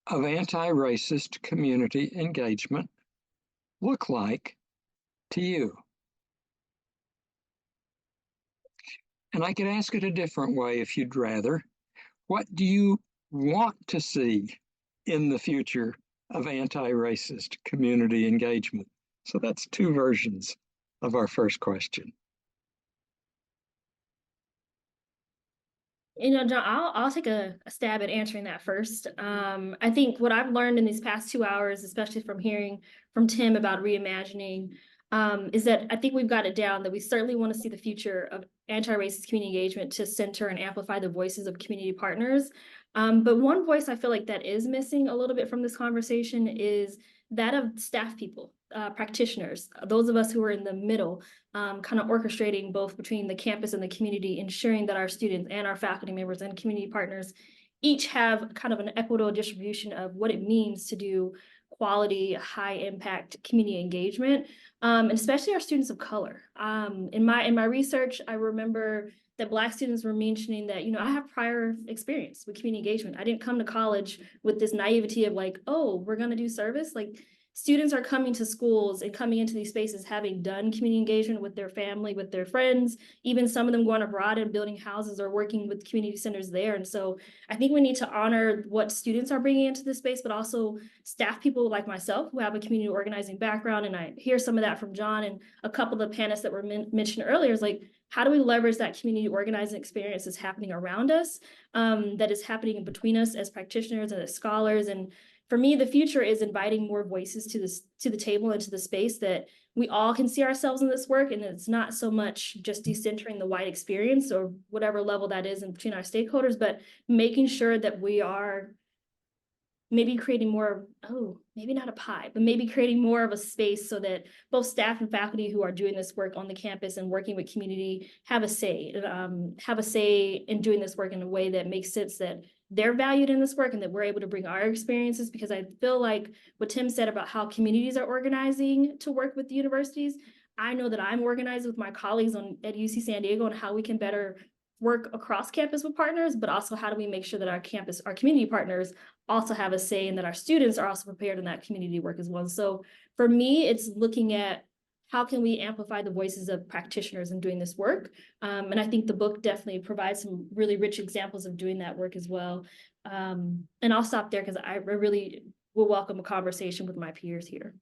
of anti-racist community engagement look like to you? And I could ask it a different way if you'd rather. What do you want to see in the future of anti-racist community engagement? So that's 2 versions of our first question. John, I'll take a stab at answering that first. I think what I've learned in these past 2 hours, especially from hearing from Tim about reimagining, is that I think we've got it down that we certainly want to see the future of anti-racist community engagement to center and amplify the voices of community partners. But one voice I feel like that is missing a little bit from this conversation is that of staff people, practitioners, those of us who are in the middle, kind of orchestrating both between the campus and the community, ensuring that our students and our faculty members and community partners each have kind of an equitable distribution of what it means to do quality, high impact community engagement, and especially our students of color. In my research, I remember that Black students were mentioning that, I have prior experience with community engagement. I didn't come to college with this naivety of like, oh, we're gonna do service. Like, students are coming to schools and coming into these spaces having done community engagement with their family, with their friends, even some of them going abroad and building houses or working with community centers there. And so I think we need to honor what students are bringing into this space, but also staff people like myself who have a community organizing background. And I hear some of that from John and a couple of the panelists that were mentioned earlier, is like, how do we leverage that community organizing experience that's happening around us, that is happening between us as practitioners and as scholars? And for me, the future is inviting more voices to the table and to the space that we all can see ourselves in this work. And it's not so much just decentering the white experience or whatever level that is in between our stakeholders, but making sure that we are maybe creating more, maybe not a pie, but maybe creating more of a space so that both staff and faculty who are doing this work on the campus and working with community have a say in doing this work in a way that makes sense, that they're valued in this work and that we're able to bring our experiences. Because I feel like what Tim said about how communities are organizing to work with the universities, I know that I'm organized with my colleagues at UC San Diego on how we can better work across campus with partners, but also how do we make sure that our community partners also have a say and that our students are also prepared in that community work as well. So for me, it's looking at how can we amplify the voices of practitioners in doing this work? And I think the book definitely provides some really rich examples of doing that work as well. And I'll stop there because I really will welcome a conversation with my peers here.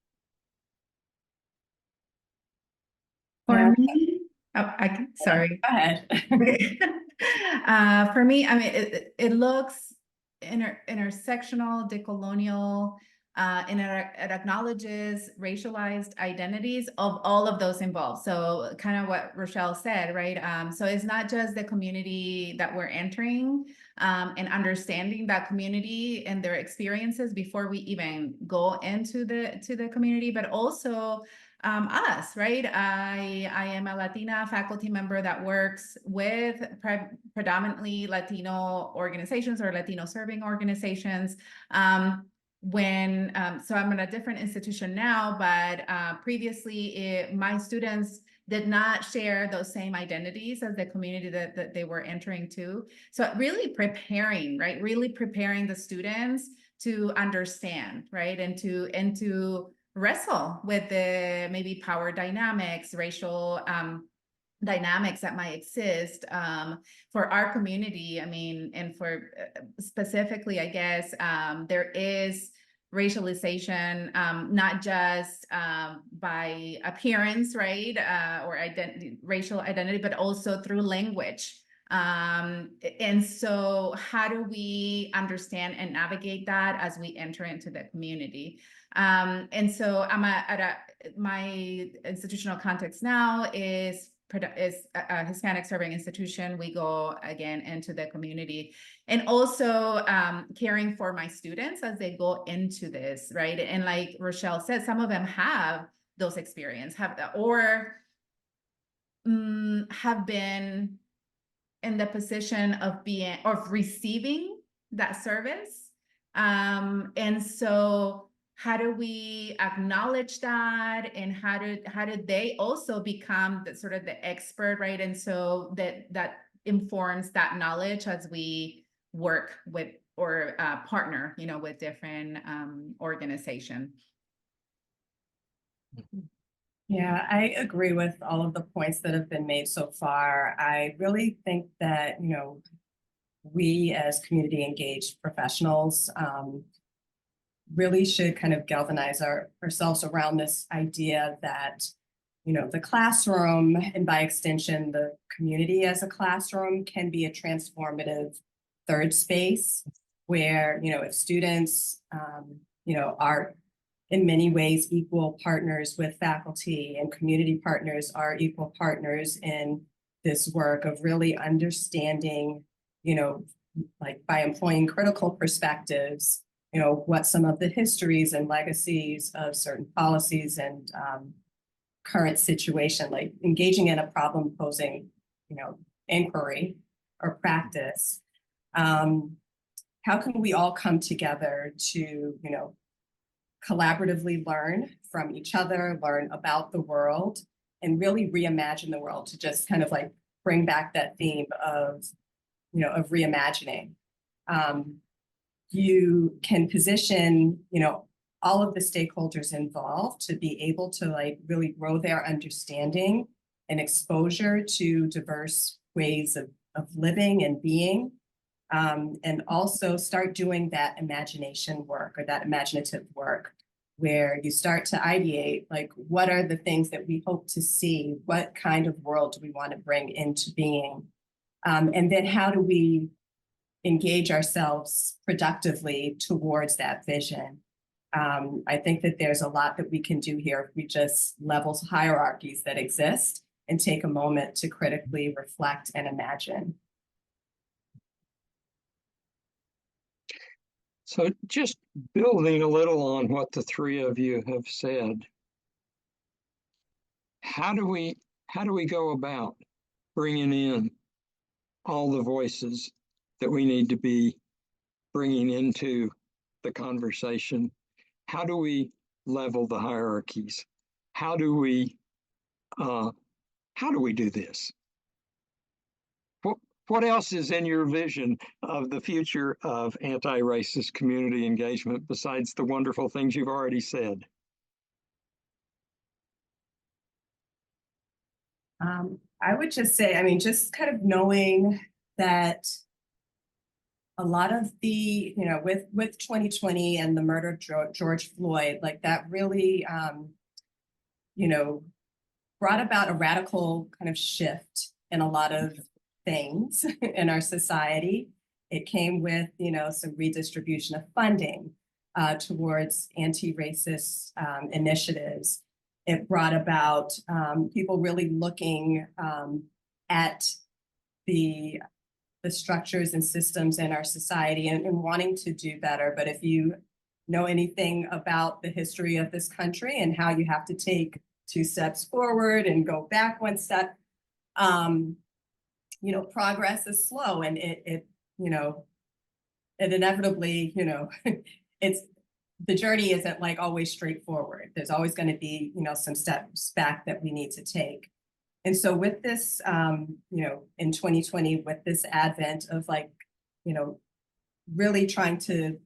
For me, sorry. Go ahead. For me, I mean, it looks intersectional, decolonial, and it acknowledges racialized identities of all of those involved. So kind of what Rochelle said, right? So it's not just the community that we're entering and understanding that community and their experiences before we even go into the community, but also us, right? I am a Latina faculty member that works with predominantly Latino organizations or Latino serving organizations. So I'm in a different institution now, but previously my students did not share those same identities as the community that they were entering to. So really preparing, right? Really preparing the students to understand, right? And to wrestle with the maybe power dynamics, racial dynamics that might exist for our community. I mean, and for specifically, I guess, there is racialization, not just by appearance, right? Or racial identity, but also through language. And so how do we understand and navigate that as we enter into the community? And so I'm my institutional context now is a Hispanic serving institution. We go again into the community and also caring for my students as they go into this, right? And like Rochelle said, some of them have those experiences, have been in the position of receiving that service. And so how do we acknowledge that, and how do they also become sort of the expert, right? And so that informs that knowledge as we work with or partner, with different organizations. Yeah, I agree with all of the points that have been made so far. I really think that, we as community engaged professionals really should kind of galvanize ourselves around this idea that, the classroom, and by extension, the community as a classroom, can be a transformative third space where, if students, are in many ways equal partners with faculty, and community partners are equal partners in this work of really understanding, like by employing critical perspectives, what some of the histories and legacies of certain policies and current situation, like engaging in a problem posing, inquiry or practice. How can we all come together to, collaboratively learn from each other, learn about the world, and really reimagine the world, to just kind of like bring back that theme of, of reimagining. You can position, all of the stakeholders involved to be able to like really grow their understanding and exposure to diverse ways of living and being, and also start doing that imagination work or that imaginative work where you start to ideate, like, what are the things that we hope to see? What kind of world do we want to bring into being? And then how do we engage ourselves productively towards that vision? I think that there's a lot that we can do here if we just level hierarchies that exist and take a moment to critically reflect and imagine. So just building a little on what the three of you have said, how do we go about bringing in all the voices that we need to be bringing into the conversation? How do we level the hierarchies? How do we do this? What else is in your vision of the future of anti-racist community engagement besides the wonderful things you've already said? I would just say, I mean, just kind of knowing that a lot of the, you know, with 2020 and the murder of George Floyd, like that really, you know, brought about a radical kind of shift in a lot of things in our society. It came with, you know, some redistribution of funding towards anti-racist initiatives. It brought about people really looking at the structures and systems in our society and wanting to do better. But if you know anything about the history of this country and how you have to take 2 steps forward and go back 1 step, you know, progress is slow, and it you know, it inevitably, you know, it's the journey isn't like always straightforward. There's always going to be, you know, some steps back that we need to take. And so with this, you know, in 2020, with this advent of like, you know, really trying to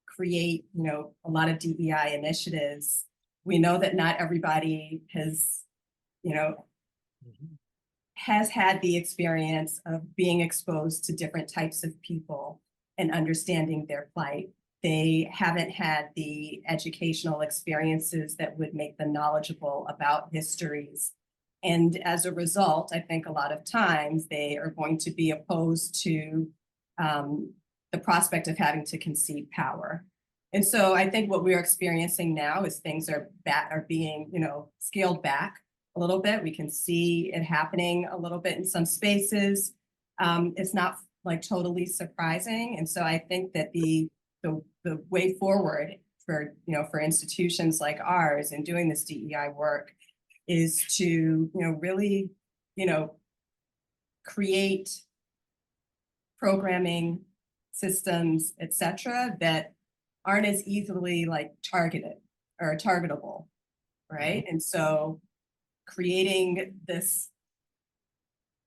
create, you know, a lot of DEI initiatives, we know that not everybody has, you know, has had the experience of being exposed to different types of people and understanding their plight. They haven't had the educational experiences that would make them knowledgeable about histories. And as a result, I think a lot of times they are going to be opposed to the prospect of having to concede power. And so I think what we're experiencing now is things are being, you know, scaled back a little bit. We can see it happening a little bit in some spaces. It's not like totally surprising. And so I think that the way forward for, you know, for institutions like ours and doing this DEI work is to, you know, really, you know, create programming systems, et cetera, that aren't as easily like targeted or targetable, right? And so creating this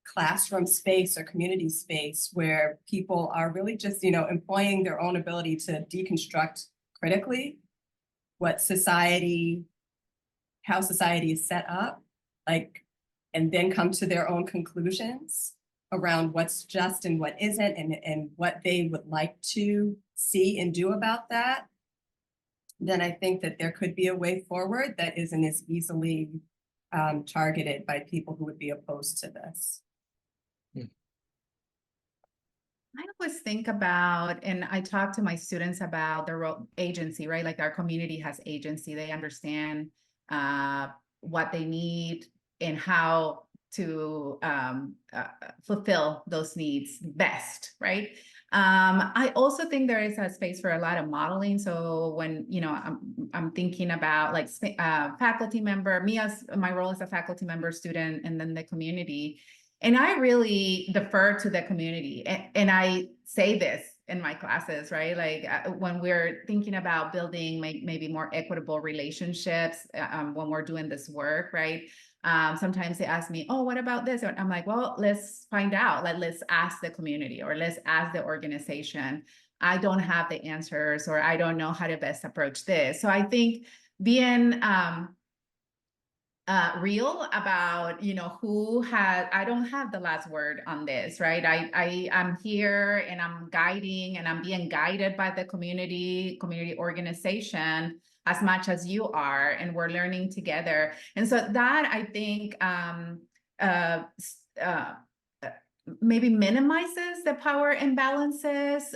classroom space or community space where people are really just, you know, employing their own ability to deconstruct critically what society, how society is set up, like, and then come to their own conclusions around what's just and what isn't, and what they would like to see and do about that, then I think that there could be a way forward that isn't as easily targeted by people who would be opposed to this. I always think about, and I talk to my students about the role agency, right? Like our community has agency. They understand what they need and how to fulfill those needs best, right? I also think there is a space for a lot of modeling. So when, you know, I'm thinking about like faculty member, me as my role as a faculty member, student, and then the community. And I really defer to the community. And I say this in my classes, right? Like when we're thinking about building maybe more equitable relationships, when we're doing this work, right? Sometimes they ask me, oh, what about this? And I'm like, well, let's find out. Like, let's ask the community or let's ask the organization. I don't have the answers, or I don't know how to best approach this. So I think being real about, you know, I don't have the last word on this, right? I'm here and I'm guiding and I'm being guided by the community organization as much as you are, and we're learning together. And so that, I think, maybe minimizes the power imbalances.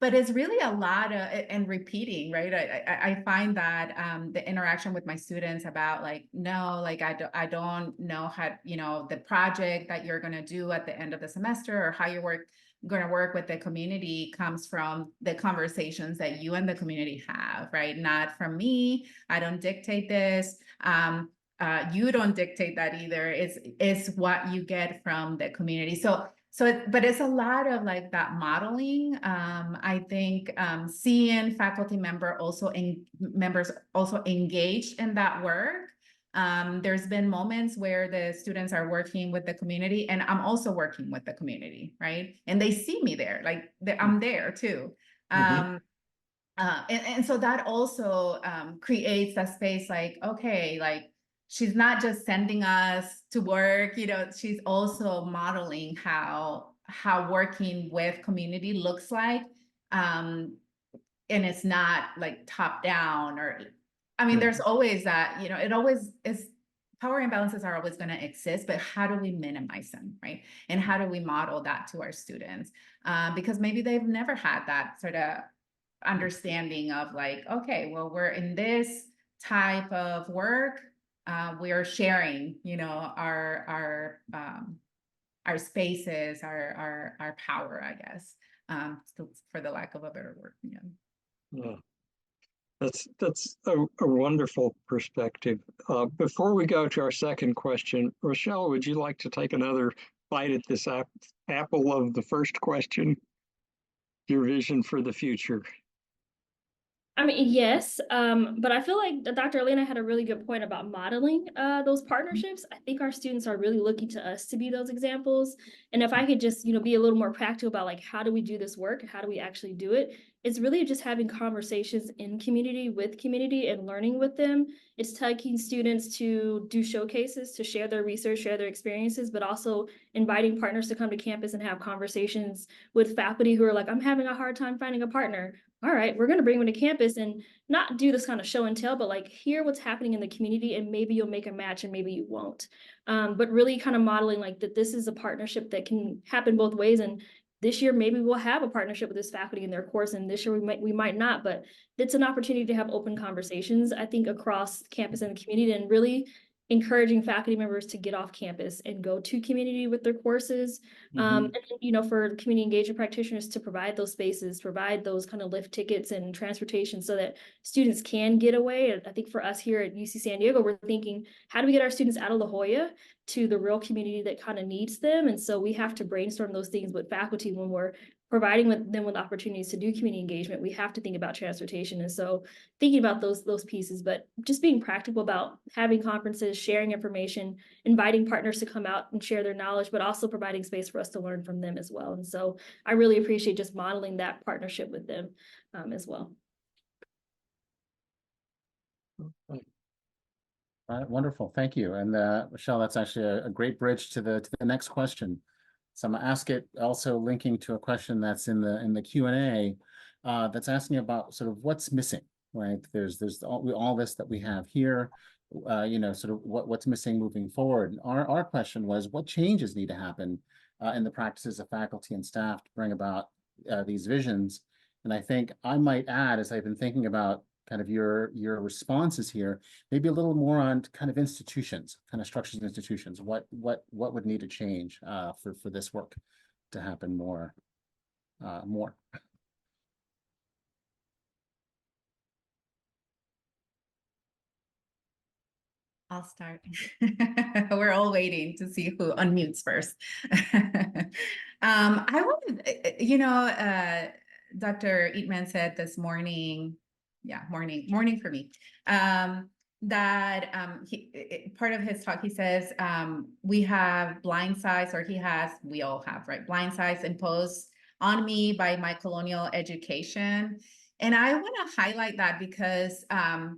but it's really a lot of and repeating, right? I find that the interaction with my students about like, no, like I don't know how, you know, the project that you're going to do at the end of the semester or how you're going to work with the community comes from the conversations that you and the community have, right? Not from me. I don't dictate this. You don't dictate that either. It's what you get from the community. But it's a lot of like that modeling. I think seeing faculty members also engaged in that work. There's been moments where the students are working with the community and I'm also working with the community, right? And they see me there, like I'm there too. And so that also creates a space like, okay, like she's not just sending us to work, you know, she's also modeling how working with community looks like. And it's not like top down or, I mean, there's always that, you know, it always is, power imbalances are always going to exist, but how do we minimize them, right? And how do we model that to our students? Because maybe they've never had that sort of understanding of like, okay, well, we're in this type of work, we are sharing, you know, our spaces, our power, I guess, for the lack of a better word. Yeah. Yeah. That's a wonderful perspective. Before we go to our second question, Rochelle, would you like to take another bite at this apple of the first question? Your vision for the future. I mean, yes, but I feel like Dr. Elena had a really good point about modeling those partnerships. I think our students are really looking to us to be those examples. And if I could just, you know, be a little more practical about like, how do we do this work? How do we actually do it? It's really just having conversations in community with community and learning with them. It's taking students to do showcases, to share their research, share their experiences, but also inviting partners to come to campus and have conversations with faculty who are like, I'm having a hard time finding a partner. All right, we're going to bring them to campus and not do this kind of show and tell, but like hear what's happening in the community and maybe you'll make a match and maybe you won't. But really kind of modeling like that this is a partnership that can happen both ways. And this year, maybe we'll have a partnership with this faculty in their course. And this year we might not, but it's an opportunity to have open conversations, I think, across campus and the community and really encouraging faculty members to get off campus and go to community with their courses. And, you know, for community engagement practitioners to provide those spaces, provide those kind of lift tickets and transportation so that students can get away. And I think for us here at UC San Diego, we're thinking, how do we get our students out of La Jolla to the real community that kind of needs them? And so we have to brainstorm those things with faculty when we're providing them with opportunities to do community engagement. We have to think about transportation. And so thinking about those pieces, but just being practical about having conferences, sharing information, inviting partners to come out and share their knowledge, but also providing space for us to learn from them as well. And so I really appreciate just modeling that partnership with them as well. All right, wonderful, thank you. And Michelle, that's actually a great bridge to the next question. So I'm gonna ask it also linking to a question that's in the Q&A that's asking about sort of what's missing, right? There's all this that we have here, you know, sort of what's missing moving forward. Our question was, what changes need to happen in the practices of faculty and staff to bring about these visions? And I think I might add, as I've been thinking about kind of your responses here, maybe a little more on kind of institutions, kind of structures of institutions. What would need to change for this work to happen more? I'll start. We're all waiting to see who unmutes first. I wanted, you know, Dr. Eatman said this morning, yeah, morning for me, that part of his talk, he says, we have blind sides, or we all have, right, blind sides imposed on me by my colonial education. And I want to highlight that because I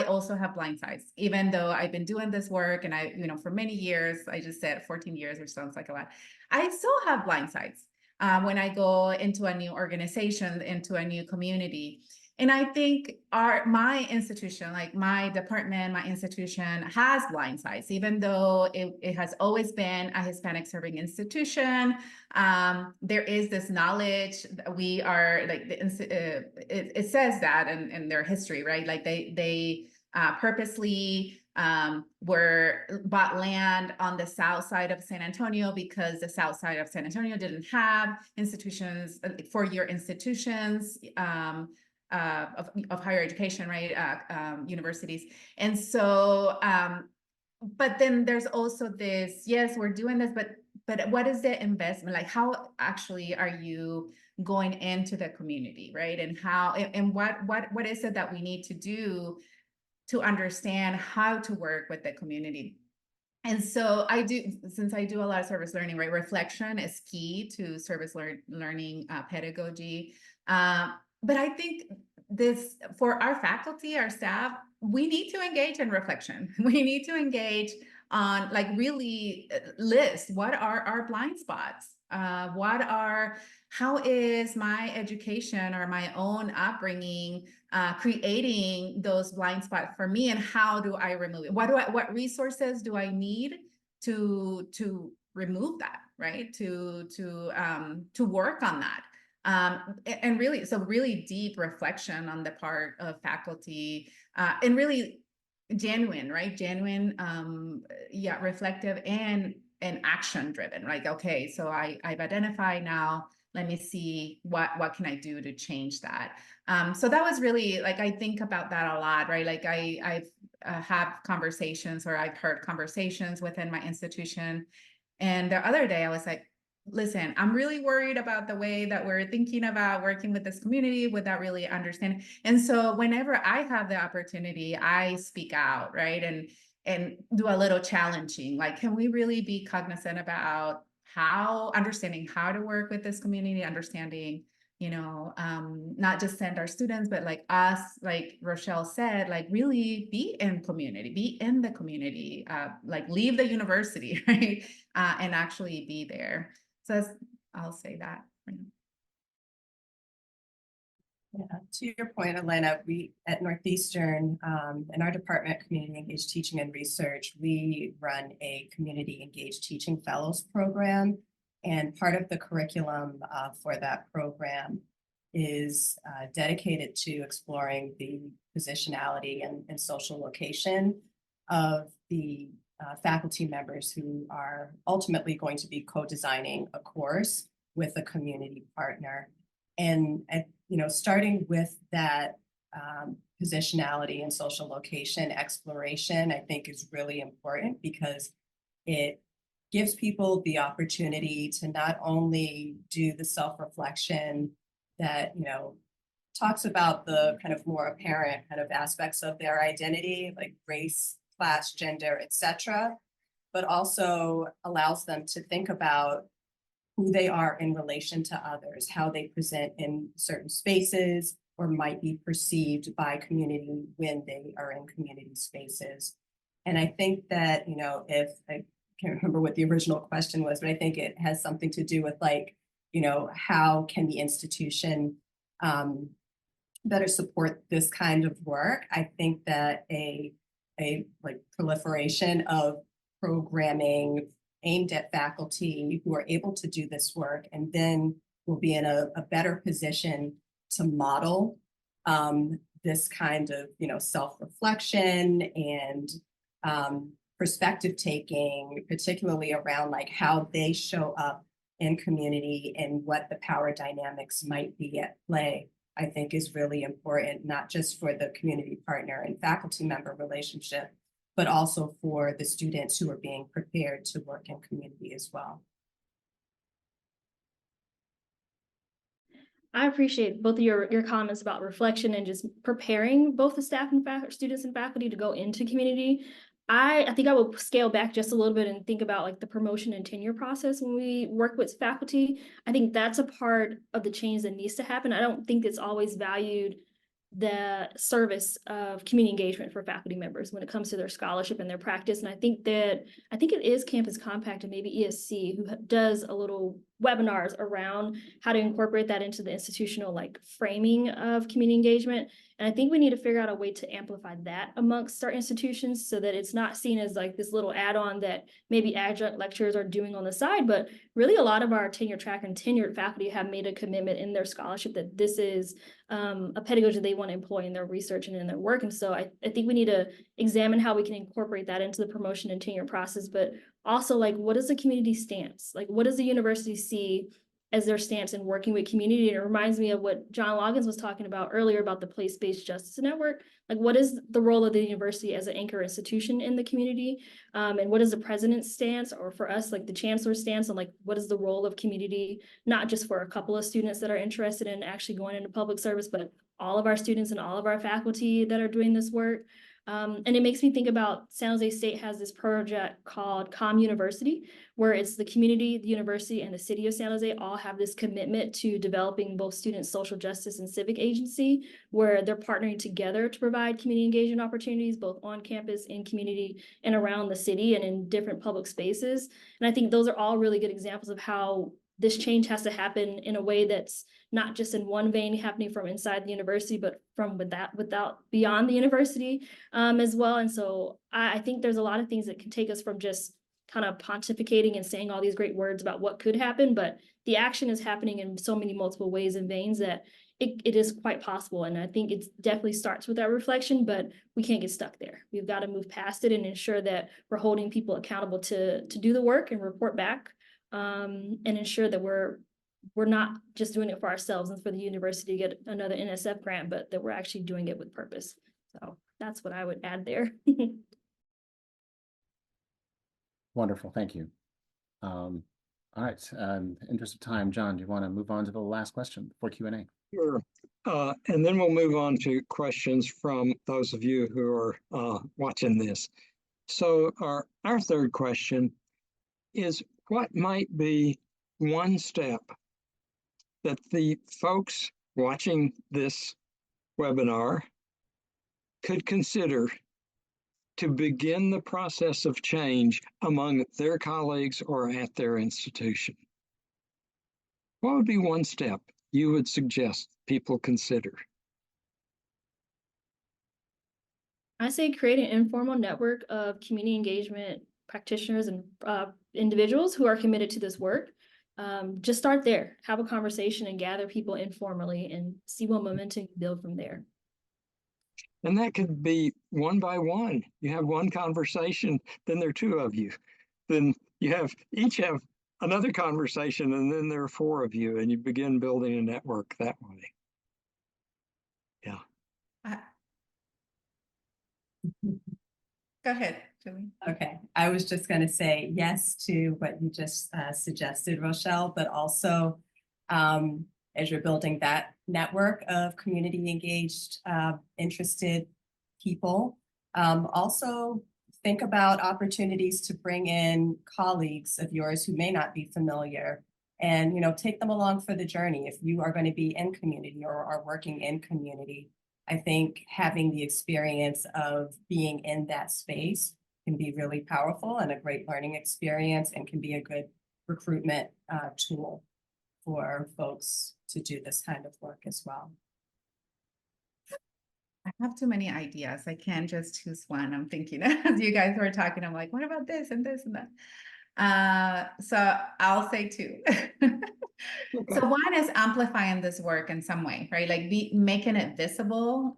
also have blind sides, even though I've been doing this work and you know, for many years, I just said 14 years, which sounds like a lot. I still have blind sides when I go into a new organization, into a new community. And I think my institution, like my department, my institution has blind spots, even though it has always been a Hispanic serving institution. There is this knowledge that we are like, it says that in their history, right? Like they purposely bought land on the south side of San Antonio because the south side of San Antonio didn't have institutions, four-year institutions, of higher education, right? Universities. And so, but then there's also this, yes, we're doing this, but what is the investment? Like, how actually are you going into the community, right? And how, and what is it that we need to do to understand how to work with the community? And so since I do a lot of service learning, right? Reflection is key to service learning pedagogy. But I think for our faculty, our staff, we need to engage in reflection. We need to engage on, like, really list what are our blind spots? How is my education or my own upbringing creating those blind spots for me, and how do I remove it? What resources do I need to remove that, right? To work on that. And really, so really deep reflection on the part of faculty, and really genuine, right? Genuine, reflective and action driven. Like, okay, so I've identified now, let me see what can I do to change that. So that was really, like, I think about that a lot, right? Like I've had conversations, or I've heard conversations within my institution. And the other day I was like, listen, I'm really worried about the way that we're thinking about working with this community without really understanding. And so whenever I have the opportunity, I speak out, right? And do a little challenging, like, can we really be cognizant about understanding how to work with this community, understanding, not just send our students, but like us, like Rochelle said, like really be in the community, like leave the university, right? And actually be there. So I'll say that. Yeah, to your point, Elena, we at Northeastern, in our department, Community Engaged Teaching and Research, we run a Community Engaged Teaching Fellows program. And part of the curriculum for that program is dedicated to exploring the positionality and social location of the faculty members who are ultimately going to be co-designing a course with a community partner. And starting with that positionality and social location exploration, I think is really important, because it gives people the opportunity to not only do the self-reflection that, talks about the kind of more apparent kind of aspects of their identity, like race, class, gender, etc., but also allows them to think about who they are in relation to others, how they present in certain spaces or might be perceived by community when they are in community spaces. And I think that, if I can't remember what the original question was, but I think it has something to do with, like, how can the institution better support this kind of work? I think that a like proliferation of programming aimed at faculty who are able to do this work, and then will be in a better position to model this kind of, self-reflection and perspective taking, particularly around like how they show up in community and what the power dynamics might be at play, I think is really important, not just for the community partner and faculty member relationship, but also for the students who are being prepared to work in community as well. I appreciate both of your comments about reflection and just preparing both the staff and students and faculty to go into community. I think I will scale back just a little bit and think about like the promotion and tenure process when we work with faculty. I think that's a part of the change that needs to happen. I don't think it's always valued, the service of community engagement for faculty members when it comes to their scholarship and their practice. And I think it is Campus Compact and maybe ESC who does a little webinars around how to incorporate that into the institutional like framing of community engagement. And I think we need to figure out a way to amplify that amongst our institutions so that it's not seen as like this little add-on that maybe adjunct lecturers are doing on the side, but really a lot of our tenure track and tenured faculty have made a commitment in their scholarship that this is a pedagogy they want to employ in their research and in their work. And so I think we need to examine how we can incorporate that into the promotion and tenure process, but also like, what is the community stance? Like, what does the university see as their stance in working with community? And it reminds me of what John Loggins was talking about earlier about the place-based justice network. Like, what is the role of the university as an anchor institution in the community? And what is the president's stance, or for us, like the chancellor's stance on like, what is the role of community, not just for a couple of students that are interested in actually going into public service, but all of our students and all of our faculty that are doing this work. And it makes me think about San Jose State has this project called Com University, where it's the community, the university, and the city of San Jose all have this commitment to developing both student social justice and civic agency, where they're partnering together to provide community engagement opportunities, both on campus, in community, and around the city and in different public spaces. And I think those are all really good examples of how this change has to happen in a way that's not just in one vein happening from inside the university, but from without beyond the university as well. And so I think there's a lot of things that can take us from just kind of pontificating and saying all these great words about what could happen, but the action is happening in so many multiple ways and veins that it is quite possible. And I think it definitely starts with that reflection, but we can't get stuck there. We've got to move past it and ensure that we're holding people accountable to do the work and report back, and ensure that we're not just doing it for ourselves and for the university to get another NSF grant, but that we're actually doing it with purpose. So that's what I would add there. Wonderful, thank you. All right, in the interest of time, John, do you want to move on to the last question for Q&A? Sure. And then we'll move on to questions from those of you who are watching this. So our third question is, what might be one step that the folks watching this webinar could consider to begin the process of change among their colleagues or at their institution? What would be one step you would suggest people consider? I say create an informal network of community engagement practitioners and individuals who are committed to this work. Just start there, have a conversation and gather people informally and see what momentum you build from there. And that could be one by one. You have one conversation, then there are two of you. Then you each have another conversation, and then there are four of you, and you begin building a network that way. Yeah. Go ahead, Julie. Okay, I was just going to say yes to what you just suggested, Rochelle, but also as you're building that network of community engaged, interested people, also think about opportunities to bring in colleagues of yours who may not be familiar, and take them along for the journey. If you are going to be in community or are working in community, I think having the experience of being in that space can be really powerful and a great learning experience, and can be a good recruitment tool for folks to do this kind of work as well. I have too many ideas. I can't just choose one. I'm thinking as you guys were talking, I'm like, what about this and this and that? So I'll say two. So one is amplifying this work in some way, right? Like making it visible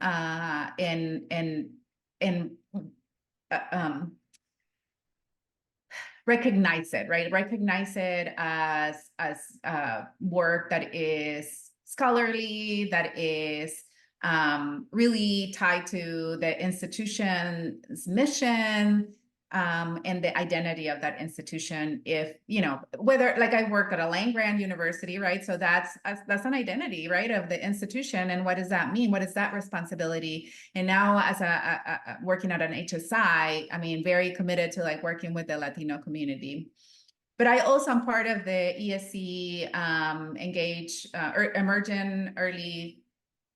recognize it, right? Recognize it as work that is scholarly, that is really tied to the institution's mission, and the identity of that institution. If whether, like, I work at a land-grant university, right? So that's an identity, right, of the institution. And what does that mean? What is that responsibility? And now as a working at an HSI, I mean, very committed to like working with the Latino community. But I also am part of the ESC Engage Emerging Early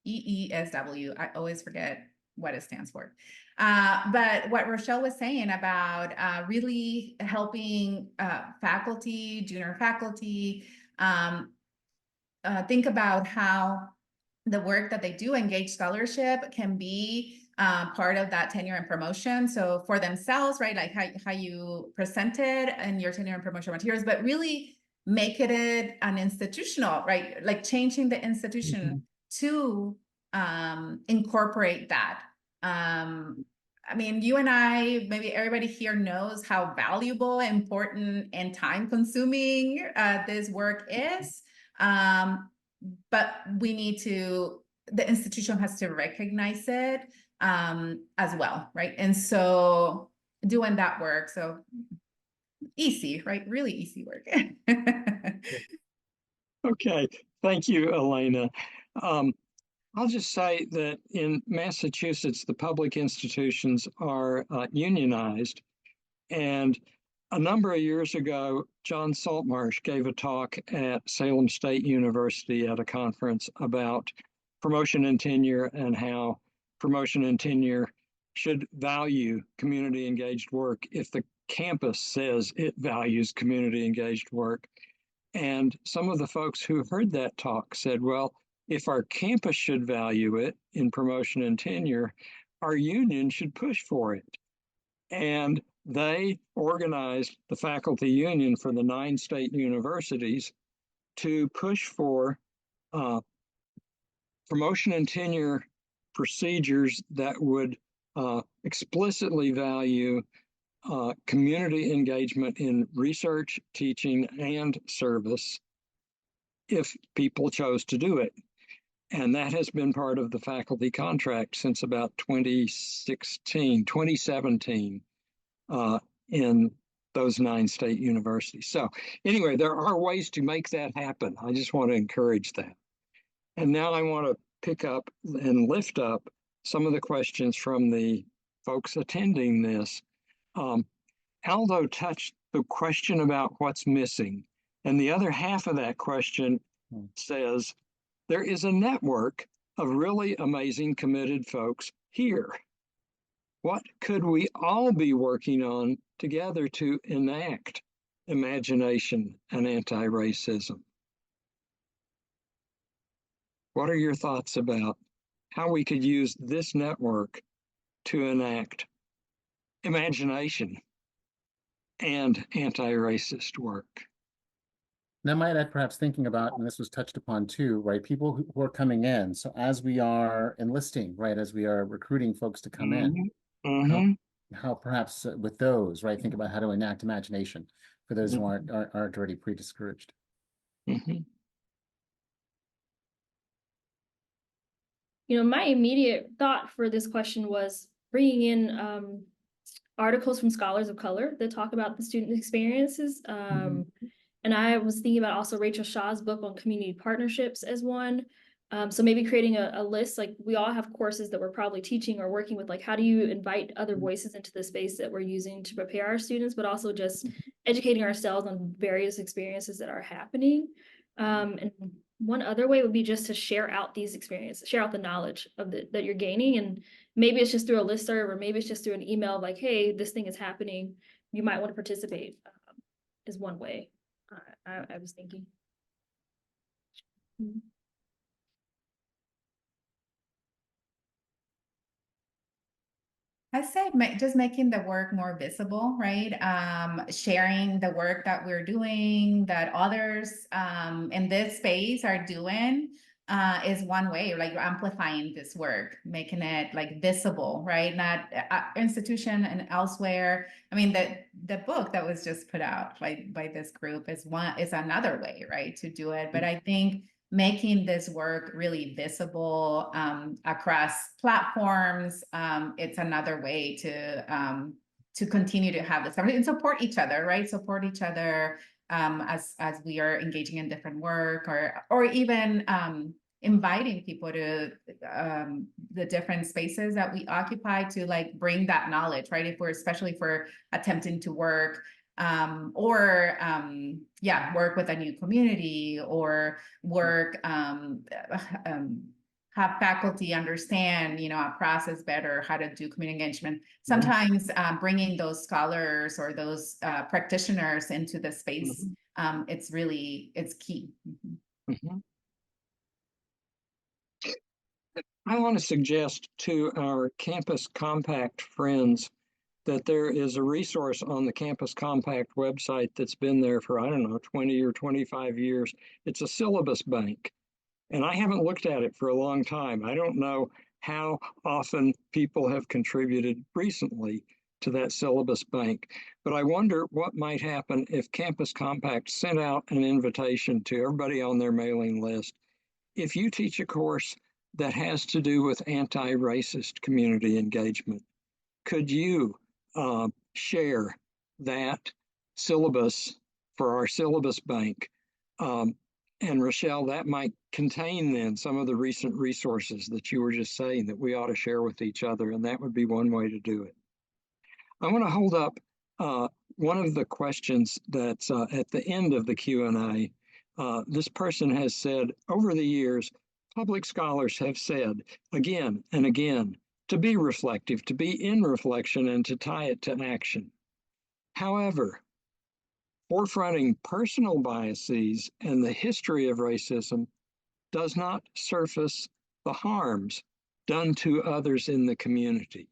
EESW. I always forget what it stands for. But what Rochelle was saying about really helping faculty, junior faculty, think about how the work that they do, Engage Scholarship, can be part of that tenure and promotion. So for themselves, right, like how you presented in your tenure and promotion materials, but really make it an institutional, right, like changing the institution to incorporate that. I mean, you and I, maybe everybody here knows how valuable, important, and time-consuming this work is. But we need to, the institution has to recognize it as well, right? And so doing that work, so easy, right? Really easy work. Okay, thank you, Elena. I'll just say that in Massachusetts, the public institutions are unionized. And a number of years ago, John Saltmarsh gave a talk at Salem State University at a conference about promotion and tenure and how promotion and tenure should value community engaged work if the campus says it values community engaged work. And some of the folks who heard that talk said, well, if our campus should value it in promotion and tenure, our union should push for it. And they organized the faculty union for the 9 state universities to push for promotion and tenure procedures that would explicitly value community engagement in research, teaching, and service if people chose to do it. And that has been part of the faculty contract since about 2017, in those 9 state universities. So anyway, there are ways to make that happen. I just want to encourage that. And now I want to pick up and lift up some of the questions from the folks attending this. Aldo touched the question about what's missing. And the other half of that question says, there is a network of really amazing, committed folks here. What could we all be working on together to enact imagination and anti-racism? What are your thoughts about how we could use this network to enact imagination and anti-racist work? And I might add, perhaps thinking about, and this was touched upon too, right? People who are coming in. So as we are enlisting, right, as we are recruiting folks to come in, how perhaps with those, right, think about how to enact imagination for those who aren't already pre-discouraged. You know, my immediate thought for this question was bringing in articles from scholars of color that talk about the student experiences. And I was thinking about also Rachel Shaw's book on community partnerships as one. So maybe creating a list, like we all have courses that we're probably teaching or working with, like how do you invite other voices into the space that we're using to prepare our students, but also just educating ourselves on various experiences that are happening. And one other way would be just to share out these experiences, share out the knowledge of that you're gaining. And maybe it's just through a listserv, or maybe it's just through an email like, hey, this thing is happening. You might want to participate is one way. I was thinking. I said just making the work more visible, right? Sharing the work that we're doing, that others in this space are doing is one way, like amplifying this work, making it like visible, right? Not institution and elsewhere. I mean, the book that was just put out by this group is another way, right, to do it. But I think making this work really visible across platforms, it's another way to continue to have this and support each other, right? Support each other as we are engaging in different work, or even inviting people to the different spaces that we occupy to like bring that knowledge, right? Especially if we're attempting to work work with a new community, or work have faculty understand, a process better, how to do community engagement. Sometimes bringing those scholars or those practitioners into the space, it's key. I want to suggest to our Campus Compact friends that there is a resource on the Campus Compact website that's been there for, I don't know, 20 or 25 years. It's a syllabus bank. And I haven't looked at it for a long time. I don't know how often people have contributed recently to that syllabus bank. But I wonder what might happen if Campus Compact sent out an invitation to everybody on their mailing list. If you teach a course that has to do with anti-racist community engagement, could you share that syllabus for our syllabus bank? And Rochelle, that might contain then some of the recent resources that you were just saying that we ought to share with each other, and that would be one way to do it. I want to hold up one of the questions that's at the end of the Q&A. This person has said, over the years, public scholars have said again and again to be reflective, to be in reflection, and to tie it to action. However, forefronting personal biases and the history of racism does not surface the harms done to others in the community.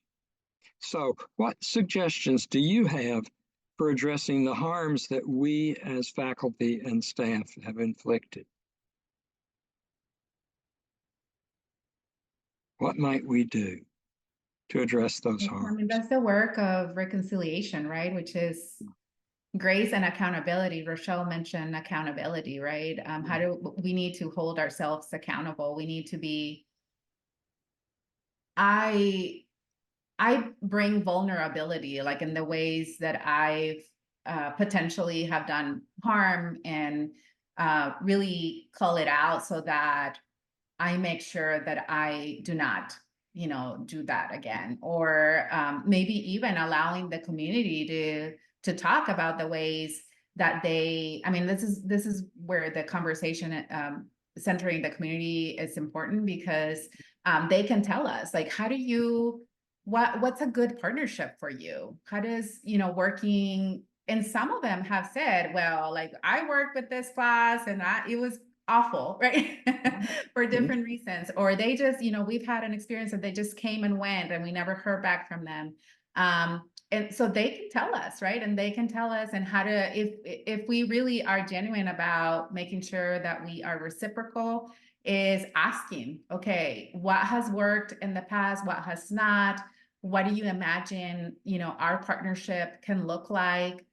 So, what suggestions do you have for addressing the harms that we as faculty and staff have inflicted? What might we do to address those harms? I mean, that's the work of reconciliation, right? Which is grace and accountability. Rochelle mentioned accountability, right? How do we need to hold ourselves accountable? We need to be, I bring vulnerability, like in the ways that I've potentially have done harm, and really call it out so that I make sure that I do not, do that again. Or maybe even allowing the community to talk about the ways that they, this is where the conversation centering the community is important, because they can tell us, like, how do you, what's a good partnership for you? How does, working, and some of them have said, well, like, I worked with this class and it was awful, right? For different reasons. Or they just, we've had an experience that they just came and went and we never heard back from them. And so they can tell us, right? And they can tell us, and how to, if we really are genuine about making sure that we are reciprocal, is asking, okay, what has worked in the past? What has not? What do you imagine, our partnership can look like?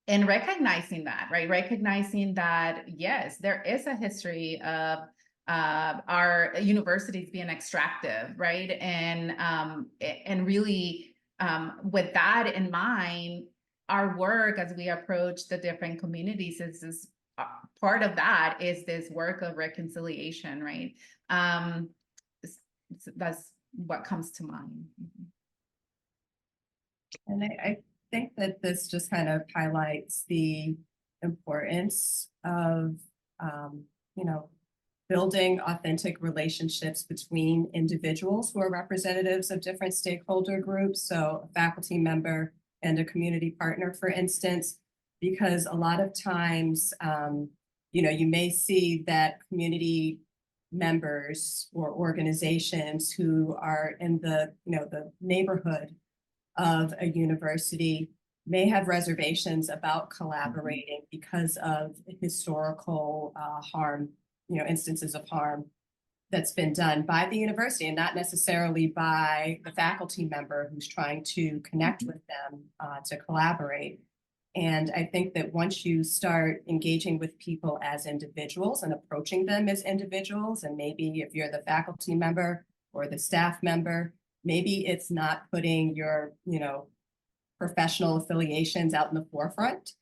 And recognizing that, right? Recognizing that, yes, there is a history of our universities being extractive, right? And really, with that in mind, our work as we approach the different communities is part of that is this work of reconciliation, right? That's what comes to mind. And I think that this just kind of highlights the importance of, building authentic relationships between individuals who are representatives of different stakeholder groups. So a faculty member and a community partner, for instance, because a lot of times, you may see that community members or organizations who are in the neighborhood of a university may have reservations about collaborating because of historical harm, instances of harm that's been done by the university, and not necessarily by the faculty member who's trying to connect with them to collaborate. And I think that once you start engaging with people as individuals and approaching them as individuals, and maybe if you're the faculty member or the staff member, maybe it's not putting your, professional affiliations out in the forefront,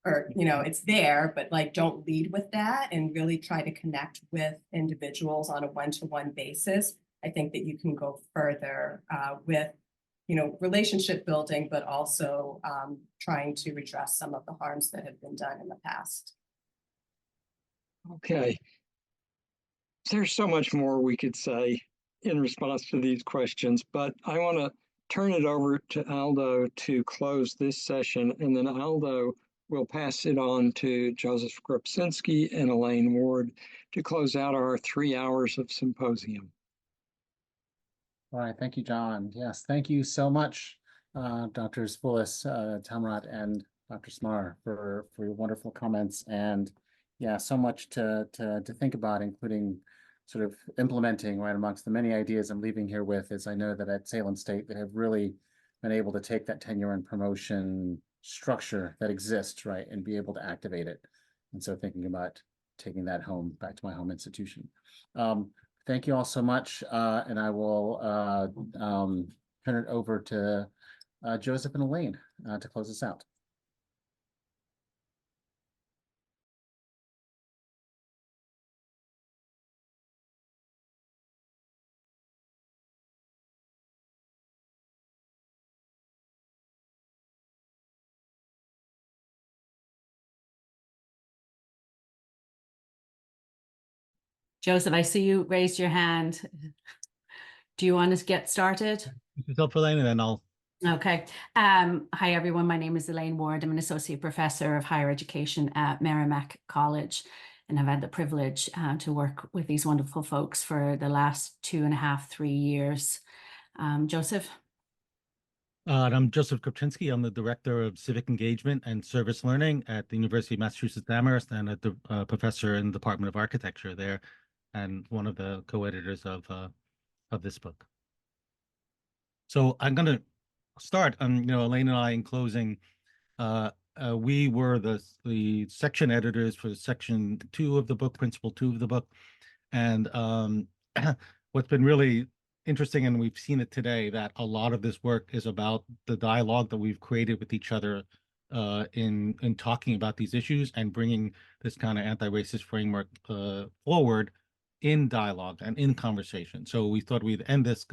or, it's there, but like, don't lead with that and really try to connect with individuals on a one-to-one basis. I think that you can go further with, relationship building, but also trying to redress some of the harms that have been done in the past. Okay. There's so much more we could say in response to these questions, but I want to turn it over to Aldo to close this session, and then Aldo will pass it on to Joseph Krupczynski and Elaine Ward to close out our 3 hours of symposium. All right, thank you, John. Yes, thank you so much, Drs. Bullis, Tamrat, and Dr. Smar for your wonderful comments. And yeah, so much to think about, including sort of implementing right amongst the many ideas I'm leaving here with. Is I know that at Salem State they have really been able to take that tenure and promotion structure that exists, right, and be able to activate it. And so thinking about taking that home, back to my home institution. Thank you all so much, and I will turn it over to Joseph and Elaine to close us out. Joseph, I see you raised your hand. Do you want to get started? Yourself, Elaine, and then I'll. Okay. Hi, everyone. My name is Elaine Ward. I'm an associate professor of higher education at Merrimack College, and I've had the privilege to work with these wonderful folks for the last 2.5, 3 years. Joseph? I'm Joseph Krupczynski. I'm the Director of Civic Engagement and Service Learning at the University of Massachusetts Amherst, and a professor in the Department of Architecture there, and one of the co-editors of this book. So I'm going to start. Elaine and I, in closing, we were the section editors for section 2 of the book, principle 2 of the book, and what's been really interesting, and we've seen it today, that a lot of this work is about the dialogue that we've created with each other in talking about these issues and bringing this kind of anti-racist framework forward in dialogue and in conversation. So we thought we'd end this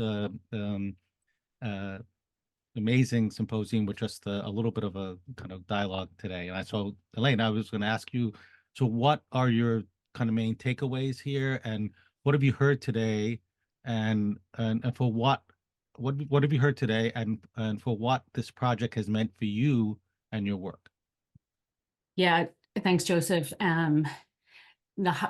amazing symposium with just a little bit of a kind of dialogue today. And so, Elaine, I was going to ask you, so what are your kind of main takeaways here, and what have you heard today, and for what have you heard today, and for what this project has meant for you and your work? Yeah, thanks, Joseph.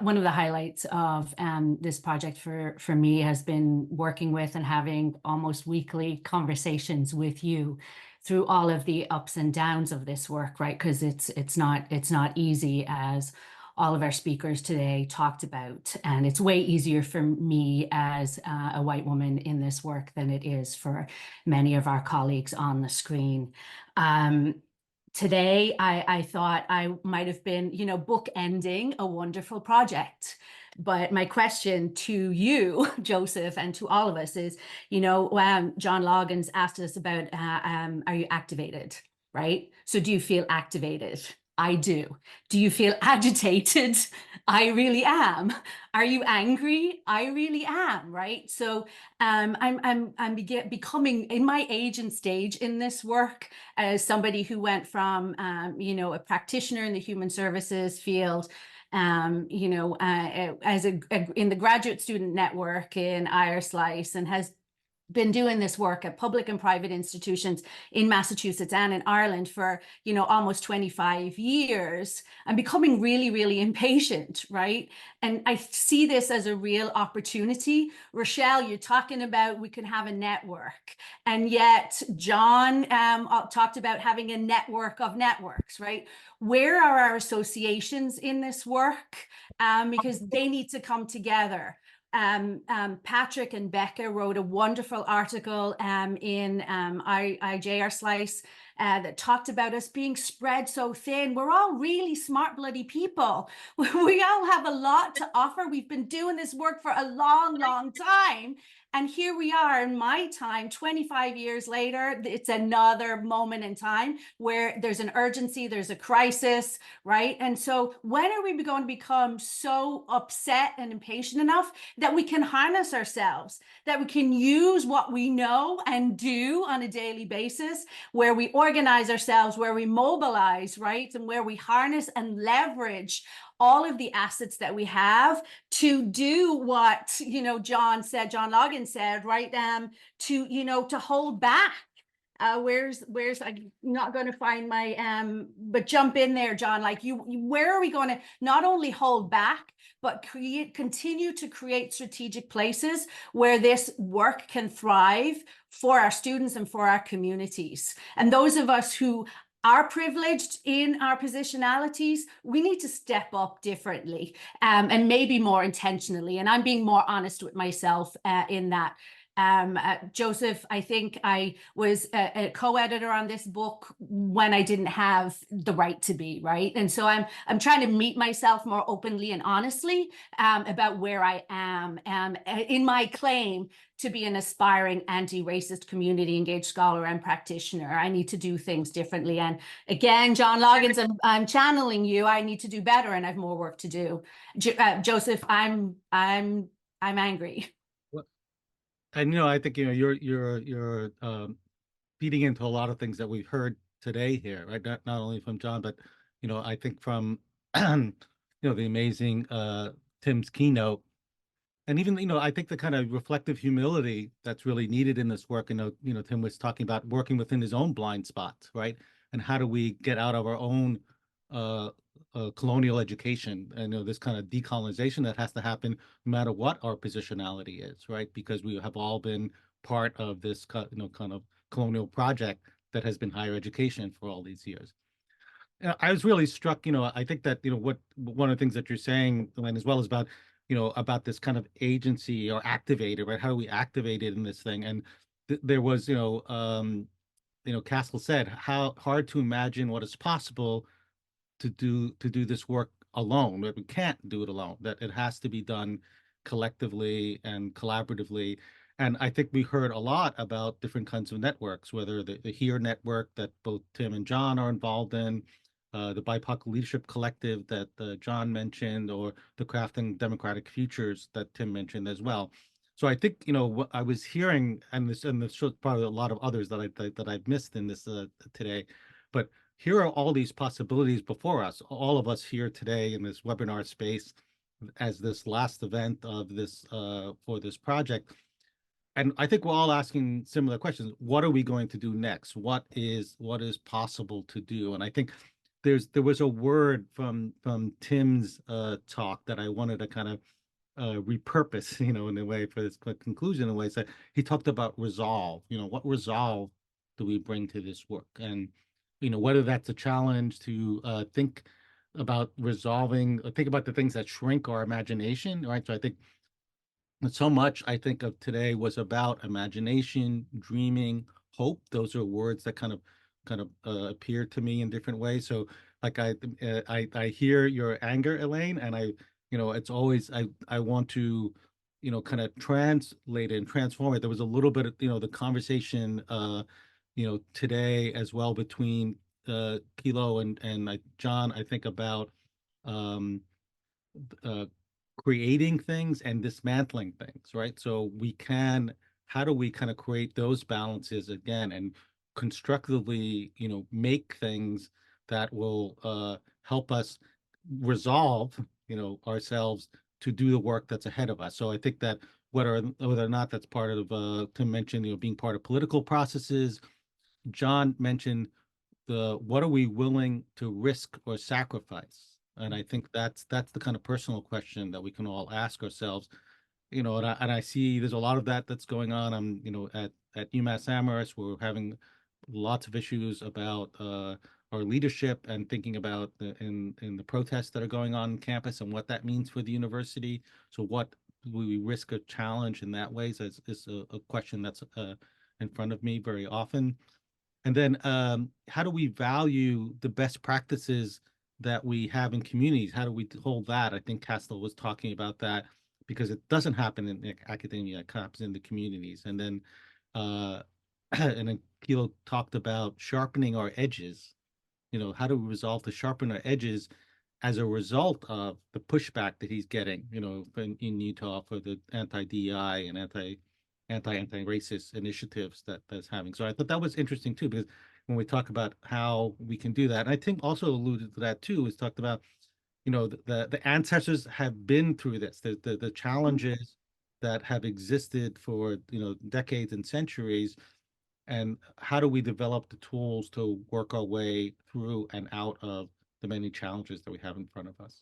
One of the highlights of this project for me has been working with and having almost weekly conversations with you through all of the ups and downs of this work, right? Because it's not easy, as all of our speakers today talked about, and it's way easier for me as a white woman in this work than it is for many of our colleagues on the screen. Today, I thought I might have been, bookending a wonderful project. But my question to you, Joseph, and to all of us is, John Loggins asked us about, are you activated, right? So do you feel activated? I do. Do you feel agitated? I really am. Are you angry? I really am, right? So I'm becoming, in my age and stage in this work, as somebody who went from a practitioner in the human services field, as in the graduate student network in IRSlice, and has been doing this work at public and private institutions in Massachusetts and in Ireland for, almost 25 years. I'm becoming really, really impatient, right? And I see this as a real opportunity. Rochelle, you're talking about we can have a network. And yet John talked about having a network of networks, right? Where are our associations in this work? Because they need to come together. Patrick and Becca wrote a wonderful article in IJRSlice that talked about us being spread so thin. We're all really smart, bloody people. We all have a lot to offer. We've been doing this work for a long, long time. And here we are in my time, 25 years later, it's another moment in time where there's an urgency, there's a crisis, right? And so when are we going to become so upset and impatient enough that we can harness ourselves, that we can use what we know and do on a daily basis, where we organize ourselves, where we mobilize, right? And where we harness and leverage all of the assets that we have to do what, John Logan said, right? To hold back. Where's I'm not going to find my but jump in there, John. Like where are we going to not only hold back, but continue to create strategic places where this work can thrive for our students and for our communities. And those of us who are privileged in our positionalities, we need to step up differently and maybe more intentionally. And I'm being more honest with myself in that. Joseph, I think I was a co-editor on this book when I didn't have the right to be, right? And so I'm trying to meet myself more openly and honestly about where I am in my claim to be an aspiring anti-racist, community engaged scholar and practitioner. I need to do things differently. And again, John Loggins, I'm channeling you. I need to do better, and I have more work to do. Joseph, I'm angry. And I think you're feeding into a lot of things that we've heard today here, right? Not only from John, but I think from the amazing Tim's keynote, and even I think the kind of reflective humility that's really needed in this work. Tim was talking about working within his own blind spots, right? And how do we get out of our own colonial education and this kind of decolonization that has to happen no matter what our positionality is, right? Because we have all been part of this kind of colonial project that has been higher education for all these years. I was really struck, I think that what one of the things that you're saying, Elaine, as well, is about about this kind of agency or activator, right? How do we activate it in this thing? And there was Castle said how hard to imagine what is possible to do this work alone, that we can't do it alone, that it has to be done collectively and collaboratively. And I think we heard a lot about different kinds of networks, whether the HERE network that both Tim and John are involved in, the BIPOC Leadership Collective that John mentioned, or the Crafting Democratic Futures that Tim mentioned as well. So I think what I was hearing, and this shows probably a lot of others that I've missed in this today, but here are all these possibilities before us, all of us here today in this webinar space as this last event of this for this project. And I think we're all asking similar questions. What are we going to do next? What is possible to do? And I think there was a word from Tim's talk that I wanted to kind of repurpose, in a way for this conclusion, in a way. So he talked about resolve. What resolve do we bring to this work? And whether that's a challenge to think about resolving, think about the things that shrink our imagination, right? So I think so much of today was about imagination, dreaming, hope. Those are words that kind of appear to me in different ways. So like I hear your anger, Elaine, and it's always I want to kind of translate it and transform it. There was a little bit of the conversation today as well between Kilo and John, I think about creating things and dismantling things, right? So how do we kind of create those balances again and constructively, make things that will help us resolve, ourselves to do the work that's ahead of us. So I think that whether or not that's part of, Tim mentioned, being part of political processes. John mentioned what are we willing to risk or sacrifice? And I think that's the kind of personal question that we can all ask ourselves. And I see there's a lot of that's going on. I'm at UMass Amherst, we're having lots of issues about our leadership and thinking about in the protests that are going on campus and what that means for the university. So what we risk a challenge in that way is a question that's in front of me very often. And then how do we value the best practices that we have in communities? How do we hold that? I think Castle was talking about that, because it doesn't happen in academia, it happens in the communities. And then and then Kilo talked about sharpening our edges. How do we resolve to sharpen our edges as a result of the pushback that he's getting, in Utah for the anti-DEI and anti-racist initiatives that's having. So I thought that was interesting too, because when we talk about how we can do that, and I think also alluded to that too, is talked about, you know, the ancestors have been through this, the challenges that have existed for, you know, decades and centuries, and how do we develop the tools to work our way through and out of the many challenges that we have in front of us.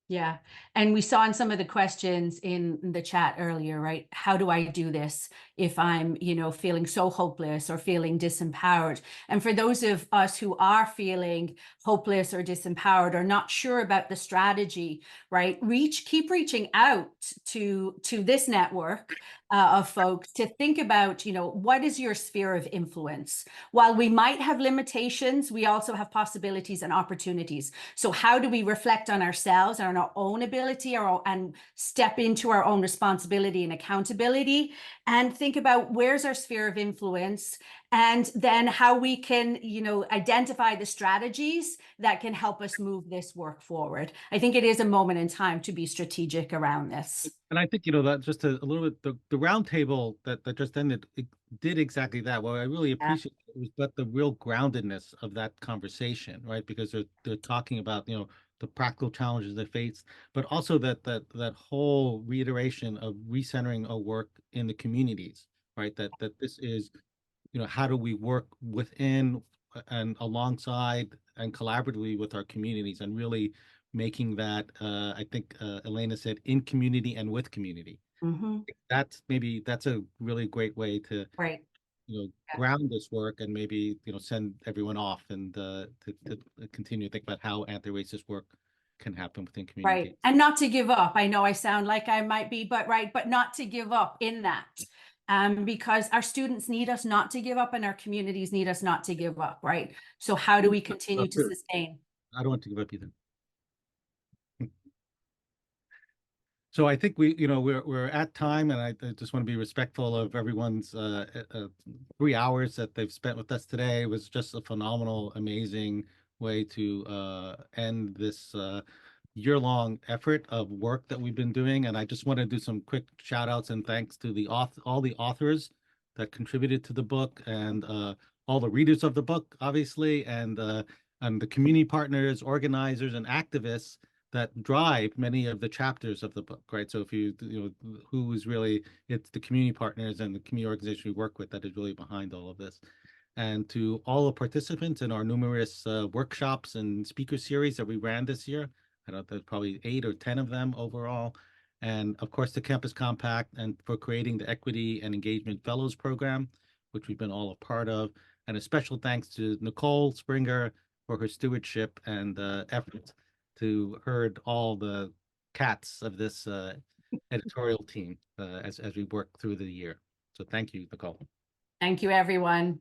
Yeah. And we saw in some of the questions in the chat earlier, right? How do I do this if I'm, you know, feeling so hopeless or feeling disempowered? And for those of us who are feeling hopeless or disempowered or not sure about the strategy, right? Keep reaching out to this network of folks to think about, you know, what is your sphere of influence? While we might have limitations, we also have possibilities and opportunities. So how do we reflect on ourselves and on our own ability and step into our own responsibility and accountability and think about where's our sphere of influence, and then how we can, you know, identify the strategies that can help us move this work forward. I think it is a moment in time to be strategic around this. And I think, you know, that just a little bit, the roundtable that just ended, it did exactly that. What I really appreciate was but the real groundedness of that conversation, right? Because they're talking about, you know, the practical challenges they face, but also that whole reiteration of recentering our work in the communities, right? That this is, you know, how do we work within and alongside and collaboratively with our communities, and really making that, I think Elena said, in community and with community. That's a really great way to, you know, ground this work, and maybe, you know, send everyone off and to continue to think about how anti-racist work can happen within communities. Right. And not to give up. I know I sound like I might be, but not to give up in that. Because our students need us not to give up and our communities need us not to give up, right? So how do we continue to sustain? I don't want to give up either. So I think we, you know, we're at time, and I just want to be respectful of everyone's 3 hours that they've spent with us today. It was just a phenomenal, amazing way to end this year-long effort of work that we've been doing. And I just want to do some quick shout outs and thanks to all the authors that contributed to the book, and all the readers of the book, obviously, and the community partners, organizers, and activists that drive many of the chapters of the book, right? So if you know, who is really, it's the community partners and the community organization we work with that is really behind all of this. And to all the participants in our numerous workshops and speaker series that we ran this year, I don't know, there's probably 8 or 10 of them overall. And of course, the Campus Compact, and for creating the Equity and Engagement Fellows Program, which we've been all a part of. And a special thanks to Nicole Springer for her stewardship and efforts to herd all the cats of this editorial team as we work through the year. So thank you, Nicole. Thank you, everyone.